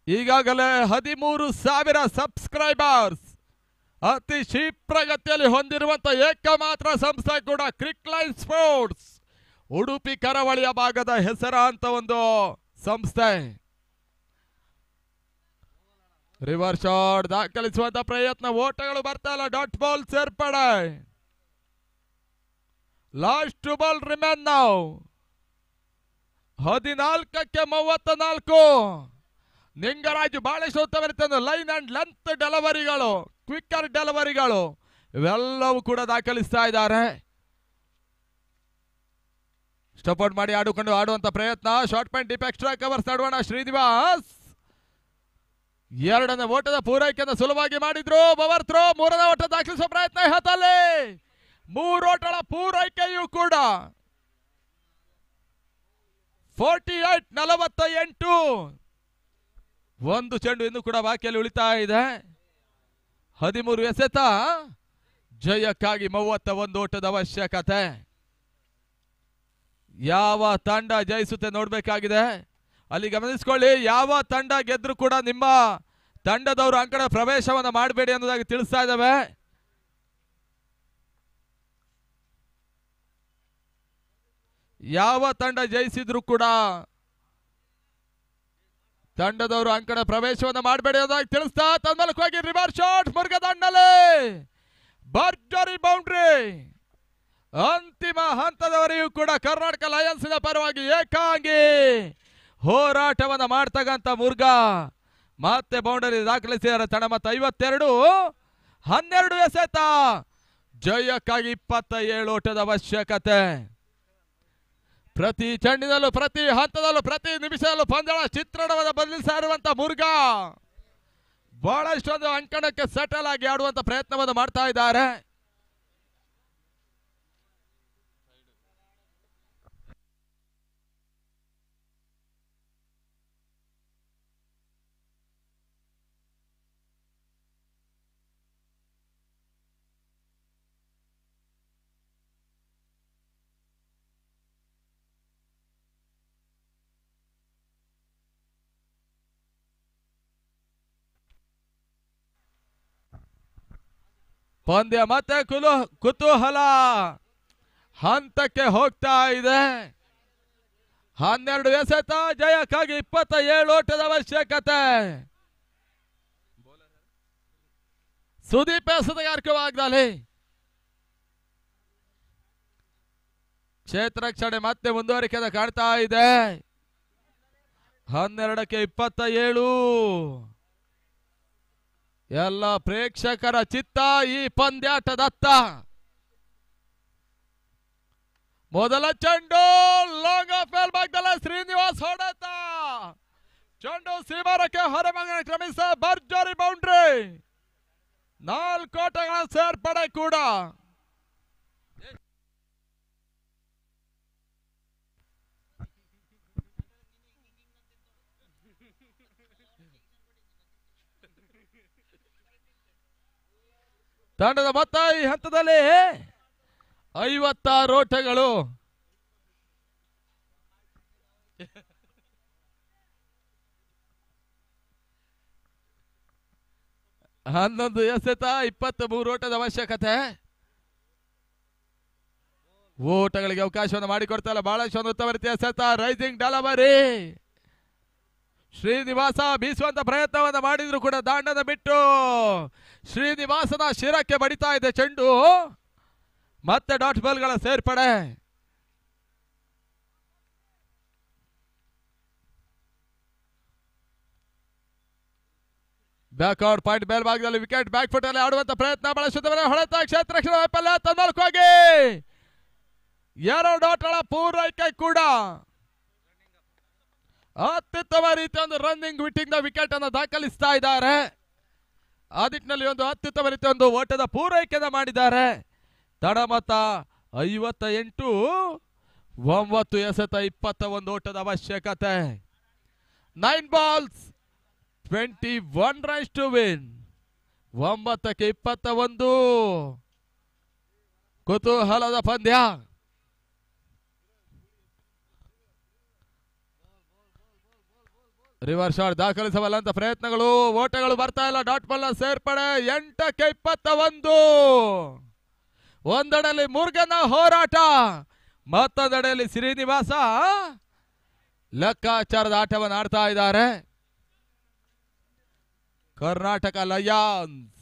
ಈಗಾಗಲೇ 13,000 ಸಬ್ಸ್ಕ್ರೈಬರ್ಸ್ ಅತಿ ಶೀಘ್ರಗತಿಯಲ್ಲಿ ಹೊಂದಿರುವಂತಹ ಏಕಮಾತ್ರ ಸಂಸ್ಥೆ ಕೂಡ ಕ್ರಿಕ್ ಲೈನ್ ಸ್ಪೋರ್ಟ್ಸ್. ಉಡುಪಿ ಕರಾವಳಿಯ ಭಾಗದ ಹೆಸರಾಂತ ಒಂದು ಸಂಸ್ಥೆ. ರಿವರ್ಸ್ ಶಾಟ್ ದಾಖಲಿಸುವಂತ ಪ್ರಯತ್ನ. ಓಟಗಳು ಬರ್ತಾ ಇಲ್ಲ. ಡಾಟ್ ಬಾಲ್ ಸೇರ್ಪಡೆ. Last ball remain now. 14ಕ್ಕೆ 34. ನಿಂಗರಾಜು ಬಹಳಷ್ಟು ಉತ್ತಮ ಲೈನ್ ಅಂಡ್ ಲೆಂತ್ ಡೆಲಿವರಿಗಳು, ಕ್ವಿಕ್ಕರ್ ಡೆಲಿವರಿಗಳು ಇವೆಲ್ಲವೂ ಕೂಡ ದಾಖಲಿಸ್ತಾ ಇದ್ದಾರೆ. ಸ್ಟಪ್ ಮಾಡಿ ಆಡುವಂತ ಪ್ರಯತ್ನ. Short point deep extra covers ನಡುವಣ ಶ್ರೀನಿವಾಸ್ 2ನೇ ಓಟದ ಪೂರೈಕೆಯನ್ನು ಸುಲಭವಾಗಿ ಮಾಡಿದ್ರು. ಪವರ್ ಥ್ರೋ 3ನೇ ಓಟ ದಾಖಲಿಸುವ ಪ್ರಯತ್ನ. ಹತ್ತಲ್ಲಿ 3 ಓಟಗಳ ಪೂರೈಕೆಯೂ ಕೂಡ 48-48. 1 ಚೆಂಡು ಇನ್ನು ಕೂಡ ಬಾಕಿಯಲ್ಲಿ ಉಳಿತಾ ಇದೆ. 13 ಎಸೆತ ಜಯಕ್ಕಾಗಿ 31 ಓಟದ ಅವಶ್ಯಕತೆ. ಯಾವ ತಂಡ ಜಯಿಸುತ್ತೆ ನೋಡ್ಬೇಕಾಗಿದೆ. ಅಲ್ಲಿ ಗಮನಿಸಿಕೊಳ್ಳಿ, ಯಾವ ತಂಡ ಗೆದ್ರು ಕೂಡ ನಿಮ್ಮ ತಂಡದವರು ಅಂಕಣ ಪ್ರವೇಶವನ್ನು ಮಾಡಬೇಡಿ ಅನ್ನೋದಾಗಿ ತಿಳಿಸ್ತಾ ಇದ್ದಾವೆ. ಯಾವ ತಂಡ ಜಯಿಸಿದ್ರು ಕೂಡ ತಂಡದವರು ಅಂಕಣ ಪ್ರವೇಶವನ್ನು ಮಾಡಬೇಡಿ ಅನ್ನೋದಾಗಿ ತಿಳಿಸ್ತಾ ತನ್ಮೂಲಕವಾಗಿ ರಿವರ್ಸ್ ಶಾಟ್ ಮುರುಘಾ ದಾಂಡಲೆ ಭರ್ಜರಿ ಬೌಂಡ್ರಿ. ಅಂತಿಮ ಹಂತದವರೆಗೂ ಕೂಡ ಕರ್ನಾಟಕ ಲಯನ್ಸ್ನ ಪರವಾಗಿ ಏಕಾಂಗಿ ಹೋರಾಟವನ್ನು ಮಾಡ್ತಕ್ಕಂಥ ಮುರುಘಾ ಮತ್ತೆ ಬೌಂಡರಿ ದಾಖಲಿಸಿದ್ದಾರೆ. ತಡ ಮತ್ತು 52-12 ಎಸೆತ. ಜಯಕ್ಕಾಗಿ 27 ಓಟದ ಅವಶ್ಯಕತೆ. ಪ್ರತಿ ಚೆಂಡಿನಲ್ಲೂ, ಪ್ರತಿ ಹಂತದಲ್ಲೂ, ಪ್ರತಿ ನಿಮಿಷದಲ್ಲೂ ಪಂದ್ಯದ ಚಿತ್ರಣವನ್ನು ಬದಲಿಸ್ತಾ ಇರುವಂತ ಮುರುಘಾ ಬಹಳಷ್ಟೊಂದು ಅಂಕಣಕ್ಕೆ ಸೆಟಲ್ ಆಗಿ ಆಡುವಂತ ಪ್ರಯತ್ನವನ್ನು ಮಾಡ್ತಾ ಇದ್ದಾರೆ. ಪಂದ್ಯ ಮತ್ತೆ ಕುತೂಹಲ ಹಂತಕ್ಕೆ ಹೋಗ್ತಾ ಇದೆ. 12 ಎಸೆತ. ಜಯಕ್ಕಾಗಿ 27 ಓಟದ ಅವಶ್ಯಕತೆ. ಸುದೀಪ್ ಎಸೆತಗಾರಿಕೆವಾಗಲಿ. ಕ್ಷೇತ್ರ ರಕ್ಷಣೆ ಮತ್ತೆ ಮುಂದುವರಿಕೆ ಕಾಣ್ತಾ ಇದೆ. 12ಕ್ಕೆ 27. ಎಲ್ಲ ಪ್ರೇಕ್ಷಕರ ಚಿತ್ತ ಈ ಪಂದ್ಯಾಟದತ್ತ. ಮೊದಲ ಚೆಂಡು ಲಾಂಗ್ ಆಫ್ ಮೇಲ್ಭಾಗದಲ್ಲಿ ಶ್ರೀನಿವಾಸ್ ಹೊಡೆತ. ಚೆಂಡು ಸೀಮಾರಕ್ಕೆ ಹೊರಭಾಗ ಕ್ರಮಿಸ ಭರ್ಜರಿ ಬೌಂಡ್ರಿ. 4 ಓಟಗಳ ಸೇರ್ಪಡೆ ಕೂಡ. ತಂಡದ ಮೊತ್ತ ಈ ಹಂತದಲ್ಲಿ 56 ಓಟಗಳು. ಹನ್ನೊಂದು ಎಸೆತ 23 ಓಟದ ಅವಶ್ಯಕತೆ. ಓಟಗಳಿಗೆ ಅವಕಾಶವನ್ನು ಮಾಡಿಕೊಡ್ತಾ ಇಲ್ಲ. ಬಹಳಷ್ಟು ಉತ್ತಮ ರೀತಿಯ ಎಸೆತ. Rising delivery. ಶ್ರೀನಿವಾಸ ಬೀಸುವಂತ ಪ್ರಯತ್ನವನ್ನು ಮಾಡಿದ್ರು ಕೂಡ ದಾಂಡನ ಬಿಟ್ಟು ಶ್ರೀನಿವಾಸನ ಶಿರಕ್ಕೆ ಬಡಿತಾ ಇದೆ ಚೆಂಡು. ಮತ್ತೆ ಡಾಟ್ ಬಾಲ್ಗಳ ಸೇರ್ಪಡೆ. ಬ್ಯಾಕ್ಔಟ್ ಪಾಯಿಂಟ್ ಮೇಲ್ಭಾಗದಲ್ಲಿ ವಿಕೆಟ್ ಬ್ಯಾಕ್ ಫುಟ್ ಅಲ್ಲಿ ಆಡುವಂತ ಪ್ರಯತ್ನ. ಬಳಸುತ್ತವರ ಹೊಳೆತ ಕ್ಷೇತ್ರ ರಕ್ಷಣಾ ವೈಫಲ್ಯ. 14 2 ಓಟಗಳ ಪೂರೈಕೆ ಕೂಡ. ಅತ್ಯುತ್ತಮ ರೀತಿಯ ಒಂದು ರನ್ನಿಂಗ್ ವಿಟ್ಟಿಂಗ್ ವಿಕೆಟ್ ಅನ್ನು ದಾಖಲಿಸ್ತಾ ಇದ್ದಾರೆ. ಆದಿಟ್ನಲ್ಲಿ ಒಂದು ಅತ್ಯುತ್ತಮ ರೀತಿಯ ಒಂದು ಓಟದ ಪೂರೈಕೆಯನ್ನು ಮಾಡಿದ್ದಾರೆ. ತಡ ಮೊತ್ತ 58. 9 ಎಸೆತ 21 ಓಟದ ಅವಶ್ಯಕತೆ. 9 ಬಾಲ್ಸ್ 21 ರನ್ಸ್ ಟು ವಿನ್. 9ಕ್ಕೆ 21. ಕುತೂಹಲದ ಪಂದ್ಯ. ರಿವರ್ಸ್ ಶಾಟ್ ದಾಖಲಿಸಬಲ್ಲಂತ ಪ್ರಯತ್ನಗಳು. ಓಟಗಳು ಬರ್ತಾ ಇಲ್ಲ. ಡಾಟ್ ಬಾಲ್ ಸೇರ್ಪಡೆ. 8ಕ್ಕೆ 21. ಒಂದೆಡೆಯಲ್ಲಿ ಮುರುಘನ ಹೋರಾಟ, ಮತ್ತೊಂದೆಡೆಯಲ್ಲಿ ಶ್ರೀನಿವಾಸ ಲೆಕ್ಕಾಚಾರದ ಆಟವನ್ನು ಆಡ್ತಾ ಇದ್ದಾರೆ. ಕರ್ನಾಟಕ ಲಯನ್ಸ್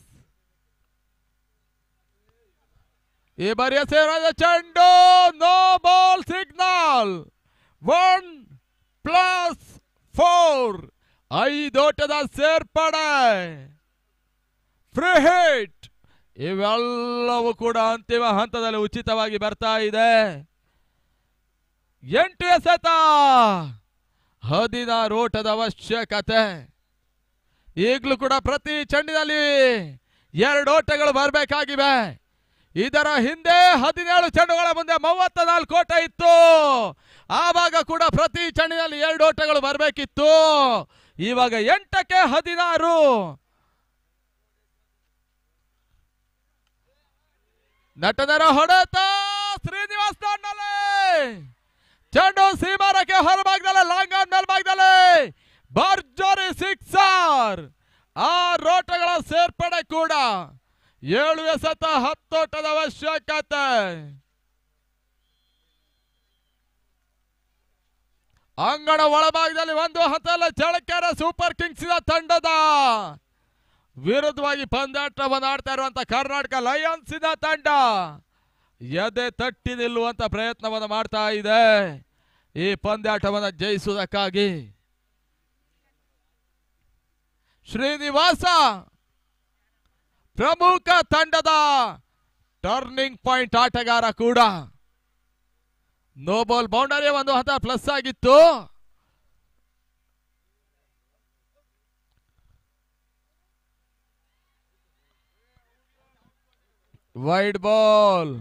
ಈ ಬಾರಿಯ ಸೇರಾದ ಚೆಂಡು. No ball signal. 1+4. 5 ಓಟದ ಸೇರ್ಪಡೆ. Free hit. ಇವೆಲ್ಲವೂ ಕೂಡ ಅಂತಿಮ ಹಂತದಲ್ಲಿ ಉಚಿತವಾಗಿ ಬರ್ತಾ ಇದೆ. 8 ಎಸೆತ 16 ಓಟದ ಅವಶ್ಯಕತೆ. ಈಗಲೂ ಕೂಡ ಪ್ರತಿ ಚೆಂಡಿನಲ್ಲಿ 2 ಓಟಗಳು ಬರಬೇಕಾಗಿವೆ. ಇದರ ಹಿಂದೆ 17 ಚೆಂಡುಗಳ ಮುಂದೆ 34 ಓಟ ಇತ್ತು. ಆವಾಗ ಕೂಡ ಪ್ರತಿ ಚೆಂಡಿನಲ್ಲಿ 2 ಓಟಗಳು ಬರಬೇಕಿತ್ತು. ಇವಾಗ 8ಕ್ಕೆ 16. ನಟನರ ಹೊಡೆತ. ಶ್ರೀನಿವಾಸ್ ದಾಂಡಲೆ. ಚೆಂಡು ಸೀಮಾರಕ್ಕೆ ಹೊರಭಾಗದಲ್ಲಿ ಲಾಂಗ್ ಆನ್ ಮೇಲ್ಭಾಗದಲ್ಲಿ ಭರ್ಜರಿ 6. 6 ಓಟಗಳ ಸೇರ್ಪಡೆ ಕೂಡ. 7 ಎಸೆತ 10 ಓಟದ ಅವಶ್ಯಕತೆ. ಅಂಗಣ ಒಳಭಾಗದಲ್ಲಿ ಒಂದು ಹಂತದಲ್ಲಿ ಚಳ್ಳಕೆರೆ ಸೂಪರ್ ಕಿಂಗ್ಸ್ ತಂಡದ ವಿರುದ್ಧವಾಗಿ ಪಂದ್ಯಾಟವನ್ನು ಆಡ್ತಾ ಇರುವಂತ ಕರ್ನಾಟಕ ಲಯನ್ಸ್ ತಂಡ ಎದೆ ತಟ್ಟಿ ನಿಲ್ಲುವಂತ ಪ್ರಯತ್ನವನ್ನು ಮಾಡ್ತಾ ಇದೆ ಈ ಪಂದ್ಯಾಟವನ್ನು ಜಯಿಸುವುದಕ್ಕಾಗಿ. ಶ್ರೀನಿವಾಸ ಪ್ರಮುಖ ತಂಡದ ಟರ್ನಿಂಗ್ ಪಾಯಿಂಟ್ ಆಟಗಾರ ಕೂಡ. ನೋ ಬಾಲ್ ಬೌಂಡರಿ ಒಂದು ಹಂತ ಪ್ಲಸ್ ಆಗಿತ್ತು. Wide ball.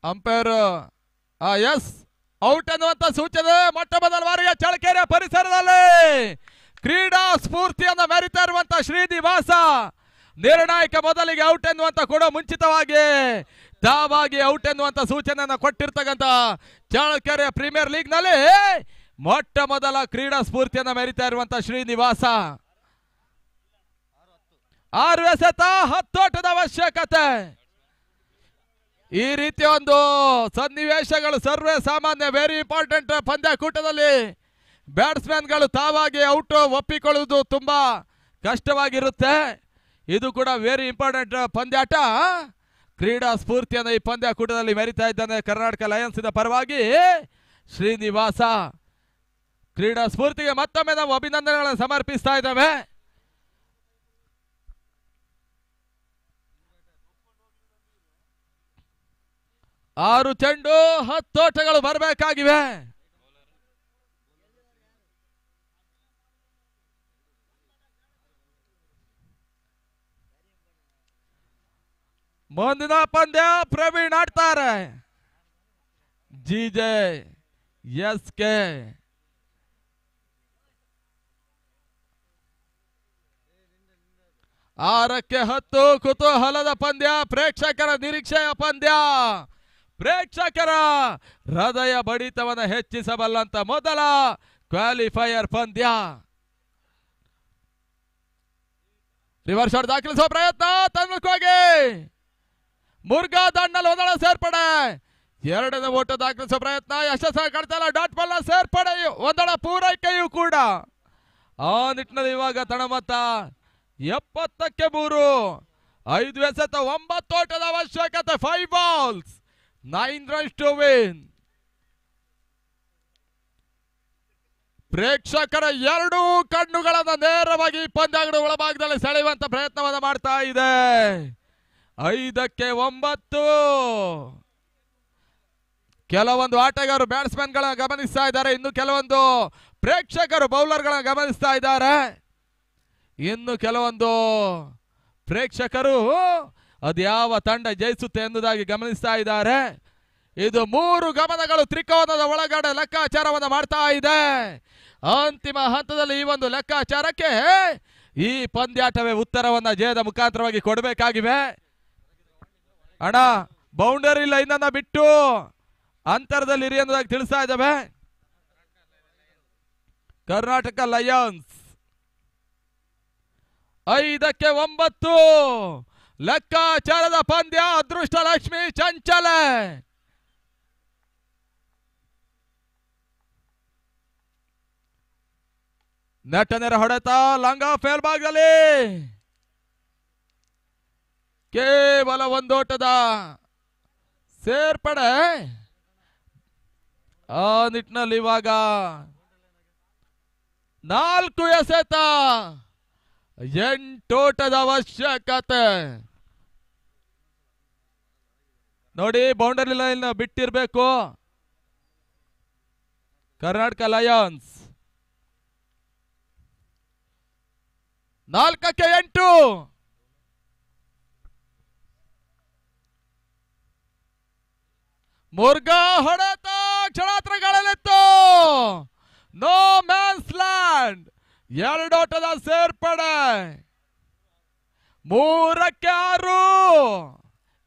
ಅಂಪೈರ್ ಎಸ್ ಔಟ್ ಅನ್ನುವಂತ ಸೂಚನೆ. ಮೊಟ್ಟ ಮೊದಲ ಬಾರಿಗೆ ಚಳ್ಳಕೆರೆ ಪರಿಸರದಲ್ಲಿ ಕ್ರೀಡಾ ಸ್ಫೂರ್ತಿಯನ್ನು ಮೆರಿತಾ ಇರುವಂತ ಶ್ರೀನಿವಾಸ ನಿರ್ಣಾಯಕ ಮೊದಲಿಗೆ ಔಟ್ ಎನ್ನುವಂತ ಕೂಡ ಮುಂಚಿತವಾಗಿ ತಾವಾಗಿ ಔಟ್ ಎನ್ನುವಂತ ಸೂಚನೆಯನ್ನು ಕೊಟ್ಟಿರ್ತಕ್ಕಂಥ ಚಳ್ಳಕೆರೆ ಪ್ರೀಮಿಯರ್ ಲೀಗ್ ನಲ್ಲಿ ಮೊಟ್ಟ ಮೊದಲ ಕ್ರೀಡಾ ಸ್ಫೂರ್ತಿಯನ್ನು ಮೆರಿತಾ ಇರುವಂತ ಶ್ರೀನಿವಾಸ 6 ಎಸೆತ 10 ಓಟದ ಅವಶ್ಯಕತೆ. ಈ ರೀತಿಯ ಒಂದು ಸನ್ನಿವೇಶಗಳು ಸರ್ವೇ ಸಾಮಾನ್ಯ, ವೆರಿ ಇಂಪಾರ್ಟೆಂಟ್ ಪಂದ್ಯಾಕೂಟದಲ್ಲಿ ಬ್ಯಾಟ್ಸ್ಮನ್ಗಳು ತಾವಾಗಿ ಔಟ್ ಒಪ್ಪಿಕೊಳ್ಳುವುದು ತುಂಬಾ ಕಷ್ಟವಾಗಿರುತ್ತೆ. ಇದು ಕೂಡ ವೆರಿ ಇಂಪಾರ್ಟೆಂಟ್ ಪಂದ್ಯಾಟ. ಕ್ರೀಡಾ ಸ್ಫೂರ್ತಿಯನ್ನು ಈ ಪಂದ್ಯಾಕೂಟದಲ್ಲಿ ಮೆರಿತಾ ಇದ್ದಾನೆ ಕರ್ನಾಟಕ ಲಯನ್ಸ್ ಪರವಾಗಿ ಶ್ರೀನಿವಾಸ. ಕ್ರೀಡಾ ಸ್ಫೂರ್ತಿಗೆ ಮತ್ತೊಮ್ಮೆ ನಾವು ಅಭಿನಂದನೆಗಳನ್ನು ಸಮರ್ಪಿಸ್ತಾ ಇದ್ದೇವೆ. ಆರು ಚೆಂಡು 10 ಓಟಗಳು ಬರಬೇಕಾಗಿವೆ. ಮುಂದಿನ ಪಂದ್ಯ ಪ್ರವೀಣ್ ಆಡ್ತಾರೆ. ಜಿಜೆ ಎಸ್ಕೆ ಆರಕ್ಕೆ 10 ಕುತೂಹಲದ ಪಂದ್ಯ, ಪ್ರೇಕ್ಷಕರ ನಿರೀಕ್ಷೆಯ ಪಂದ್ಯ, ಪ್ರೇಕ್ಷಕರ ಹೃದಯ ಬಡಿತವನ್ನು ಹೆಚ್ಚಿಸಬಲ್ಲಂತ ಮೊದಲ ಕ್ವಾಲಿಫೈಯರ್ ಪಂದ್ಯ. ರಿವರ್ಸ್ ಶಾಟ್ ದಾಖಲಿಸುವ ಪ್ರಯತ್ನ ತನ್ಮುಖವಾಗಿ ಮುರ್ಗಾ ದಂಡಲ್ ಒಂದಳ ಸೇರ್ಪಡೆ. 2ನೇ ಓಟ ದಾಖಲಿಸುವ ಪ್ರಯತ್ನ ಯಶಸ್ವಿ ಕಾಣ್ತಲ್ಲ. ಡಾಟ್ ಬಾಲ್ ಸೇರ್ಪಡೆ, ಒಂದಳ ಪೂರೈಕೆಯೂ ಕೂಡ. ಆ ನಿಟ್ಟಿನಲ್ಲಿ ಇವಾಗ ತಣಮತ್ತ 70ಕ್ಕೆ 3, 5 ಎಸೆತ 9 ಓಟದ ಅವಶ್ಯಕತೆ. 5 balls 9 runs to win. ಪ್ರೇಕ್ಷಕರ 2 ಕಣ್ಣುಗಳನ್ನು ನೇರವಾಗಿ ಪಂದ್ಯಾಟದ ಒಳಭಾಗದಲ್ಲಿ ಸೆಳೆಯುವಂತ ಪ್ರಯತ್ನವನ್ನು ಮಾಡ್ತಾ ಇದೆ. 5ಕ್ಕೆ 9. ಕೆಲವೊಂದು ಆಟಗಾರರು ಬ್ಯಾಟ್ಸ್ಮನ್ಗಳನ್ನ ಗಮನಿಸ್ತಾ ಇದ್ದಾರೆ, ಇನ್ನು ಕೆಲವೊಂದು ಪ್ರೇಕ್ಷಕರು ಬೌಲರ್ಗಳನ್ನ ಗಮನಿಸ್ತಾ ಇದ್ದಾರೆ, ಇನ್ನು ಕೆಲವೊಂದು ಪ್ರೇಕ್ಷಕರು ಅದ್ಯಾವ ತಂಡ ಜಯಿಸುತ್ತೆ ಎಂಬುದಾಗಿ ಗಮನಿಸ್ತಾ ಇದ್ದಾರೆ. ಇದು 3 ಗಮನಗಳು ತ್ರಿಕೋನದ ಒಳಗಡೆ ಲೆಕ್ಕಾಚಾರವನ್ನು ಮಾಡ್ತಾ ಇದೆ. ಅಂತಿಮ ಹಂತದಲ್ಲಿ ಈ ಒಂದು ಲೆಕ್ಕಾಚಾರಕ್ಕೆ ಈ ಪಂದ್ಯಾಟವೇ ಉತ್ತರವನ್ನ ಜಯದ ಮುಖಾಂತರವಾಗಿ ಕೊಡಬೇಕಾಗಿವೆ. ಅಣ್ಣ ಬೌಂಡರಿ ಲೈನ್ ಅನ್ನ ಬಿಟ್ಟು ಅಂತರದಲ್ಲಿ ಇರಿ ಅನ್ನೋದಾಗಿ ತಿಳಿಸ್ತಾ ಇದ್ದಾವೆ ಕರ್ನಾಟಕ ಲಯನ್ಸ್. 5ಕ್ಕೆ 9 ಲೆಕ್ಕಾಚಾರದ ಪಂದ್ಯ. ಅದೃಷ್ಟ ಲಕ್ಷ್ಮಿ ಚಂಚಲೆ ನೆಟ್ಟನೆರ ಹೊಡೆತ ಲಂಗ ಫೇಲ್ ಭಾಗದಲ್ಲಿ ಕೇವಲ 1 ಓಟದ ಸೇರ್ಪಡೆ. ಆ ನಿಟ್ಟಿನಲ್ಲಿ ಇವಾಗ 4 ಎಸೆತ 8 ಓಟದ ಅವಶ್ಯಕತೆ. ನೋಡಿ ಬೌಂಡರಿ ಲೈನ್ ಬಿಟ್ಟಿರ್ಬೇಕು ಕರ್ನಾಟಕ ಲಯನ್ಸ್. 4ಕ್ಕೆ 8. ಮುರ್ಗಾ ಹೊಡೆತ ಕ್ಷಣಾತ್ರಗಳಲ್ಲಿತ್ತು. No man's land. 2 ಓಟದ ಸೇರ್ಪಡೆ. 3ಕ್ಕೆ 6.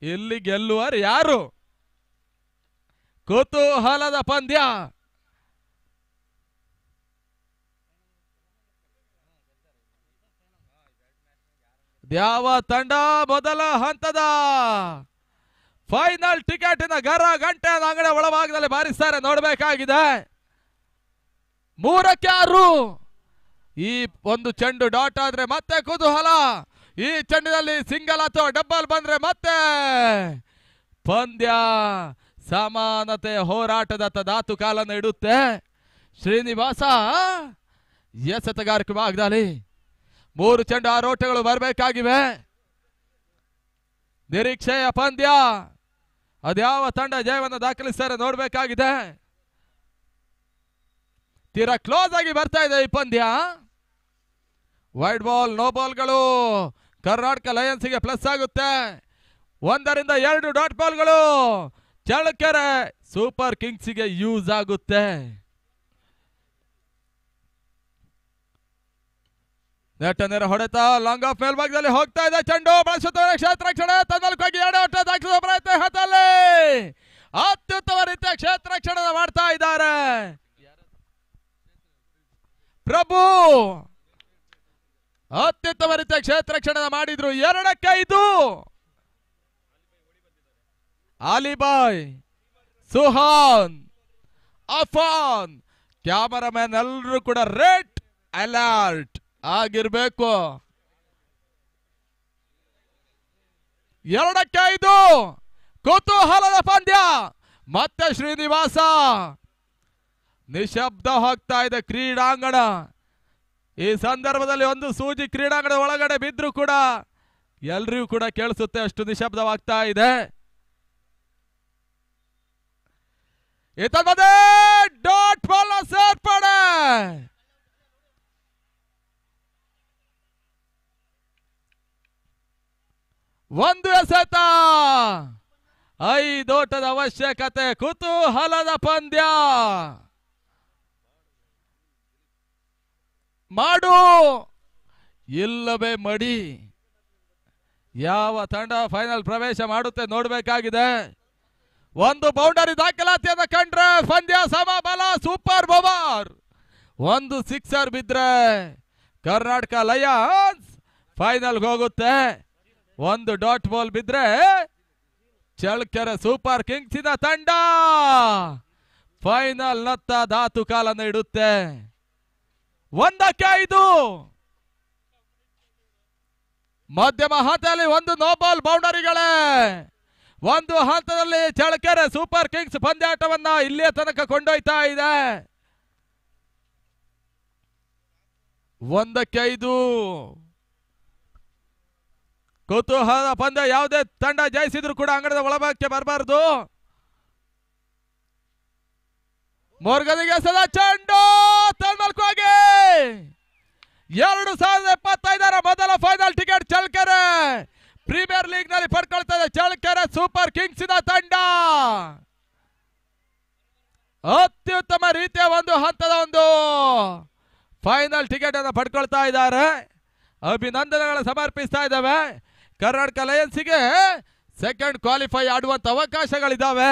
ಇಲ್ಲಿ ಗೆಲ್ಲುವರು ಯಾರು? ಕುತೂಹಲದ ಪಂದ್ಯ. ಯಾವ ತಂಡ ಮೊದಲ ಹಂತದ ಫೈನಲ್ ಟಿಕೆಟಿನ ಗರ ಗಂಟೆ ಅಂಗಡಿ ಒಳಭಾಗದಲ್ಲಿ ಬಾರಿಸ್ತಾರೆ ನೋಡಬೇಕಾಗಿದೆ. 3-6. ಈ ಒಂದು ಚೆಂಡು ಡಾಟ್ ಆದ್ರೆ ಮತ್ತೆ ಕುತೂಹಲ. ಈ ಚೆಂಡಿನಲ್ಲಿ ಸಿಂಗಲ್ ಅಥವಾ ಡಬಲ್ ಬಂದ್ರೆ ಮತ್ತೆ ಪಂದ್ಯ ಸಮಾನತೆ ಹೋರಾಟದ ದಾತು ಕಾಲನ್ನು ಇಡುತ್ತೆ. ಶ್ರೀನಿವಾಸ ಎಸೆತಗಾರಿಕೆ ಭಾಗದಲ್ಲಿ 3 ಚೆಂಡು 6 ಓಟಗಳು ಬರಬೇಕಾಗಿವೆ. ನಿರೀಕ್ಷೆಯ ಪಂದ್ಯ. ಅದ್ಯಾವ ತಂಡ ಜಯವನ್ನು ದಾಖಲಿಸ್ತಾರೆ ನೋಡ್ಬೇಕಾಗಿದೆ. ತೀರಾ ಕ್ಲೋಸ್ ಆಗಿ ಬರ್ತಾ ಇದೆ ಈ ಪಂದ್ಯ. ವೈಡ್ ಬಾಲ್, ನೋ ಬಾಲ್ಗಳು ಕರ್ನಾಟಕ ಲಯನ್ಸ್ಗೆ ಪ್ಲಸ್ ಆಗುತ್ತೆ. 1-2 ಡಾಟ್ ಬಾಲ್ಗಳು ಚಳ್ಳಕೆರೆ ಸೂಪರ್ ಕಿಂಗ್ಸ್ಗೆ ಯೂಸ್ ಆಗುತ್ತೆ. ನೆಟ್ ನೇರ ಹೊಡೆತ ಲಾಂಗ್ ಆಫ್ ಮೇಲ್ಭಾಗದಲ್ಲಿ ಹೋಗ್ತಾ ಇದೆ. ಚೆಂಡು ಬಳಸುತ್ತಾರೆ ಕ್ಷೇತ್ರ ರಕ್ಷಣೆ. ತನ್ನಲ್ಕಾಗಿ 2 ಓಟ ದಾಖಲಿಸುವ ಪ್ರಯತ್ನ ಹತ್ತಲ್ಲಿ ಅತ್ಯುತ್ತಮ ರೀತಿಯ ಕ್ಷೇತ್ರ ರಕ್ಷಣೆ ಮಾಡ್ತಾ ಇದ್ದಾರೆ ಪ್ರಭು. ಅತ್ಯುತ್ತಮ ರೀತಿಯ ಕ್ಷೇತ್ರ ರಕ್ಷಣೆ ಮಾಡಿದ್ರು. 2-5. ಅಲಿಬಾಯ್, ಸುಹಾನ್, ಅಫಾನ್, ಕ್ಯಾಮರಾಮನ್ ಎಲ್ಲರೂ ಕೂಡ ರೆಡ್ ಅಲರ್ಟ್ ಆಗಿರ್ಬೇಕು. 2-5 ಕುತೂಹಲದ ಪಂದ್ಯ. ಮತ್ತೆ ಶ್ರೀನಿವಾಸ. ನಿಶಬ್ದ ಹೋಗ್ತಾ ಇದೆ ಕ್ರೀಡಾಂಗಣ. ಈ ಸಂದರ್ಭದಲ್ಲಿ ಒಂದು ಸೂಜಿ ಕ್ರೀಡಾಂಗಣದ ಒಳಗಡೆ ಬಿದ್ರು ಕೂಡ ಎಲ್ರಿಗೂ ಕೂಡ ಕೇಳಿಸುತ್ತೆ, ಅಷ್ಟು ನಿಶಬ್ದವಾಗ್ತಾ ಇದೆ. ಇತಮದೆ ಡಾಟ್ ಬಾಲ್ ಸೇರ್ಪಡೆ. ಒಂದು ಎಸೆತ, 5 ಓಟದ ಅವಶ್ಯಕತೆ. ಕುತೂಹಲದ ಪಂದ್ಯ. ಮಾಡು ಇಲ್ಲವೇ ಮಡಿ. ಯಾವ ತಂಡ ಫೈನಲ್ ಪ್ರವೇಶ ಮಾಡುತ್ತೆ ನೋಡಬೇಕಾಗಿದೆ. ಒಂದು ಬೌಂಡರಿ ದಾಖಲಾತಿಯನ್ನು ಕಂಡ್ರೆ ಪಂದ್ಯ ಸಮಬಲ. Super over. 1 ಸಿಕ್ಸರ್ ಬಿದ್ರೆ ಕರ್ನಾಟಕ ಲಯನ್ಸ್ ಫೈನಲ್ಗೆ ಹೋಗುತ್ತೆ. 1 ಡಾಟ್ ಬಾಲ್ ಬಿದ್ರೆ ಚಳ್ಳಕೆರೆ ಸೂಪರ್ ಕಿಂಗ್ಸಿನ ತಂಡ ಫೈನಲ್ ನತ್ತ ಧಾತು ಕಾಲನ್ನು ಇಡುತ್ತೆ. 1-5 ಮಧ್ಯಮ ಹಂತದಲ್ಲಿ 1 ನೋ ಬಾಲ್ ಬೌಂಡರಿಗಳೇ. 1 ಹಂತದಲ್ಲಿ ಚಳ್ಳಕೆರೆ ಸೂಪರ್ ಕಿಂಗ್ಸ್ ಪಂದ್ಯಾಟವನ್ನ ಇಲ್ಲಿಯ ತನಕ ಕೊಂಡೊಯ್ತಾ ಇದೆ. 1-5 ಕುತೂಹಲದ ಪಂದ್ಯ. ಯಾವುದೇ ತಂಡ ಜಯಿಸಿದ್ರು ಕೂಡ ಅಂಗಣದ ಒಳಭಾಗಕ್ಕೆ ಬರಬಾರದು. ಮೊರ್ಗನಿಗೆ ಸದಾ ಚೆಂಡು ತನ್ನಲ್ಕಾಗಿ 2025 ಮೊದಲ final ticket Challakere premier league ನಲ್ಲಿ ಪಡ್ಕೊಳ್ತಾ ಇದೆ. ಚಳ್ಳಕೆರೆ ಸೂಪರ್ ಕಿಂಗ್ಸಿನ ತಂಡ ಅತ್ಯುತ್ತಮ ರೀತಿಯ ಒಂದು ಹಂತದ ಫೈನಲ್ ಟಿಕೆಟ್ ಅನ್ನು ಪಡ್ಕೊಳ್ತಾ ಇದ್ದಾರೆ. ಅಭಿನಂದನೆಗಳು ಸಮರ್ಪಿಸ್ತಾ ಇದ್ದಾವೆ. ಕರ್ನಾಟಕ ಲಯನ್ಸ್ಗೆ ಸೆಕೆಂಡ್ ಕ್ವಾಲಿಫೈ ಆಡುವಂತ ಅವಕಾಶಗಳಿದ್ದಾವೆ.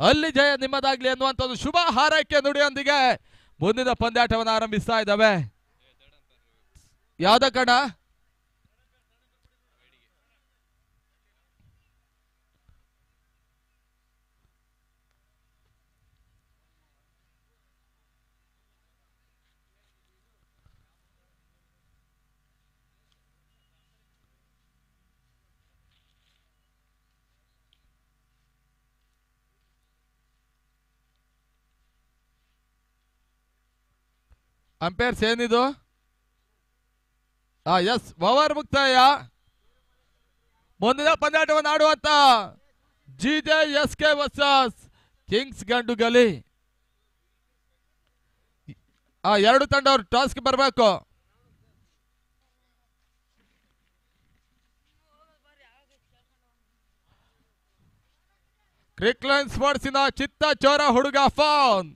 ಅಲ್ಲಿ ಜಯ ನಿಮ್ಮದಾಗ್ಲಿ ಅನ್ನುವಂತ ಒಂದು ಶುಭ ಹಾರೈಕೆ ನುಡಿಯೊಂದಿಗೆ ಮುಂದಿನ ಪಂದ್ಯಾಟವನ್ನು ಆರಂಭಿಸ್ತಾ ಇದ್ದಾವೆ. ಯಾವ್ದ ಕಣ ಅಂಪೇರ್ಸ್ ಏನಿದು? ಎಸ್, ಓವರ್ ಮುಕ್ತಾಯ. ಮುಂದಿನ ಪಂದ್ಯಾಟವನ್ನು ಆಡುವಂತ GJSK ವರ್ಸಸ್ ಕಿಂಗ್ಸ್ ಗಂಡುಗಲಿ. 2 ತಂಡವರು ಟಾಸ್ಗೆ ಬರಬೇಕು. ಕ್ರಿಕ್ಲೈನ್ ಸ್ಪೋರ್ಟ್ಸಿನ ಚಿತ್ತಚೋರ ಹುಡುಗ ಫೋನ್.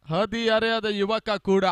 ಹದಿಹರೆಯದ ಯುವಕ ಕೂಡ.